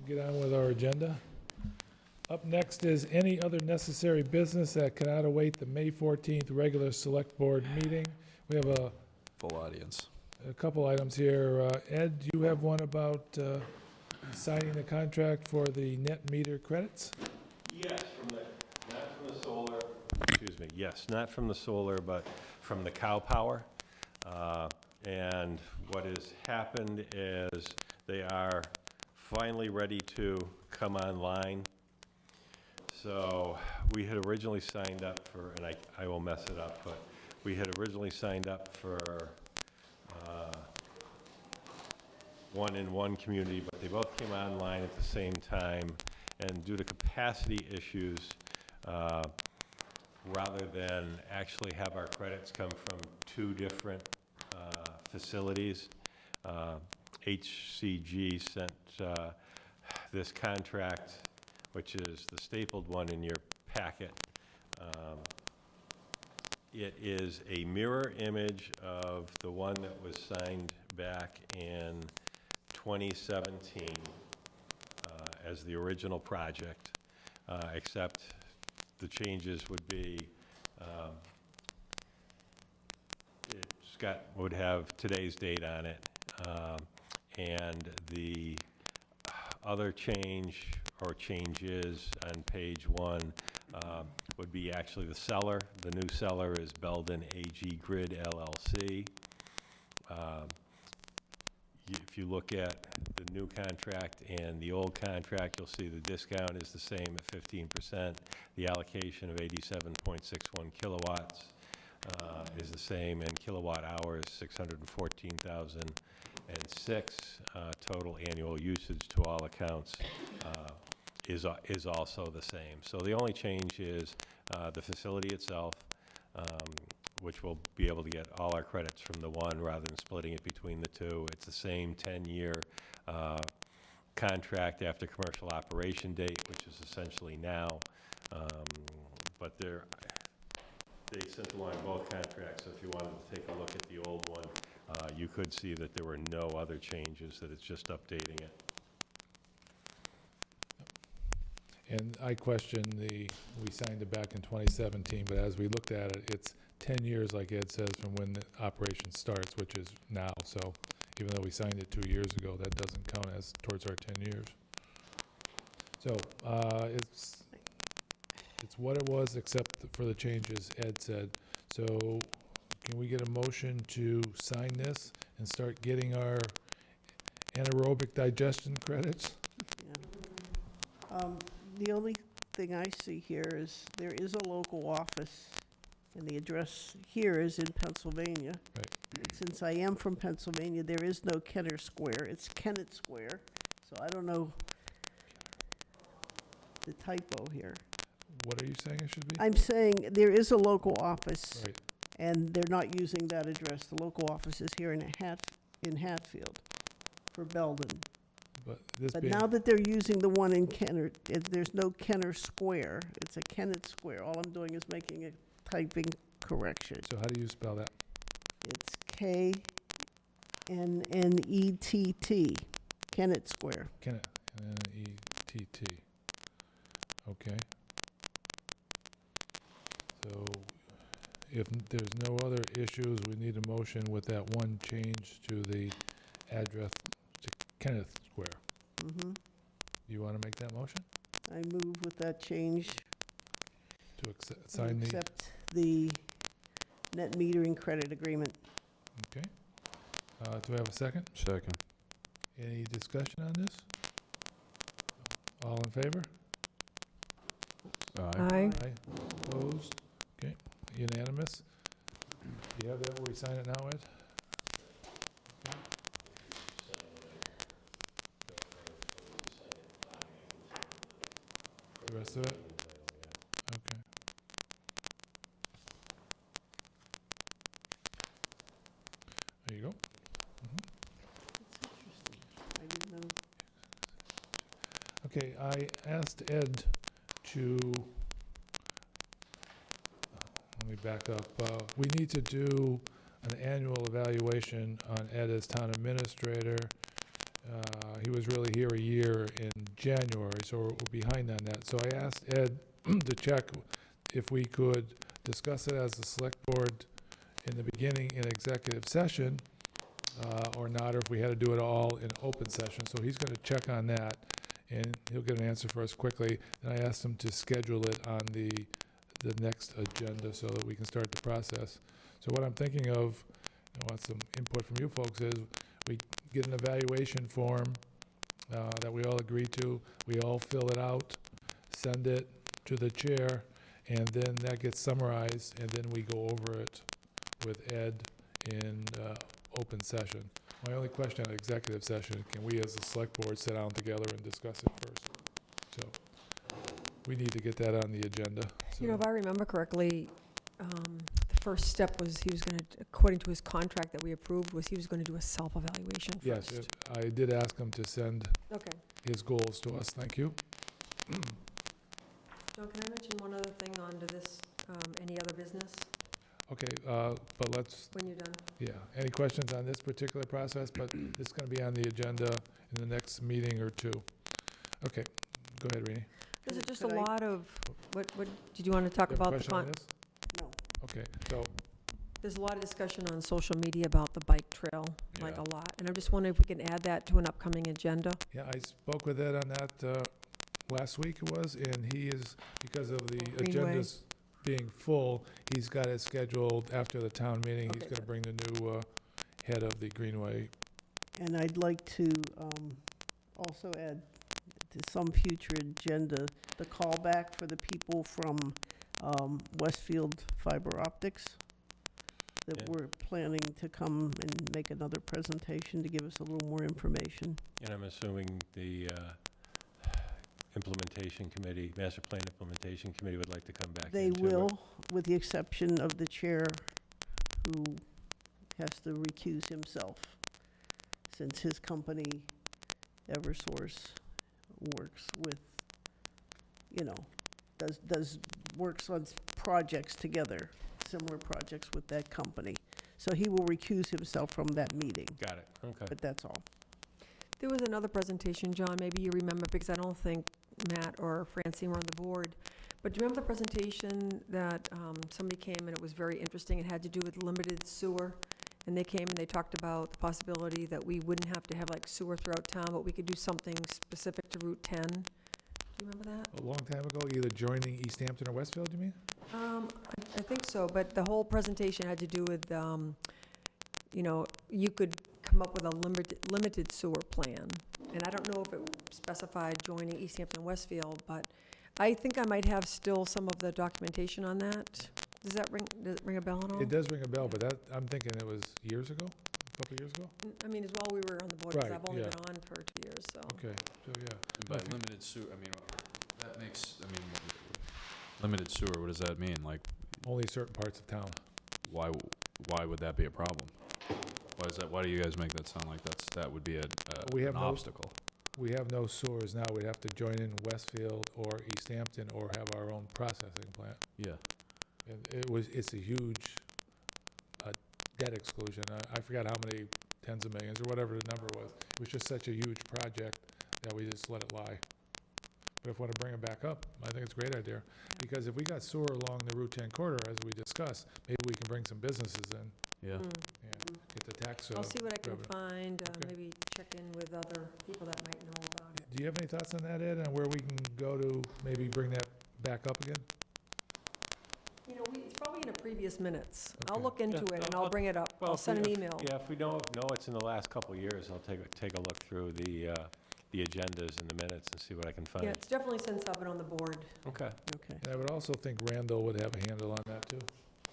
Get on with our agenda. Up next is any other necessary business that cannot await the May 14th regular Select Board meeting. We have a Full audience. couple items here. Ed, do you have one about signing the contract for the net meter credits? Yes, not from the solar, excuse me, yes, not from the solar, but from the cow power. And what has happened is they are finally ready to come online. So we had originally signed up for, and I will mess it up, but we had originally signed up for one in one community, but they both came online at the same time. And due to capacity issues, rather than actually have our credits come from two different facilities, HCG sent this contract, which is the stapled one in your packet. It is a mirror image of the one that was signed back in 2017 as the original project, except the changes would be would have today's date on it, and the other change or changes on page 1 would be actually the seller. The new seller is Belden AG Grid LLC. If you look at the new contract and the old contract, you'll see the discount is the same at 15%. The allocation of 87.61 kilowatts is the same, and kilowatt hours, 614,006. Total annual usage to all accounts is also the same. So the only change is the facility itself, which we'll be able to get all our credits from the one rather than splitting it between the two. It's the same 10-year contract after commercial operation date, which is essentially now. But they sent along both contracts, so if you wanted to take a look at the old one, you could see that there were no other changes, that it's just updating it. And I questioned we signed it back in 2017, but as we looked at it, it's 10 years, like Ed says, from when the operation starts, which is now. So even though we signed it 2 years ago, that doesn't count as towards our 10 years. So it's what it was, except for the changes Ed said. So can we get a motion to sign this and start getting our anaerobic digestion credits? Yeah. The only thing I see here is there is a local office, and the address here is in Pennsylvania. Right. Since I am from Pennsylvania, there is no Kenner Square. It's Kennett Square. So I don't know the typo here. What are you saying it should be? I'm saying there is a local office, Right. and they're not using that address. The local office is here in Hatfield for Belden. But this But being, now that they're using the one in Kenner, there's no Kenner Square. It's a Kennett Square. All I'm doing is making a typing correction. so how do you spell that? It's K-N-N-E-T-T, Kennett Square. Kennett, N-E-T-T. Okay. So if there's no other issues, we need a motion with that one change to the address to Kenneth Square. Mm-hmm. Do you want to make that motion? I move with that change To to sign the, accept the net metering credit agreement. okay. Do we have a second? Second. Any discussion on this? All in favor? Aye. Opposed? Okay, unanimous. Do you have that where we sign it now, Ed? The rest of it? Okay. There you go. I didn't know. Okay, I asked Ed to, let me back up. We need to do an annual evaluation on Ed as town administrator. He was really here a year in January, so we're behind on that. So I asked Ed to check if we could discuss it as a select board in the beginning in executive session, or not, or if we had to do it all in open session. So he's gonna check on that, and he'll get an answer for us quickly. And I asked him to schedule it on the next agenda so that we can start the process. So what I'm thinking of, I want some input from you folks, is we get an evaluation form that we all agree to, we all fill it out, send it to the chair, and then that gets summarized, and then we go over it with Ed in open session. My only question on executive session, can we as a select board sit down together and discuss it first? So we need to get that on the agenda. You know, if I remember correctly, the first step was he was going to, according to his contract that we approved, was he was going to do a self-evaluation first. Yes, I did ask him to send his goals to us. Thank you. John, can I mention one other thing onto this, any other business? Okay, but let's... When you're done. Yeah. Any questions on this particular process? But it's going to be on the agenda in the next meeting or two. Okay, go ahead, Rini. There's just a lot of, what, did you want to talk about the question on this? No. Okay, so... There's a lot of discussion on social media about the bike trail, like a lot. And I'm just wondering if we can add that to an upcoming agenda. Yeah, I spoke with Ed on that last week it was, and he is, because of the agendas being full, he's got it scheduled after the town meeting. He's going to bring the new head of the Greenway. And I'd like to also add to some future agenda the callback for the people from Westfield Fiber Optics that we're planning to come and make another presentation to give us a little more information. And I'm assuming the implementation committee, master plan implementation committee would like to come back. They will, with the exception of the chair, who has to recuse himself, since his company, Eversource, works with, you know, works on projects together, similar projects with that company. So he will recuse himself from that meeting. Got it, okay. But that's all. There was another presentation, John, maybe you remember, because I don't think Matt or Francine were on the board. But do you remember the presentation that somebody came and it was very interesting? It had to do with limited sewer. And they came and they talked about the possibility that we wouldn't have to have like sewer throughout town, but we could do something specific to Route 10. Do you remember that? A long time ago, either joining Easthampton or Westfield, you mean? I think so, but the whole presentation had to do with, you know, you could come up with a limited sewer plan. And I don't know if it specified joining Easthampton and Westfield, but I think I might have still some of the documentation on that. Does it ring a bell at all? It does ring a bell, but that, I'm thinking it was years ago, a couple of years ago? I mean, as well, we were on the board, because Right, I've only yeah. been on for 2 years, so. Okay, so yeah. And by limited sewer, I mean, that makes, I mean, limited sewer, what does that mean? Like, Only certain parts of town. why would that be a problem? Why is that, why do you guys make that sound like that would be We have an no- obstacle? We have no sewers now. We'd have to join in Westfield or Easthampton or have our own processing plant. Yeah. And it's a huge debt exclusion. I forgot how many tens of millions or whatever the number was. It was just such a huge project that we just let it lie. But if we want to bring it back up, I think it's a great idea. Because if we got sewer along the Route 10 corridor, as we discussed, maybe we can bring some businesses in. Yeah. Get the tax I'll see what I can revenue. find, Okay. maybe check in with other people that might know about it. Do you have any thoughts on that, Ed, and where we can go to maybe bring that back up again? You know, it's probably in the previous minutes. I'll Okay. look into it and I'll bring it up. Well, I'll if we- send an if- email. Yeah, if we know it's in the last couple of years, I'll take a look through the agendas and the minutes and see what I can find. Yeah, it's definitely since I've been on the board. Okay. Okay. And I would also think Randall would have a handle on that, too.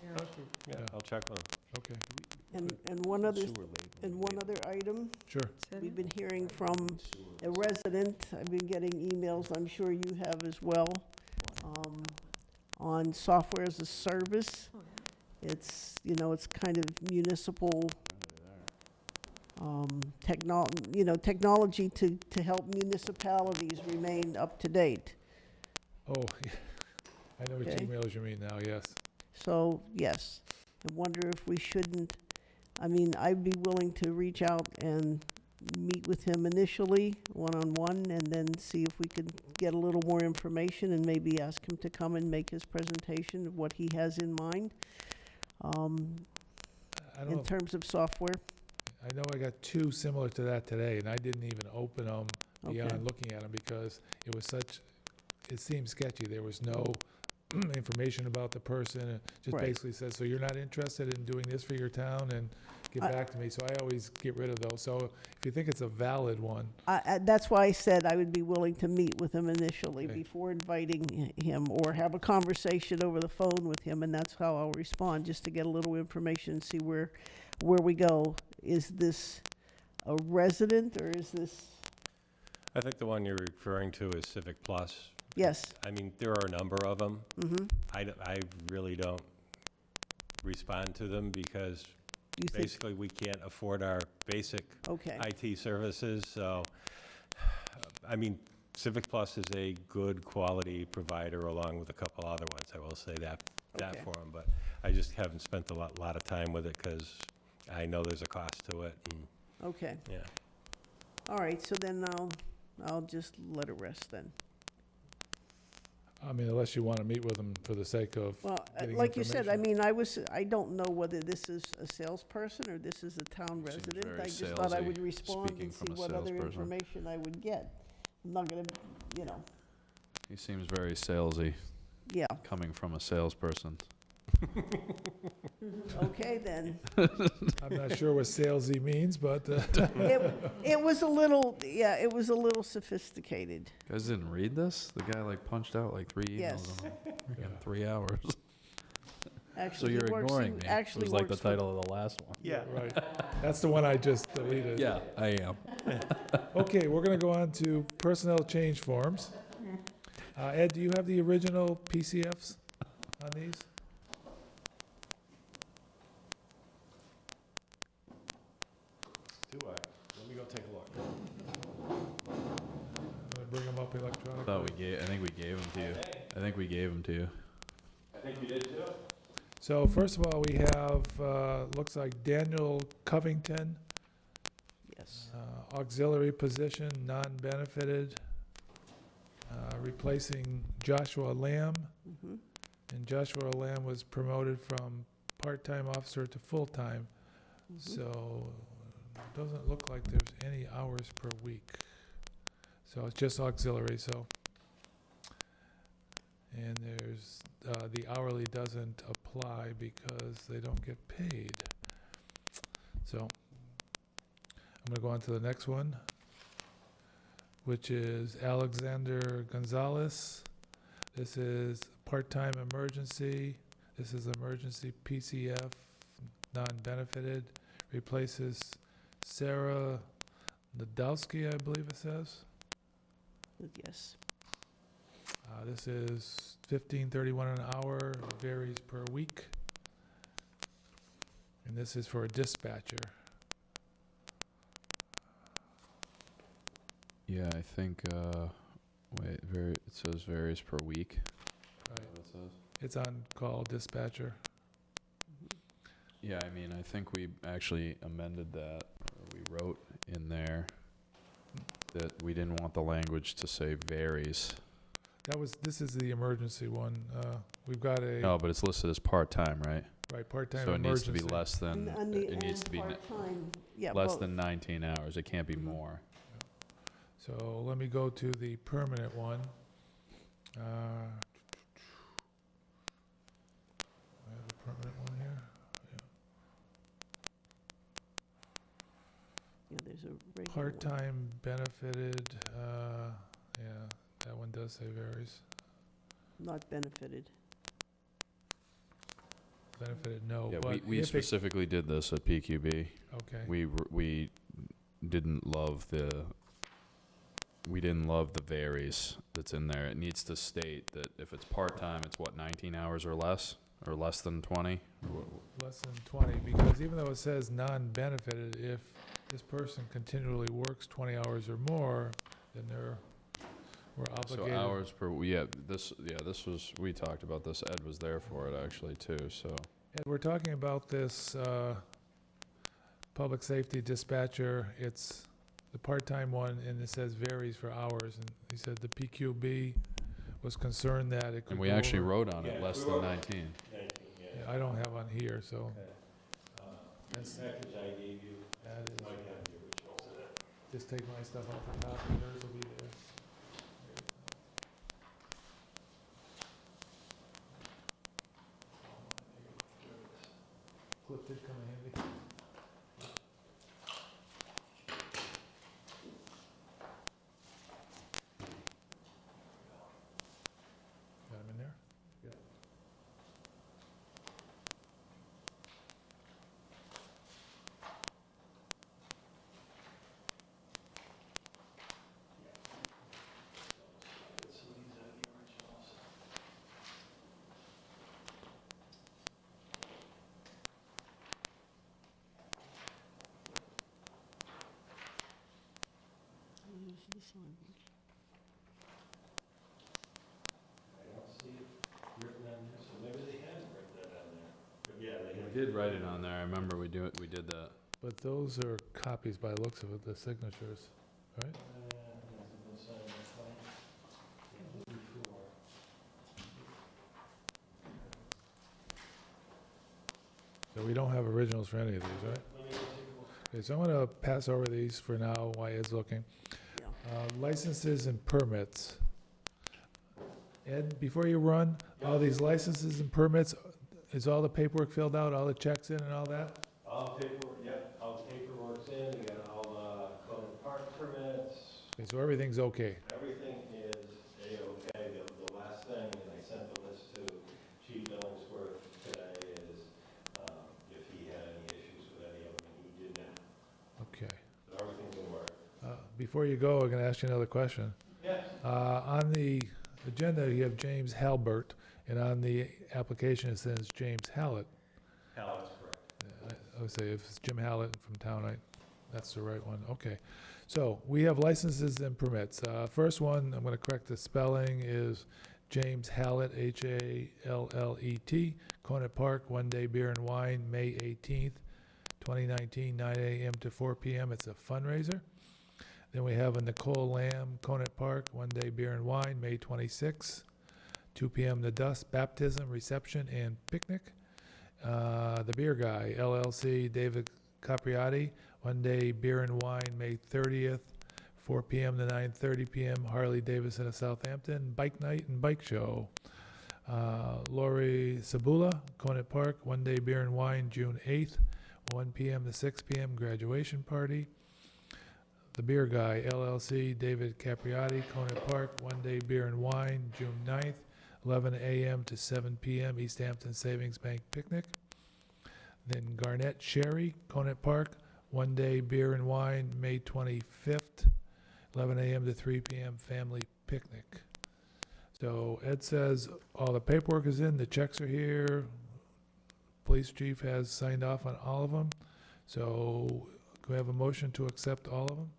Yeah, I'll check with them. Okay. And one other item. Sure. We've been hearing from a resident, I've been getting emails, I'm sure you have as well, on software as a service. It's, you know, it's kind of municipal technology to help municipalities remain up to date. Oh, I know which Okay. emails you mean now, yes. So, yes, I wonder if we shouldn't, I mean, I'd be willing to reach out and meet with him initially, one-on-one, and then see if we could get a little more information and maybe ask him to come and make his presentation of what he has in mind I don't know in if- terms of software. I know I got two similar to that today, and I didn't even open them beyond Okay. looking at them because it seemed sketchy. There was no information about the person. It just Right. basically says, so you're not interested in doing this for your town, and get back to me. So I always get rid of those. So if you think it's a valid one, That's why I said I would be willing to meet with him initially Okay. before inviting him, or have a conversation over the phone with him, and that's how I'll respond, just to get a little information, see where we go. Is this a resident, or is this, I think the one you're referring to is Civic Plus. yes? I mean, there are a number of them. Mm-hmm. I really don't respond to them because You think, basically we can't afford our basic okay, IT services, so, I mean, Civic Plus is a good quality provider along with a couple other ones, I will say that Okay. for them, but I just haven't spent a lot of time with it because I know there's a cost to it, and, okay. yeah. All right, so then I'll just let it rest then. I mean, unless you want to meet with them for the sake of Well, getting like you said, I information. I don't know whether this is a salesperson or this is a town Seems resident. very I just thought I salesy, would respond speaking and see from a what other salesperson. information I would get. I'm not gonna, you know, He seems very salesy, yeah, coming from a salesperson. okay then. I'm not sure what salesy means, but It was a little, yeah, it was a little sophisticated. You guys didn't read this? The guy like punched out like 3 emails Yes. in freaking 3 hours. So Actually, he you're works- ignoring he me. actually It was like the works for- title of the last one. Yeah. right. That's the one I just deleted. Yeah, I am. Okay, we're going to go on to personnel change forms. Ed, do you have the original PCFs on these? Do I? Let me go take a look. I'm going to bring them up electronically. I think we gave them to you. I think we gave them to you. I think you did too. So first of all, we have, looks like Daniel Covington, Yes. auxiliary position, non-benefited, replacing Joshua Lamb. Mhm. And Joshua Lamb was promoted from part-time officer to full-time. Mhm. So it doesn't look like there's any hours per week. So it's just auxiliary, so. And there's, the hourly doesn't apply because they don't get paid. So I'm gonna go on to the next one, which is Alexander Gonzalez. This is part-time emergency. This is emergency PCF, non-benefited. Replaces Sarah Nadowski, I believe it says. Yes. This is $15.31 an hour, varies per week. And this is for a dispatcher. Yeah, I think, it says varies per week. Right. It says. It's on call dispatcher. Yeah, I mean, I think we actually amended that, or we wrote in there that we didn't want the language to say varies. This is the emergency one. We've got a, No, but it's listed as part-time, right? right, part-time So it needs emergency. to be less than, On the- it needs and to be part-time, yeah, less both. than 19 hours. It can't be Mhm. more. So let me go to the permanent one. I have the permanent one here. Yeah, there's a regular one. Part-time benefited, yeah, that one does say varies. Not benefited. Benefited, no, Yeah, but we if it, specifically did this at PQB. okay, We didn't love the varies that's in there. It needs to state that if it's part-time, it's what, 19 hours or less than 20? less than 20, because even though it says non-benefited, if this person continually works 20 hours or more, then we're So obligated. hours per, this was, we talked about this, Ed was there for it actually too, so. And we're talking about this public safety dispatcher. It's the part-time one, and it says varies for hours, and he said the PQB was concerned that it could And we go actually over. wrote on it, Yeah, less we than wrote- 19. Yeah. Yeah, I don't have on here, so. Okay. That's- Package I gave you, that is- might have the originals in it. Just take my stuff off the top, and yours will be there. Clip did come in handy. Got him in there? Yeah. I don't see it written on there, so maybe they hadn't written that on there. But yeah, they We have. did write it on there, I remember we did that. But those are copies by the looks of it, the signatures, right? Hasn't been signed by client. Before. So we don't have originals for any of these, right? Let me go take a look. Okay, so I'm gonna pass over these for now while Ed's looking. Yeah. Licenses and permits. Ed, before you run, all these licenses and permits, is all the paperwork filled out, all the checks in and all that? All paperwork, yep, all the paperwork's in, we got all the Conan Park permits, Okay, so everything's okay. everything is A-okay. The last thing, and I sent the list to Chief Illingsworth today, is if he had any issues with any of them, and he did not. Okay. So everything's in work. Before you go, I'm gonna ask you another question. Yes. On the agenda, you have James Halbert, and on the application, it says James Hallett. Hallett's correct. I would say if it's Jim Hallett from town, that's the right one. Okay. So we have licenses and permits. First one, I'm going to correct the spelling, is James Hallett, Hallet, Conant Park, One Day Beer and Wine, May 18th, 2019, 9 a.m. to 4 p.m. It's a fundraiser. Then we have a Nicole Lamb, Conant Park, One Day Beer and Wine, May 26th, 2 p.m. to dusk, baptism, reception, and picnic. The Beer Guy, LLC, David Capriati, One Day Beer and Wine, May 30th, 4 p.m. to 9:30 p.m. Harley Davidson of Southampton, Bike Night and Bike Show. Lori Sabula, Conant Park, One Day Beer and Wine, June 8th, 1 p.m. to 6 p.m. Graduation Party. The Beer Guy, LLC, David Capriati, Conant Park, One Day Beer and Wine, June 9th, 11 a.m. to 7 p.m. Easthampton Savings Bank Picnic. Then Garnett Sherry, Conant Park, One Day Beer and Wine, May 25th, 11 a.m. to 3 p.m. Family Picnic. So Ed says all the paperwork is in, the checks are here. Police chief has signed off on all of them. So can we have a motion to accept all of them?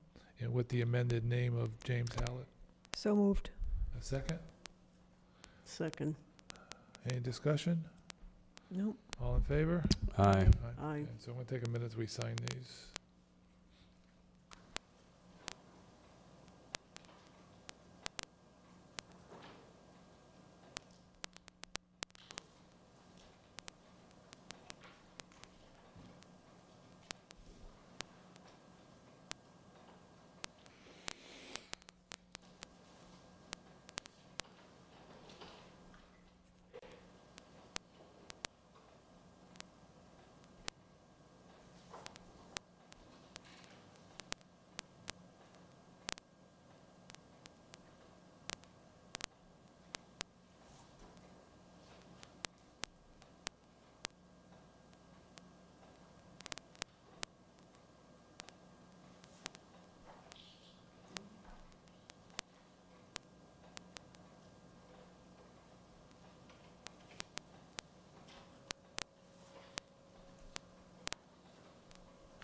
And with the amended name of James Hallett. So moved. A second? Second. Any discussion? Nope. All in favor? Aye. Aye. Okay, so I'm gonna take a minute as we sign these.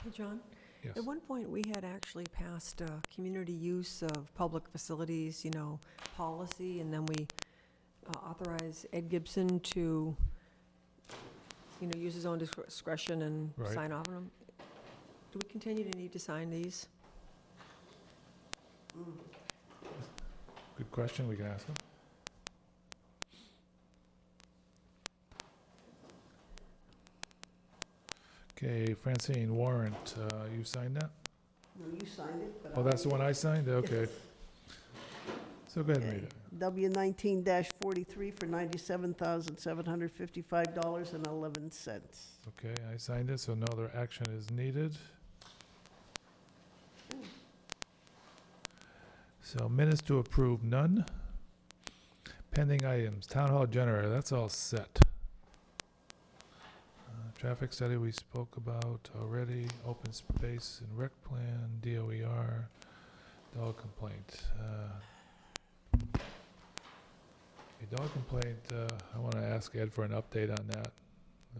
Hey, John? Yes. At one point, we had actually passed community use of public facilities, policy, and then we authorized Ed Gibson to, use his own discretion and Right. sign off on them. Do we continue to need to sign these? Good question, we can ask him. Okay, Francine, warrant, you signed that? No, you signed it, but Oh, that's the one I signed? Okay. So go ahead and read it. W19-43 for $97,755.11. Okay, I signed it, so no other action is needed. So minutes to approve, none. Pending items, town hall generator, that's all set. Traffic study we spoke about already, open space and rec plan, DOER, dog complaint. A dog complaint, I want to ask Ed for an update on that.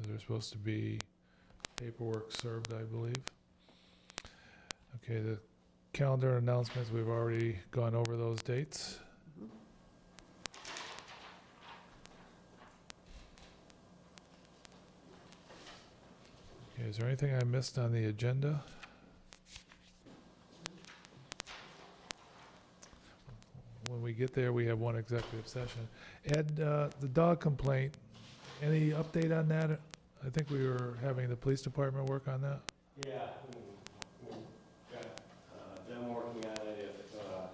There's supposed to be paperwork served, I believe. Okay, the calendar announcements, we've already gone over those dates. Okay, is there anything I missed on the agenda? When we get there, we have one executive session. Ed, the dog complaint, any update on that? I think we were having the police department work on that. Yeah, we got them working on it. If a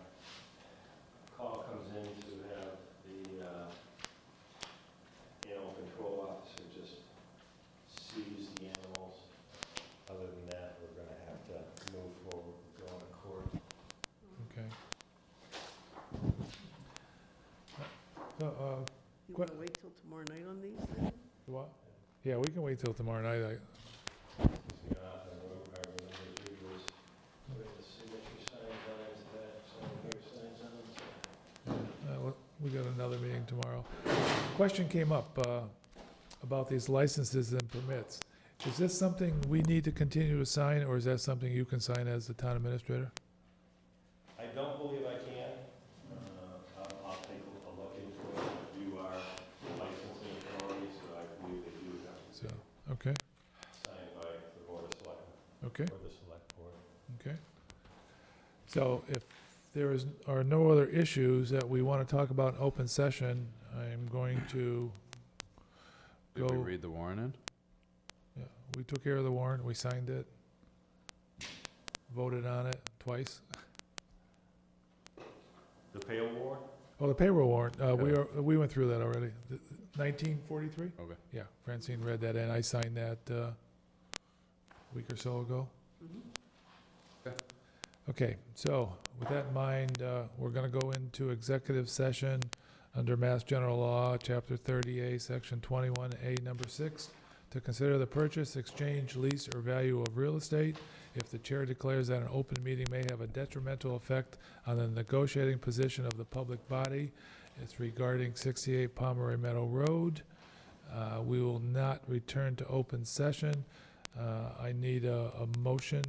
call comes in to have the animal control officer just seize the animals. Other than that, we're going to have to move forward and go to court. Okay. You want to wait till tomorrow night on these then? What? Yeah, we can wait till tomorrow night. We got another meeting tomorrow. Question came up about these licenses and permits. Is this something we need to continue to sign, or is that something you can sign as the town administrator? I don't believe I can. I'll take a look into it. You are licensing authority, so I believe that you have to So, okay, signed by the Board of Selectmen. okay, Or the Select Board. okay. So if there are no other issues that we want to talk about in open session, I'm going to Did we go. read the warrant in? Yeah, we took care of the warrant, we signed it, voted on it twice. The payroll warrant? Oh, the payroll warrant, Okay. we went through that already. 1943? Okay. Yeah, Francine read that, and I signed that a week or so ago. Okay, so with that in mind, we're going to go into executive session under Mass General Law, Chapter 30A, Section 21A, Number 6, to consider the purchase, exchange, lease, or value of real estate if the chair declares that an open meeting may have a detrimental effect on the negotiating position of the public body. It's regarding 68 Pomeroy Meadow Road. We will not return to open session. I need a motion.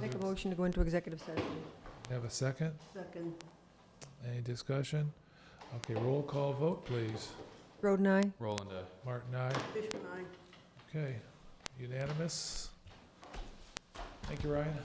Make a motion to go into executive session. Have a second? Second. Any discussion? Okay, roll call vote, please. Roden, aye. Roland, Martin, aye. Fishman, aye. Okay, unanimous. Thank you, Ryan.